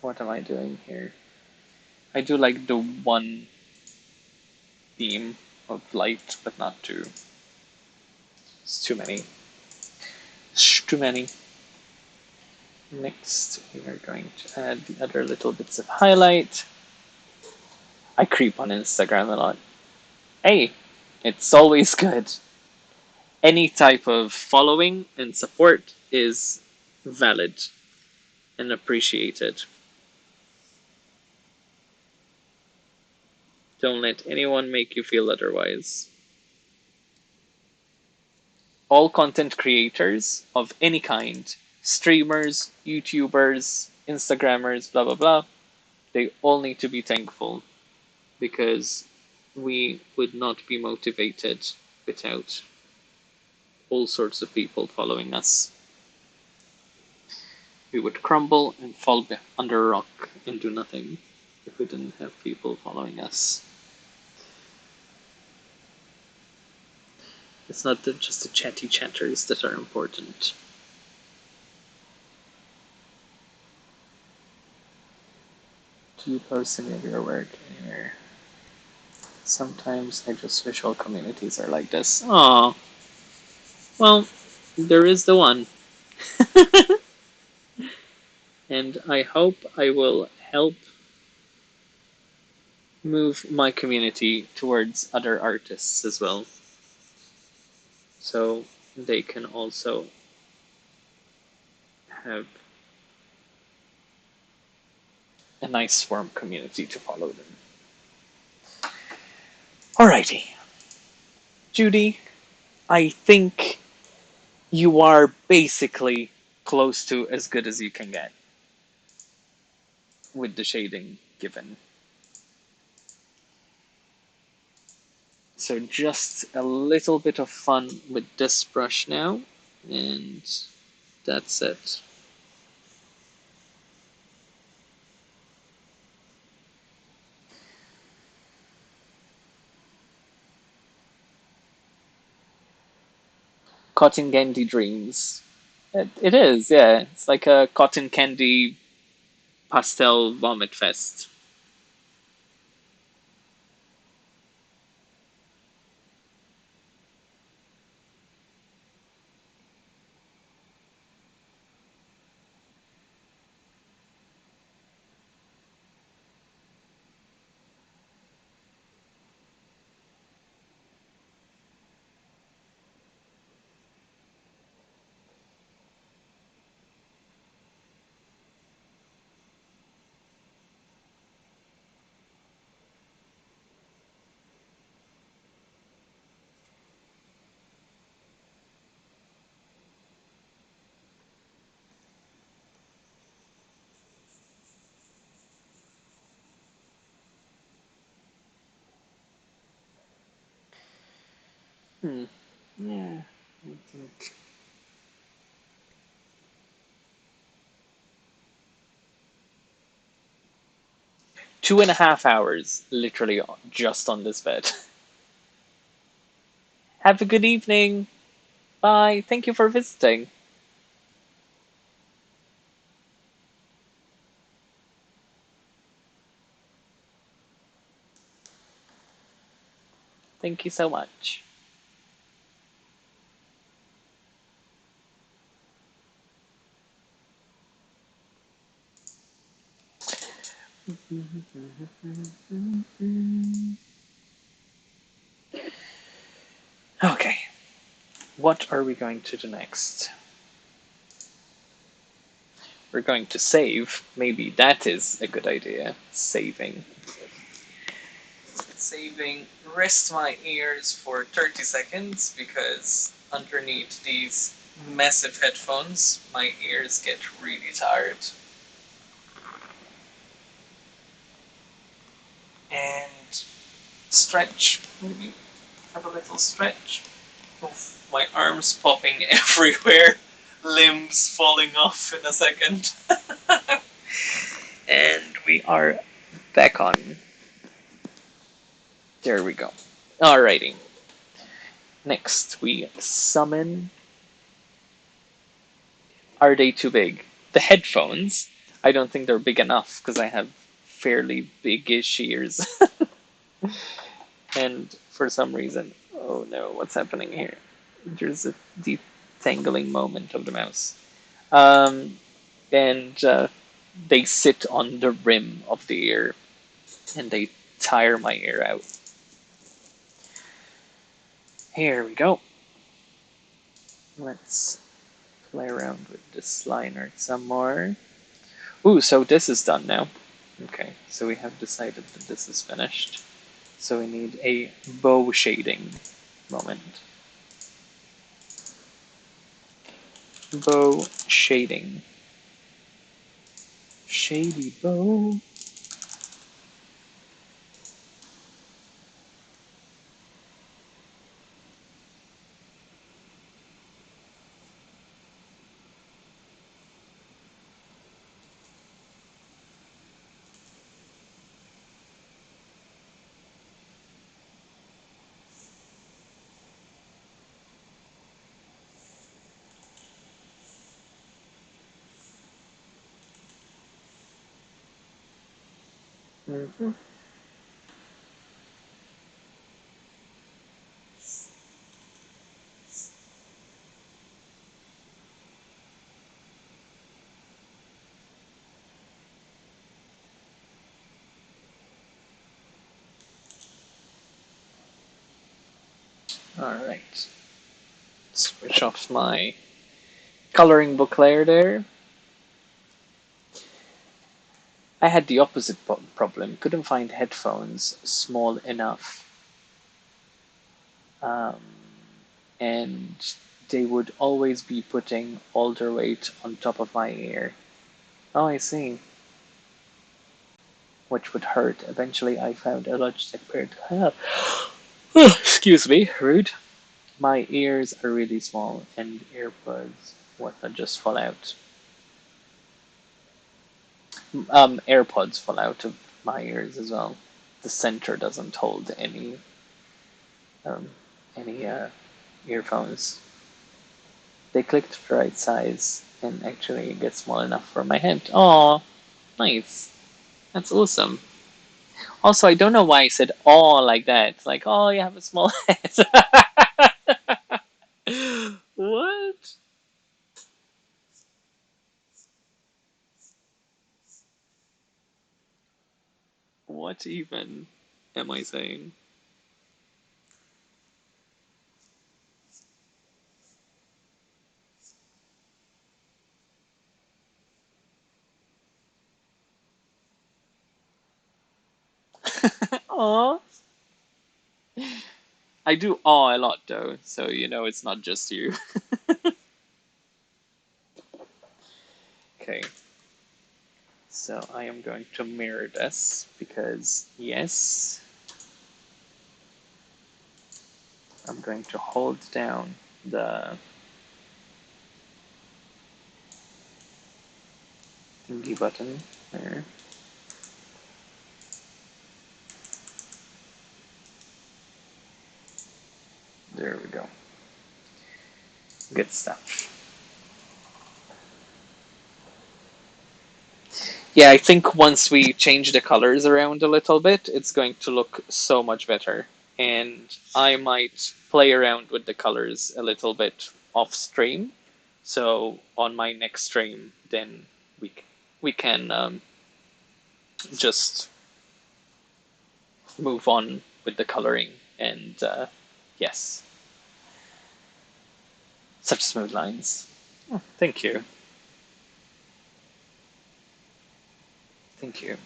What am I doing here? I do like the one beam of light, but not two. It's too many. It's too many. Next, we are going to add the other little bits of highlight. I creep on Instagram a lot. Hey, it's always good. Any type of following and support is valid and appreciated. Don't let anyone make you feel otherwise. All content creators of any kind, streamers, YouTubers, Instagrammers, blah blah blah, they all need to be thankful because we would not be motivated without all sorts of people following us. We would crumble and fall under a rock and do nothing if we didn't have people following us. It's not just the chatty chatters that are important. Do you post any of your work here? Sometimes I just wish all communities are like this. Aw. Well, there is the one. And I hope I will help move my community towards other artists as well. So they can also have a nice warm community to follow them. Alrighty. Judy, I think you are basically close to as good as you can get with the shading given. So just a little bit of fun with this brush now, and that's it. Cotton candy dreams. It is, yeah. It's like a cotton candy pastel vomit fest. Yeah, I think 2.5 hours, literally, just on this bed. Have a good evening. Bye. Thank you for visiting. Thank you so much. Okay, what are we going to do next? We're going to save. Maybe that is a good idea. Saving. Saving. Rest my ears for 30 seconds because underneath these massive headphones, my ears get really tired. And stretch. Maybe have a little stretch. Oof, my arms popping everywhere. Limbs falling off in a second. And we are back on. There we go. Alrighty. Next, we summon. Are they too big? The headphones, I don't think they're big enough because I have fairly big-ish ears. And for some reason, oh no, what's happening here? There's a detangling moment of the mouse. Um, and they sit on the rim of the ear and they tire my ear out. Here we go. Let's play around with this liner some more. Ooh, so this is done now. Okay, so we have decided that this is finished. So we need a bow shading moment. Bow shading. Shady bow. Mm-hmm. Alright. Switch off my coloring book layer there. I had the opposite problem. Couldn't find headphones small enough. Um, and they would always be putting all their weight on top of my ear. Oh, I see. Which would hurt. Eventually, I found a Logitech pair to have. Excuse me, rude. My ears are really small, and earbuds what not just fall out. AirPods fall out of my ears as well. The center doesn't hold um, any earphones. They click to the right size and actually get small enough for my head. Oh, nice. That's awesome. Also, I don't know why I said "oh" like that. Like, oh, you have a small head. What? What even am I saying? Aw. I do aw a lot though, so you know it's not just you. Okay, so I am going to mirror this because yes. I'm going to hold down the thingy button there. There we go. Good stuff. Yeah, I think once we change the colors around a little bit, it's going to look so much better. And I might play around with the colors a little bit off stream. So on my next stream, then we we can just move on with the coloring. And yes, such smooth lines. Oh, thank you, thank you.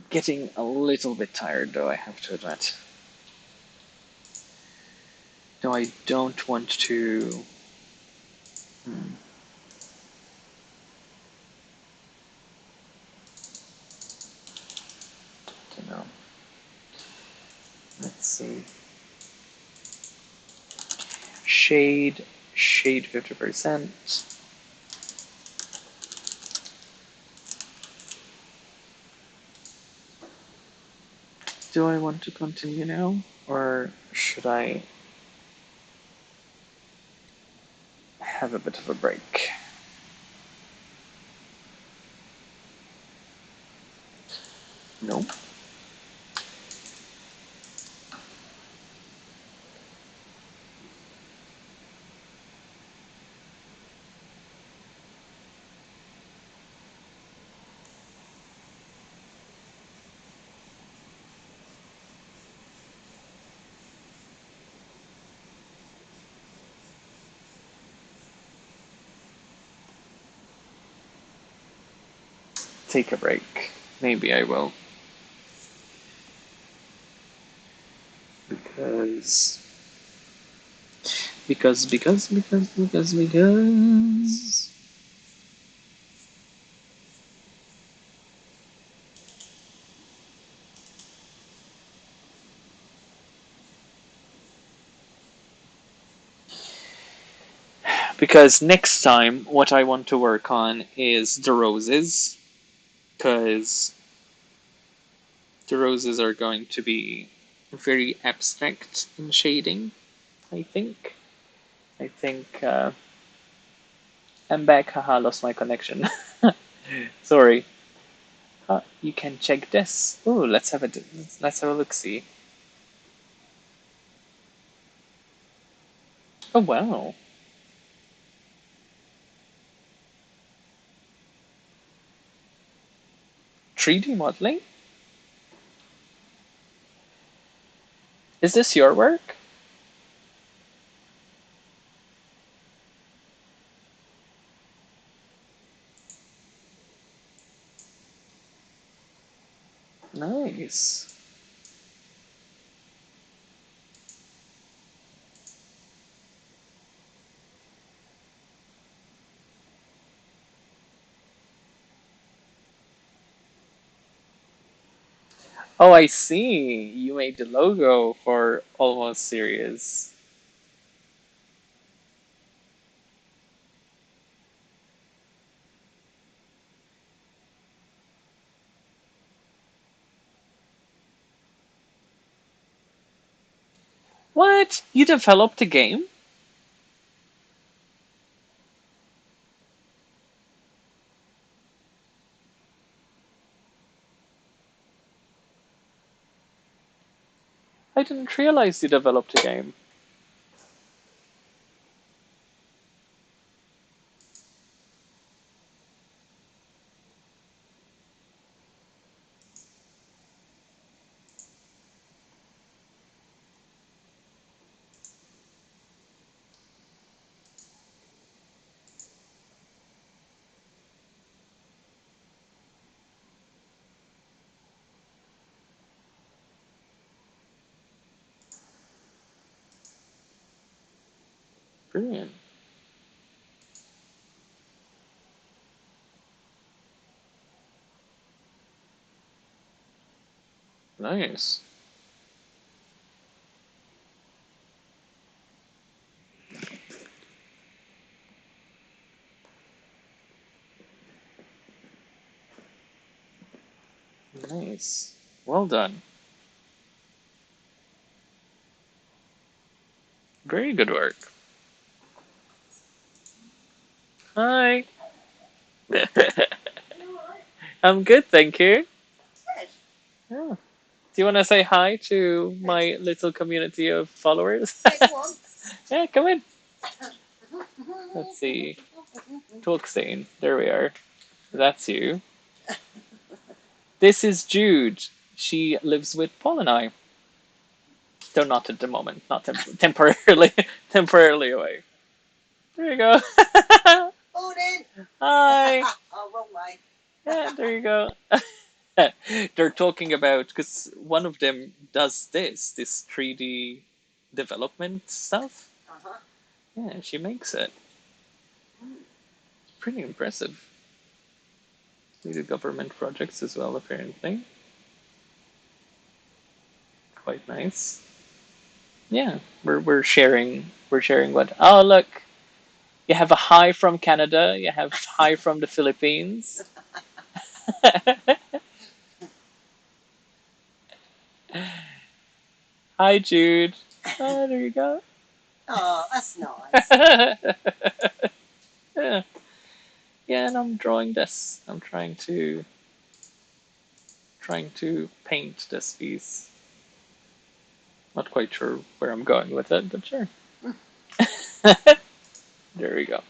Getting a little bit tired though, I have to admit. No, I don't want to. Hmm, don't know. Let's see. Shade, shade 50%. Do I want to continue now? Or should I have a bit of a break? No. Take a break. Maybe I will. Because. Because. Because next time, what I want to work on is the roses. Because the roses are going to be very abstract in shading, I think. I think I'm back. Haha, lost my connection. Sorry. You can check this. Oh, let's have a look. See. Oh wow. 3D modeling. Is this your work? Nice. Oh, I see. You made the logo for Almost Serious. What? You developed a game? I didn't realize you developed a game. Brilliant. Nice. Nice. Well done. Very good work. Hi. I'm good, thank you. Yeah. Do you want to say hi to my little community of followers? Yeah, come in. Let's see. Talk scene. There we are. That's you. This is Jude. She lives with Paul and I. Though not at the moment. Not temporarily. Temporarily away. There you go. Hi. Yeah, there you go. They're talking about because one of them does this 3D development stuff. Yeah, she makes it. Pretty impressive. We do government projects as well, apparently. Quite nice. Yeah, we're sharing what. Oh, look, you have a hi from Canada. You have hi from the Philippines. Hi, Jude. Oh, there you go. Oh, that's nice. Yeah, yeah, and I'm drawing this. I'm trying to paint this piece. Not quite sure where I'm going with it, but sure. There we go.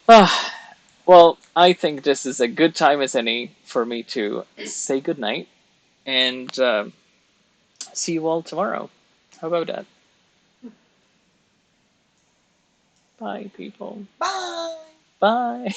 Ah, well, I think this is a good time as any for me to say goodnight and see you all tomorrow. How about that? Bye, people. Bye. Bye.